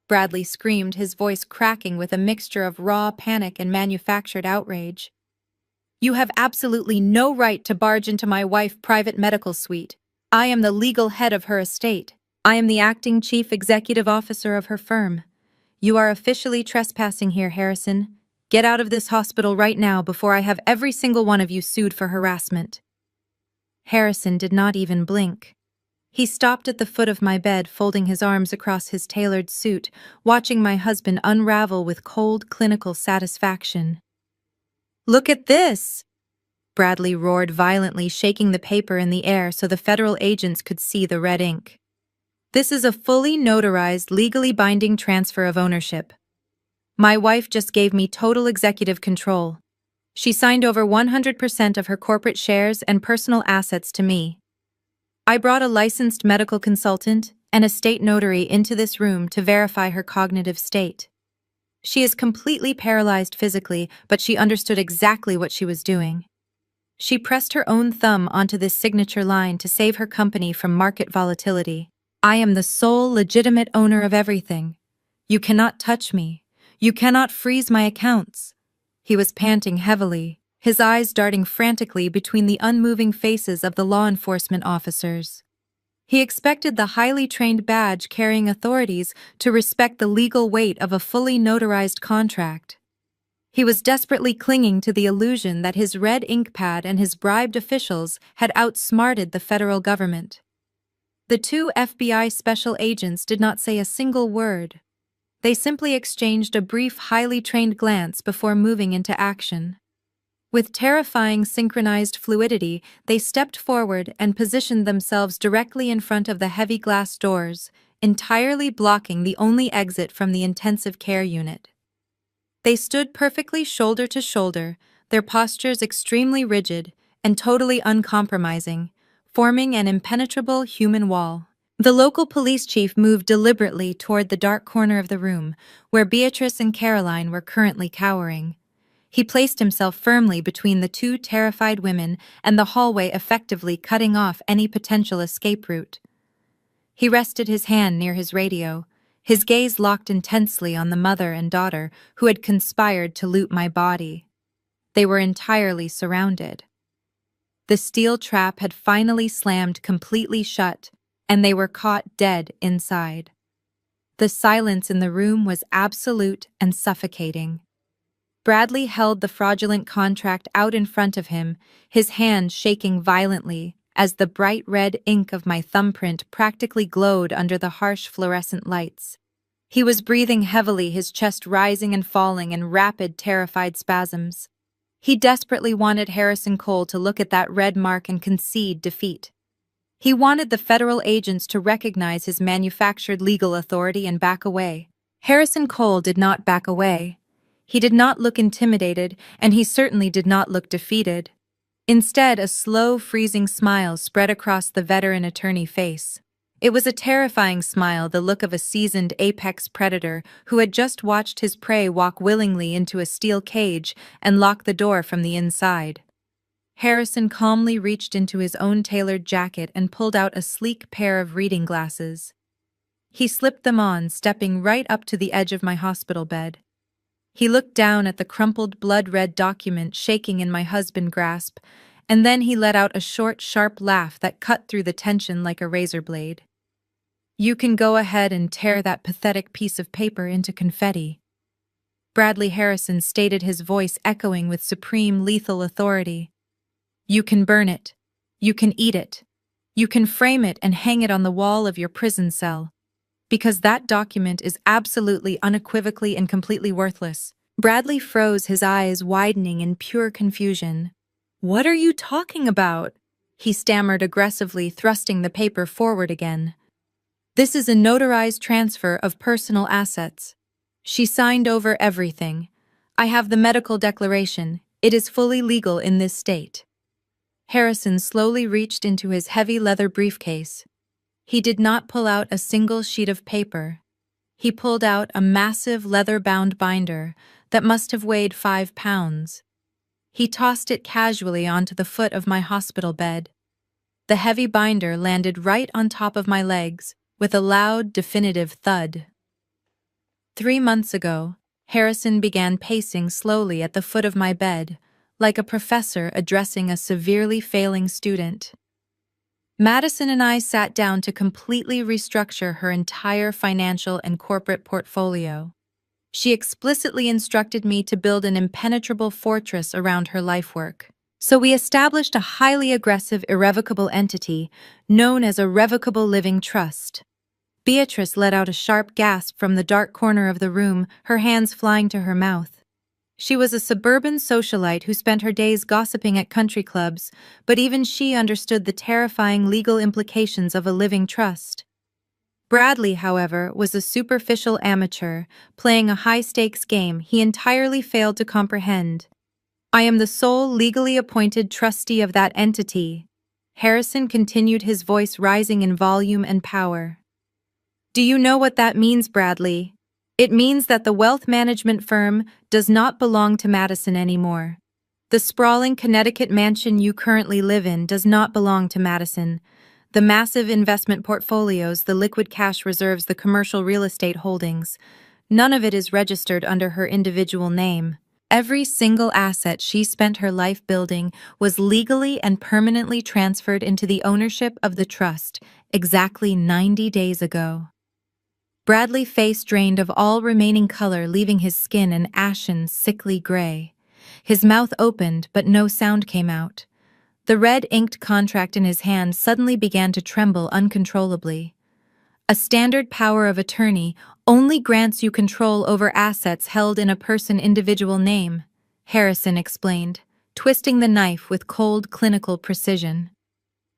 Speaker 1: Bradley screamed, his voice cracking with a mixture of raw panic and manufactured outrage. "You have absolutely no right to barge into my wife's private medical suite. I am the legal head of her estate. I am the acting chief executive officer of her firm. You are officially trespassing here, Harrison. Get out of this hospital right now before I have every single one of you sued for harassment." Harrison did not even blink. He stopped at the foot of my bed, folding his arms across his tailored suit, watching my husband unravel with cold, clinical satisfaction. "Look at this!" Bradley roared violently, shaking the paper in the air so the federal agents could see the red ink. "This is a fully notarized, legally binding transfer of ownership. My wife just gave me total executive control. She signed over 100% of her corporate shares and personal assets to me. I brought a licensed medical consultant and a state notary into this room to verify her cognitive state. She is completely paralyzed physically, but she understood exactly what she was doing. She pressed her own thumb onto this signature line to save her company from market volatility. I am the sole legitimate owner of everything. You cannot touch me. You cannot freeze my accounts." He was panting heavily, his eyes darting frantically between the unmoving faces of the law enforcement officers. He expected the highly trained badge-carrying authorities to respect the legal weight of a fully notarized contract. He was desperately clinging to the illusion that his red ink pad and his bribed officials had outsmarted the federal government. The two FBI special agents did not say a single word. They simply exchanged a brief, highly trained glance before moving into action. With terrifying synchronized fluidity, they stepped forward and positioned themselves directly in front of the heavy glass doors, entirely blocking the only exit from the intensive care unit. They stood perfectly shoulder to shoulder, their postures extremely rigid and totally uncompromising, forming an impenetrable human wall. The local police chief moved deliberately toward the dark corner of the room, where Beatrice and Caroline were currently cowering. He placed himself firmly between the two terrified women and the hallway, effectively cutting off any potential escape route. He rested his hand near his radio, his gaze locked intensely on the mother and daughter who had conspired to loot my body. They were entirely surrounded. The steel trap had finally slammed completely shut, and they were caught dead inside. The silence in the room was absolute and suffocating. Bradley held the fraudulent contract out in front of him, his hand shaking violently as the bright red ink of my thumbprint practically glowed under the harsh fluorescent lights. He was breathing heavily, his chest rising and falling in rapid, terrified spasms. He desperately wanted Harrison Cole to look at that red mark and concede defeat. He wanted the federal agents to recognize his manufactured legal authority and back away. Harrison Cole did not back away. He did not look intimidated, and he certainly did not look defeated. Instead, a slow, freezing smile spread across the veteran attorney face. It was a terrifying smile, the look of a seasoned apex predator who had just watched his prey walk willingly into a steel cage and lock the door from the inside. Harrison calmly reached into his own tailored jacket and pulled out a sleek pair of reading glasses. He slipped them on, stepping right up to the edge of my hospital bed. He looked down at the crumpled, blood-red document shaking in my husband's grasp, and then he let out a short, sharp laugh that cut through the tension like a razor blade. "You can go ahead and tear that pathetic piece of paper into confetti." Bradley Harrison stated, his voice echoing with supreme, lethal authority. "You can burn it. You can eat it. You can frame it and hang it on the wall of your prison cell. Because that document is absolutely, unequivocally, and completely worthless." Bradley froze, his eyes widening in pure confusion. "What are you talking about?" he stammered aggressively, thrusting the paper forward again. "This is a notarized transfer of personal assets. She signed over everything. I have the medical declaration. It is fully legal in this state." Harrison slowly reached into his heavy leather briefcase. He did not pull out a single sheet of paper. He pulled out a massive leather-bound binder that must have weighed 5 pounds. He tossed it casually onto the foot of my hospital bed. The heavy binder landed right on top of my legs with a loud, definitive thud. 3 months ago, Harrison began pacing slowly at the foot of my bed, like a professor addressing a severely failing student. Madison and I sat down to completely restructure her entire financial and corporate portfolio. She explicitly instructed me to build an impenetrable fortress around her lifework. So we established a highly aggressive, irrevocable entity known as a revocable living trust. Beatrice let out a sharp gasp from the dark corner of the room, her hands flying to her mouth. She was a suburban socialite who spent her days gossiping at country clubs, but even she understood the terrifying legal implications of a living trust. Bradley, however, was a superficial amateur, playing a high-stakes game he entirely failed to comprehend. "I am the sole legally appointed trustee of that entity," Harrison continued, his voice rising in volume and power. "Do you know what that means, Bradley? It means that the wealth management firm does not belong to Madison anymore. The sprawling Connecticut mansion you currently live in does not belong to Madison. The massive investment portfolios, the liquid cash reserves, the commercial real estate holdings, none of it is registered under her individual name. Every single asset she spent her life building was legally and permanently transferred into the ownership of the trust exactly 90 days ago." Bradley's face drained of all remaining color, leaving his skin an ashen, sickly gray. His mouth opened, but no sound came out. The red-inked contract in his hand suddenly began to tremble uncontrollably. "A standard power of attorney only grants you control over assets held in a person's individual name," Harrison explained, twisting the knife with cold, clinical precision.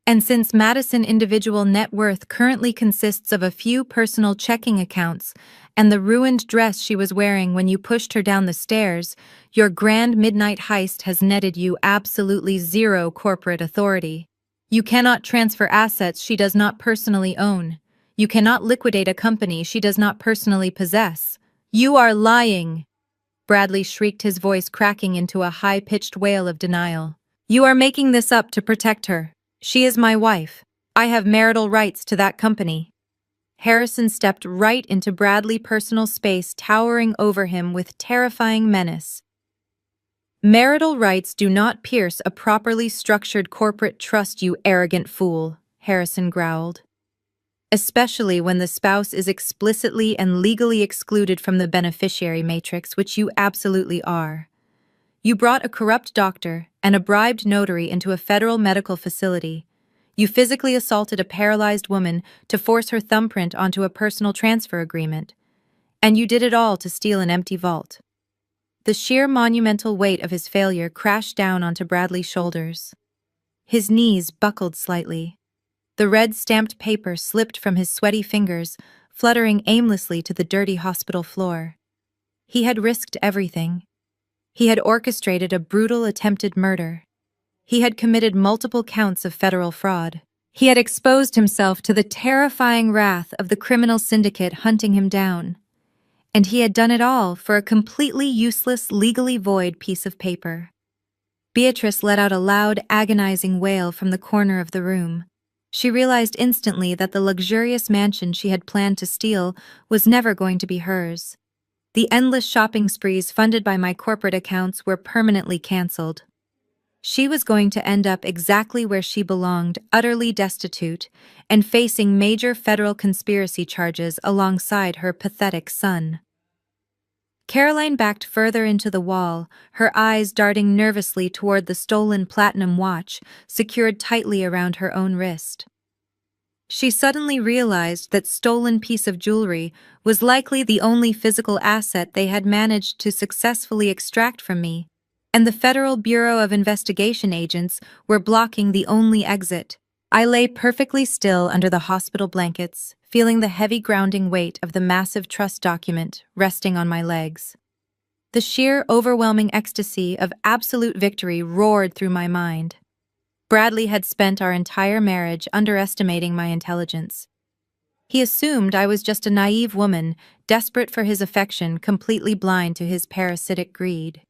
Speaker 1: "And since Madison individual net worth currently consists of a few personal checking accounts and the ruined dress she was wearing when you pushed her down the stairs, your grand midnight heist has netted you absolutely zero corporate authority. You cannot transfer assets she does not personally own. You cannot liquidate a company she does not personally possess. You are lying!" Bradley shrieked, his voice cracking into a high-pitched wail of denial. "You are making this up to protect her. She is my wife. I have marital rights to that company." Harrison stepped right into Bradley's personal space, towering over him with terrifying menace. "Marital rights do not pierce a properly structured corporate trust, you arrogant fool," Harrison growled. "Especially when the spouse is explicitly and legally excluded from the beneficiary matrix, which you absolutely are. You brought a corrupt doctor and a bribed notary into a federal medical facility. You physically assaulted a paralyzed woman to force her thumbprint onto a personal transfer agreement. And you did it all to steal an empty vault. The sheer monumental weight of his failure crashed down onto Bradley's shoulders. His knees buckled slightly. The red stamped paper slipped from his sweaty fingers, fluttering aimlessly to the dirty hospital floor. He had risked everything. He had orchestrated a brutal attempted murder. He had committed multiple counts of federal fraud. He had exposed himself to the terrifying wrath of the criminal syndicate hunting him down. And he had done it all for a completely useless, legally void piece of paper. Beatrice let out a loud, agonizing wail from the corner of the room. She realized instantly that the luxurious mansion she had planned to steal was never going to be hers. The endless shopping sprees funded by my corporate accounts were permanently canceled. She was going to end up exactly where she belonged, utterly destitute, and facing major federal conspiracy charges alongside her pathetic son. Caroline backed further into the wall, her eyes darting nervously toward the stolen platinum watch secured tightly around her own wrist. She suddenly realized that stolen piece of jewelry was likely the only physical asset they had managed to successfully extract from me, and the Federal Bureau of Investigation agents were blocking the only exit. I lay perfectly still under the hospital blankets, feeling the heavy grounding weight of the massive trust document resting on my legs. The sheer, overwhelming ecstasy of absolute victory roared through my mind. Bradley had spent our entire marriage underestimating my intelligence. He assumed I was just a naive woman, desperate for his affection, completely blind to his parasitic greed.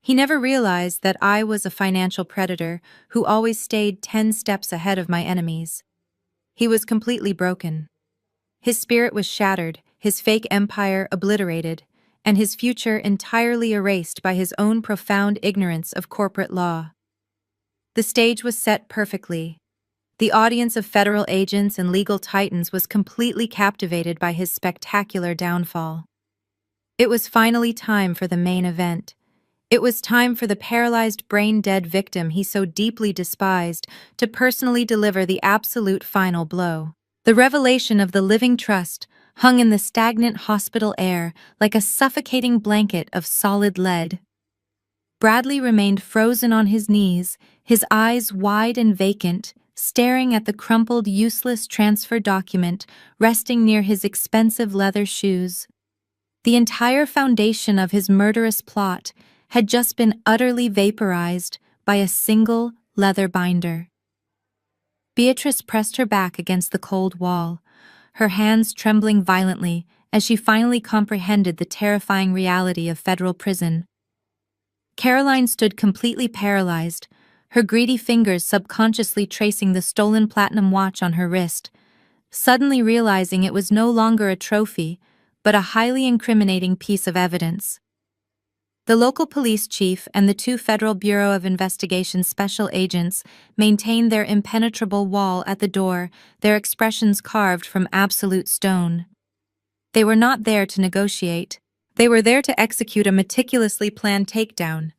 Speaker 1: He never realized that I was a financial predator who always stayed 10 steps ahead of my enemies. He was completely broken. His spirit was shattered, his fake empire obliterated, and his future entirely erased by his own profound ignorance of corporate law. The stage was set perfectly. The audience of federal agents and legal titans was completely captivated by his spectacular downfall. It was finally time for the main event. It was time for the paralyzed, brain-dead victim he so deeply despised to personally deliver the absolute final blow. The revelation of the living trust hung in the stagnant hospital air like a suffocating blanket of solid lead. Bradley remained frozen on his knees, his eyes wide and vacant, staring at the crumpled, useless transfer document resting near his expensive leather shoes. The entire foundation of his murderous plot had just been utterly vaporized by a single leather binder. Beatrice pressed her back against the cold wall, her hands trembling violently as she finally comprehended the terrifying reality of federal prison. Caroline stood completely paralyzed, her greedy fingers subconsciously tracing the stolen platinum watch on her wrist, suddenly realizing it was no longer a trophy, but a highly incriminating piece of evidence. The local police chief and the 2 Federal Bureau of Investigation special agents maintained their impenetrable wall at the door, their expressions carved from absolute stone. They were not there to negotiate. They were there to execute a meticulously planned takedown.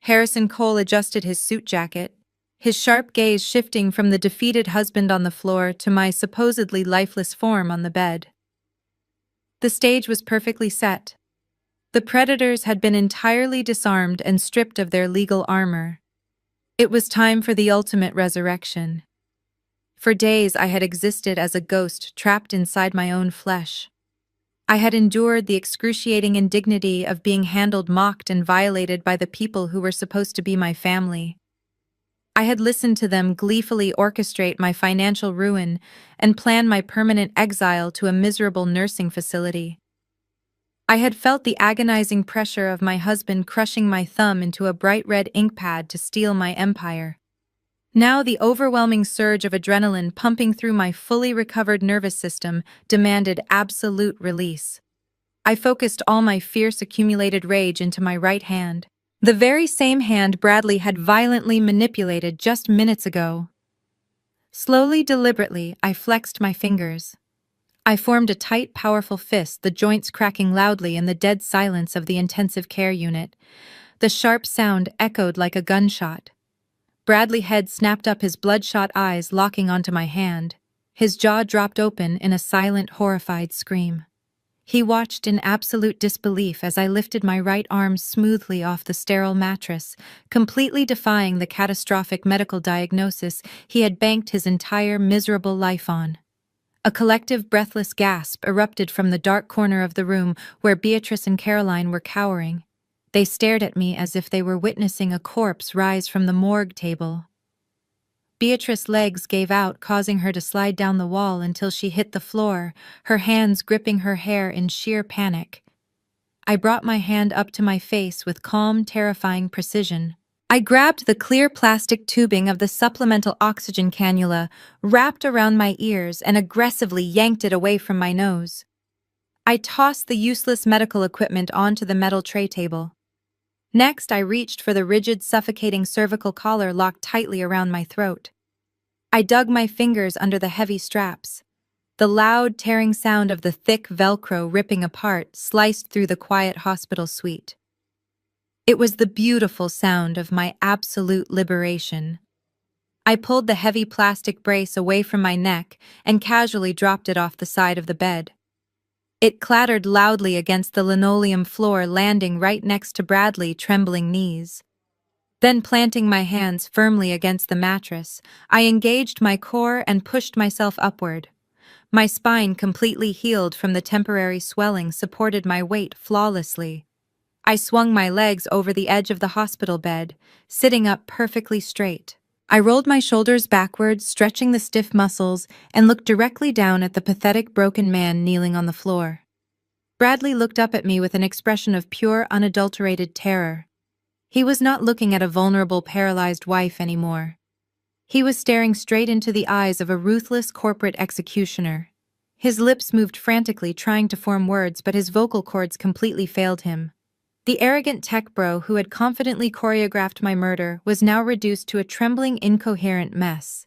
Speaker 1: Harrison Cole adjusted his suit jacket, his sharp gaze shifting from the defeated husband on the floor to my supposedly lifeless form on the bed. The stage was perfectly set. The predators had been entirely disarmed and stripped of their legal armor. It was time for the ultimate resurrection. For days I had existed as a ghost trapped inside my own flesh. I had endured the excruciating indignity of being handled, mocked, and violated by the people who were supposed to be my family. I had listened to them gleefully orchestrate my financial ruin and plan my permanent exile to a miserable nursing facility. I had felt the agonizing pressure of my husband crushing my thumb into a bright red ink pad to steal my empire. Now the overwhelming surge of adrenaline pumping through my fully recovered nervous system demanded absolute release. I focused all my fierce accumulated rage into my right hand, the very same hand Bradley had violently manipulated just minutes ago. Slowly, deliberately, I flexed my fingers. I formed a tight, powerful fist, the joints cracking loudly in the dead silence of the intensive care unit. The sharp sound echoed like a gunshot. Bradley's head snapped up, his bloodshot eyes locking onto my hand. His jaw dropped open in a silent, horrified scream. He watched in absolute disbelief as I lifted my right arm smoothly off the sterile mattress, completely defying the catastrophic medical diagnosis he had banked his entire miserable life on. A collective breathless gasp erupted from the dark corner of the room where Beatrice and Caroline were cowering. They stared at me as if they were witnessing a corpse rise from the morgue table. Beatrice's legs gave out, causing her to slide down the wall until she hit the floor, her hands gripping her hair in sheer panic. I brought my hand up to my face with calm, terrifying precision. I grabbed the clear plastic tubing of the supplemental oxygen cannula, wrapped around my ears, and aggressively yanked it away from my nose. I tossed the useless medical equipment onto the metal tray table. Next, I reached for the rigid, suffocating cervical collar locked tightly around my throat. I dug my fingers under the heavy straps. The loud, tearing sound of the thick Velcro ripping apart sliced through the quiet hospital suite. It was the beautiful sound of my absolute liberation. I pulled the heavy plastic brace away from my neck and casually dropped it off the side of the bed. It clattered loudly against the linoleum floor, landing right next to Bradley's trembling knees. Then, planting my hands firmly against the mattress, I engaged my core and pushed myself upward. My spine, completely healed from the temporary swelling, supported my weight flawlessly. I swung my legs over the edge of the hospital bed, sitting up perfectly straight. I rolled my shoulders backwards, stretching the stiff muscles, and looked directly down at the pathetic broken man kneeling on the floor. Bradley looked up at me with an expression of pure, unadulterated terror. He was not looking at a vulnerable, paralyzed wife anymore. He was staring straight into the eyes of a ruthless corporate executioner. His lips moved frantically, trying to form words, but his vocal cords completely failed him. The arrogant tech bro who had confidently choreographed my murder was now reduced to a trembling, incoherent mess.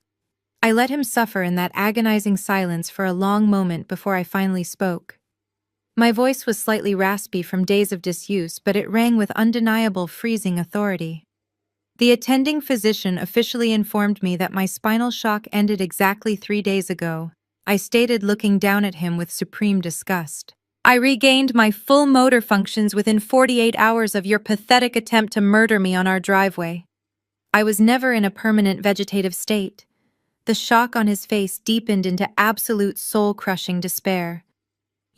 Speaker 1: I let him suffer in that agonizing silence for a long moment before I finally spoke. My voice was slightly raspy from days of disuse, but it rang with undeniable, freezing authority. The attending physician officially informed me that my spinal shock ended exactly 3 days ago, I stated, looking down at him with supreme disgust. I regained my full motor functions within 48 hours of your pathetic attempt to murder me on our driveway. I was never in a permanent vegetative state. The shock on his face deepened into absolute soul-crushing despair.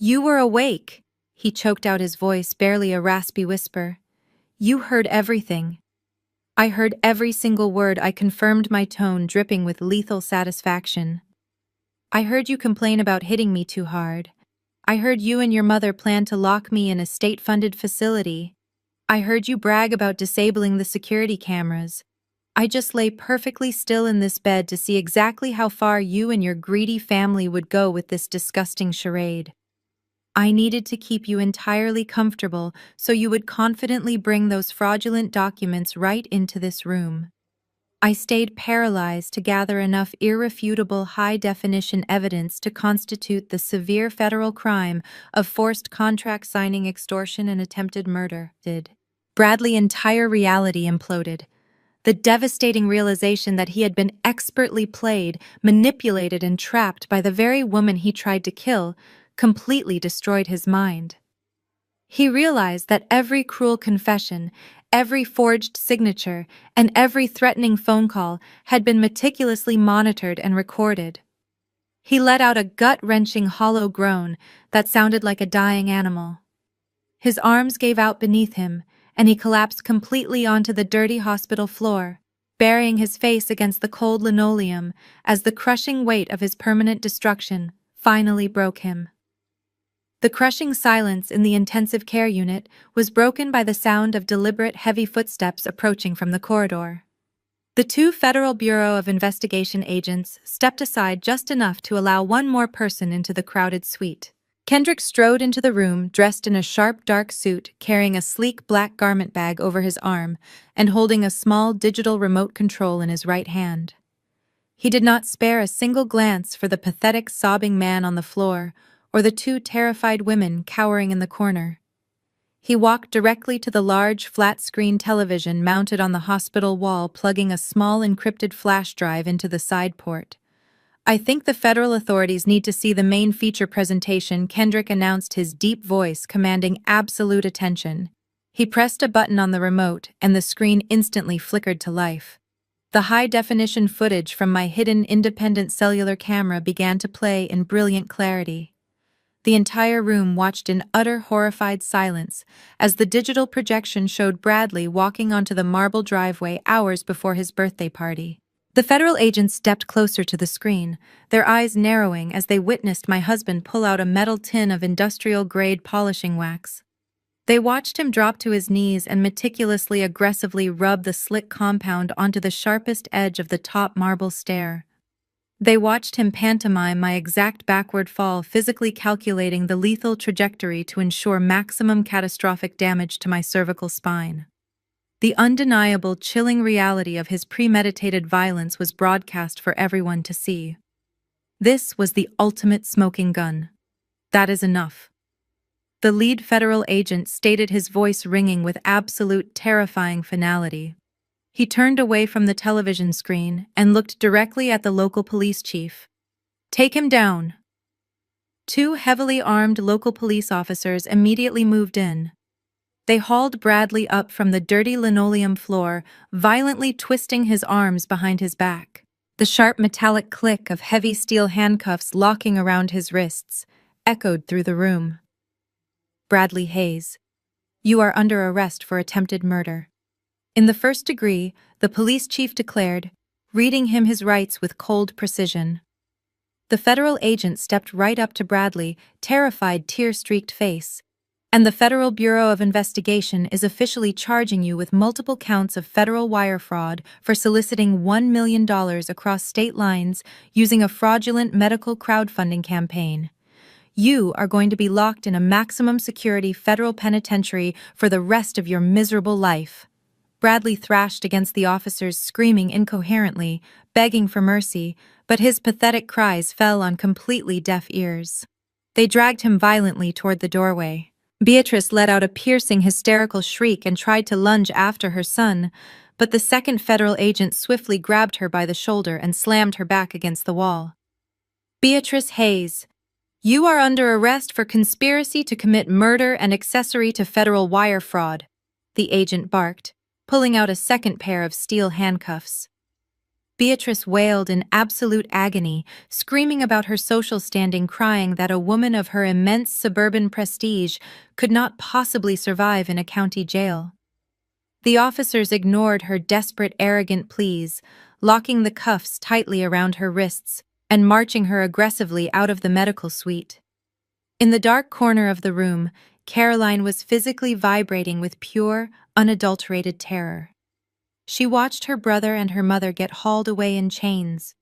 Speaker 1: You were awake, he choked out, his voice barely a raspy whisper. You heard everything. I heard every single word. I confirmed, my tone dripping with lethal satisfaction. I heard you complain about hitting me too hard. I heard you and your mother plan to lock me in a state-funded facility. I heard you brag about disabling the security cameras. I just lay perfectly still in this bed to see exactly how far you and your greedy family would go with this disgusting charade. I needed to keep you entirely comfortable so you would confidently bring those fraudulent documents right into this room. I stayed paralyzed to gather enough irrefutable high-definition evidence to constitute the severe federal crime of forced contract signing, extortion, and attempted murder. Bradley's entire reality imploded. The devastating realization that he had been expertly played, manipulated, and trapped by the very woman he tried to kill completely destroyed his mind. He realized that every cruel confession, every forged signature, and every threatening phone call had been meticulously monitored and recorded. He let out a gut-wrenching hollow groan that sounded like a dying animal. His arms gave out beneath him, and he collapsed completely onto the dirty hospital floor, burying his face against the cold linoleum as the crushing weight of his permanent destruction finally broke him. The crushing silence in the intensive care unit was broken by the sound of deliberate, heavy footsteps approaching from the corridor. The 2 Federal Bureau of Investigation agents stepped aside just enough to allow one more person into the crowded suite. Kendrick strode into the room, dressed in a sharp, dark suit, carrying a sleek black garment bag over his arm and holding a small digital remote control in his right hand. He did not spare a single glance for the pathetic, sobbing man on the floor or the 2 terrified women cowering in the corner. He walked directly to the large, flat-screen television mounted on the hospital wall, plugging a small encrypted flash drive into the side port. "I think the federal authorities need to see the main feature presentation," Kendrick announced, his deep voice commanding absolute attention. He pressed a button on the remote, and the screen instantly flickered to life. The high-definition footage from my hidden independent cellular camera began to play in brilliant clarity. The entire room watched in utter horrified silence as the digital projection showed Bradley walking onto the marble driveway hours before his birthday party. The federal agents stepped closer to the screen, their eyes narrowing as they witnessed my husband pull out a metal tin of industrial-grade polishing wax. They watched him drop to his knees and meticulously aggressively rub the slick compound onto the sharpest edge of the top marble stair. They watched him pantomime my exact backward fall, physically calculating the lethal trajectory to ensure maximum catastrophic damage to my cervical spine. The undeniable, chilling reality of his premeditated violence was broadcast for everyone to see. This was the ultimate smoking gun. "That is enough," the lead federal agent stated, his voice ringing with absolute terrifying finality. He turned away from the television screen and looked directly at the local police chief. "Take him down." Two heavily armed local police officers immediately moved in. They hauled Bradley up from the dirty linoleum floor, violently twisting his arms behind his back. The sharp metallic click of heavy steel handcuffs locking around his wrists echoed through the room. "Bradley Hayes, you are under arrest for attempted murder." In the first degree, the police chief declared, reading him his rights with cold precision. The federal agent stepped right up to Bradley, terrified, tear-streaked face. "And the Federal Bureau of Investigation is officially charging you with multiple counts of federal wire fraud for soliciting $1 million across state lines using a fraudulent medical crowdfunding campaign. You are going to be locked in a maximum security federal penitentiary for the rest of your miserable life." Bradley thrashed against the officers, screaming incoherently, begging for mercy, but his pathetic cries fell on completely deaf ears. They dragged him violently toward the doorway. Beatrice let out a piercing, hysterical shriek and tried to lunge after her son, but the second federal agent swiftly grabbed her by the shoulder and slammed her back against the wall. "Beatrice Hayes, you are under arrest for conspiracy to commit murder and accessory to federal wire fraud," the agent barked, pulling out a second pair of steel handcuffs. Beatrice wailed in absolute agony, screaming about her social standing, crying that a woman of her immense suburban prestige could not possibly survive in a county jail. The officers ignored her desperate, arrogant pleas, locking the cuffs tightly around her wrists and marching her aggressively out of the medical suite. In the dark corner of the room, Caroline was physically vibrating with pure, unadulterated terror. She watched her brother and her mother get hauled away in chains.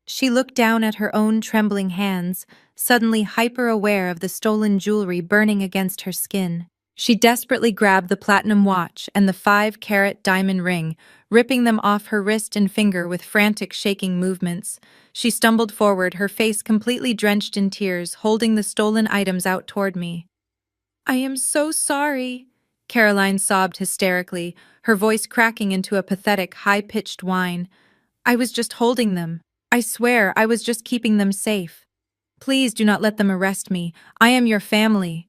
Speaker 1: She looked down at her own trembling hands, suddenly hyper-aware of the stolen jewelry burning against her skin. She desperately grabbed the platinum watch and the 5-carat diamond ring, ripping them off her wrist and finger with frantic, shaking movements. She stumbled forward, her face completely drenched in tears, holding the stolen items out toward me. "I am so sorry," Caroline sobbed hysterically, her voice cracking into a pathetic, high-pitched whine. "I was just holding them. I swear I was just keeping them safe. Please do not let them arrest me. I am your family."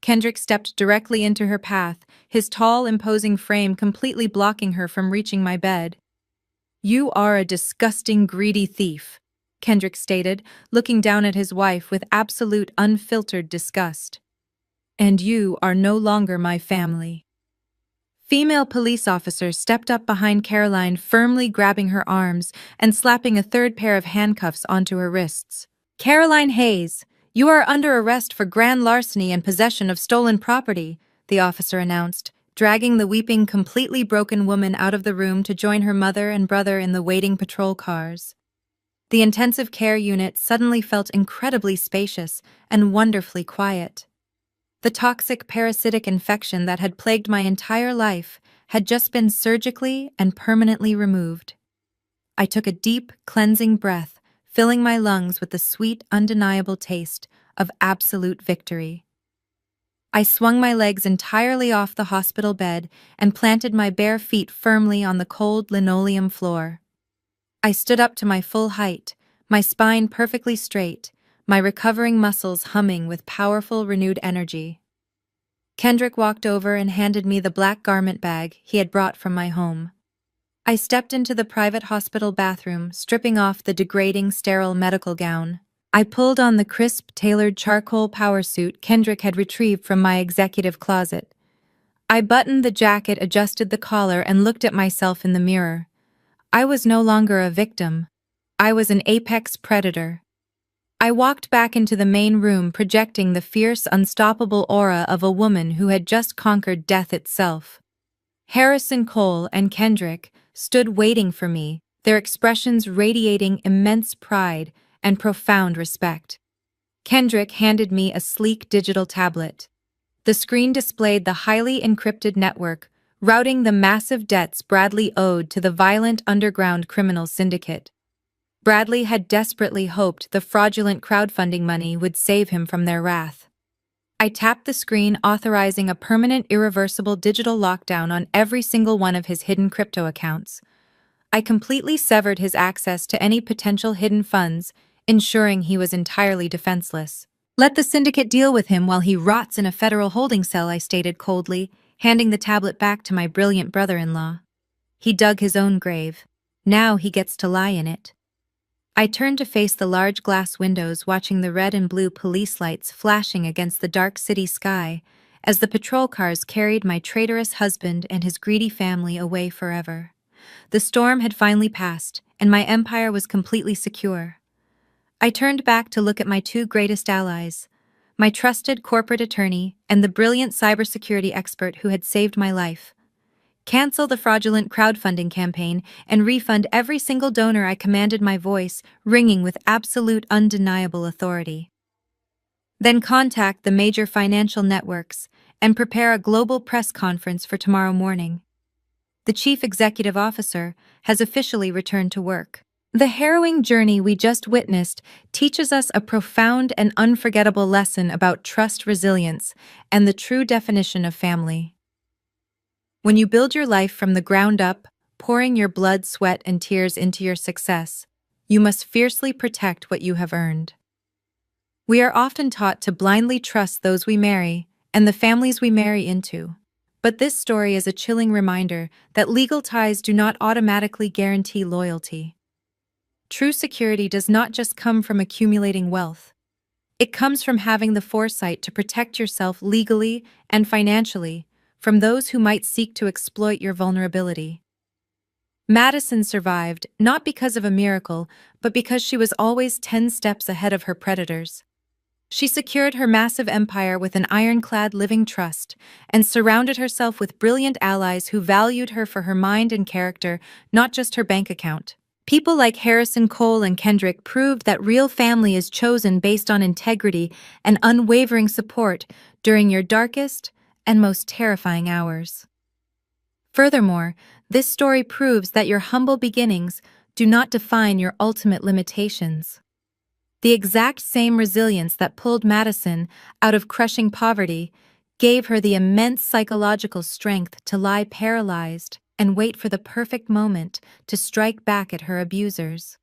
Speaker 1: Kendrick stepped directly into her path, his tall, imposing frame completely blocking her from reaching my bed. "You are a disgusting, greedy thief," Kendrick stated, looking down at his wife with absolute, unfiltered disgust. "And you are no longer my family." Female police officers stepped up behind Caroline, firmly grabbing her arms and slapping a third pair of handcuffs onto her wrists. "Caroline Hayes, you are under arrest for grand larceny and possession of stolen property," the officer announced, dragging the weeping, completely broken woman out of the room to join her mother and brother in the waiting patrol cars. The intensive care unit suddenly felt incredibly spacious and wonderfully quiet. The toxic parasitic infection that had plagued my entire life had just been surgically and permanently removed. I took a deep, cleansing breath, filling my lungs with the sweet, undeniable taste of absolute victory. I swung my legs entirely off the hospital bed and planted my bare feet firmly on the cold linoleum floor. I stood up to my full height, my spine perfectly straight, my recovering muscles humming with powerful, renewed energy. Kendrick walked over and handed me the black garment bag he had brought from my home. I stepped into the private hospital bathroom, stripping off the degrading, sterile medical gown. I pulled on the crisp, tailored charcoal power suit Kendrick had retrieved from my executive closet. I buttoned the jacket, adjusted the collar, and looked at myself in the mirror. I was no longer a victim. I was an apex predator. I walked back into the main room, projecting the fierce, unstoppable aura of a woman who had just conquered death itself. Harrison Cole and Kendrick stood waiting for me, their expressions radiating immense pride and profound respect. Kendrick handed me a sleek digital tablet. The screen displayed the highly encrypted network, routing the massive debts Bradley owed to the violent underground criminal syndicate. Bradley had desperately hoped the fraudulent crowdfunding money would save him from their wrath. I tapped the screen, authorizing a permanent, irreversible digital lockdown on every single one of his hidden crypto accounts. I completely severed his access to any potential hidden funds, ensuring he was entirely defenseless. "Let the syndicate deal with him while he rots in a federal holding cell," I stated coldly, handing the tablet back to my brilliant brother-in-law. He dug his own grave. Now he gets to lie in it. I turned to face the large glass windows, watching the red and blue police lights flashing against the dark city sky as the patrol cars carried my traitorous husband and his greedy family away forever. The storm had finally passed, and my empire was completely secure. I turned back to look at my two greatest allies, my trusted corporate attorney and the brilliant cybersecurity expert who had saved my life. Cancel the fraudulent crowdfunding campaign and refund every single donor, I commanded, my voice ringing with absolute, undeniable authority. Then contact the major financial networks and prepare a global press conference for tomorrow morning. The chief executive officer has officially returned to work. The harrowing journey we just witnessed teaches us a profound and unforgettable lesson about trust, resilience, and the true definition of family. When you build your life from the ground up, pouring your blood, sweat, and tears into your success, you must fiercely protect what you have earned. We are often taught to blindly trust those we marry and the families we marry into. But this story is a chilling reminder that legal ties do not automatically guarantee loyalty. True security does not just come from accumulating wealth. It comes from having the foresight to protect yourself legally and financially from those who might seek to exploit your vulnerability. Madison survived, not because of a miracle, but because she was always 10 steps ahead of her predators. She secured her massive empire with an ironclad living trust and surrounded herself with brilliant allies who valued her for her mind and character, not just her bank account. People like Harrison Cole and Kendrick proved that real family is chosen based on integrity and unwavering support during your darkest and most terrifying hours. Furthermore, this story proves that your humble beginnings do not define your ultimate limitations. The exact same resilience that pulled Madison out of crushing poverty gave her the immense psychological strength to lie paralyzed and wait for the perfect moment to strike back at her abusers.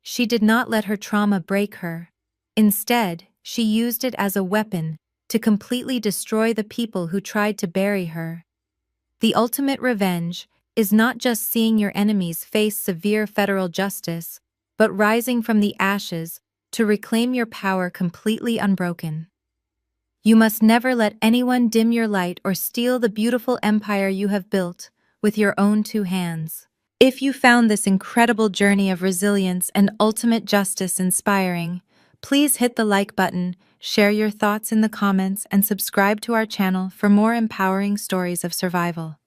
Speaker 1: She did not let her trauma break her. Instead, she used it as a weapon to completely destroy the people who tried to bury her. The ultimate revenge is not just seeing your enemies face severe federal justice, but rising from the ashes to reclaim your power completely unbroken. You must never let anyone dim your light or steal the beautiful empire you have built with your own two hands. If you found this incredible journey of resilience and ultimate justice inspiring, please hit the like button, share your thoughts in the comments, and subscribe to our channel for more empowering stories of survival.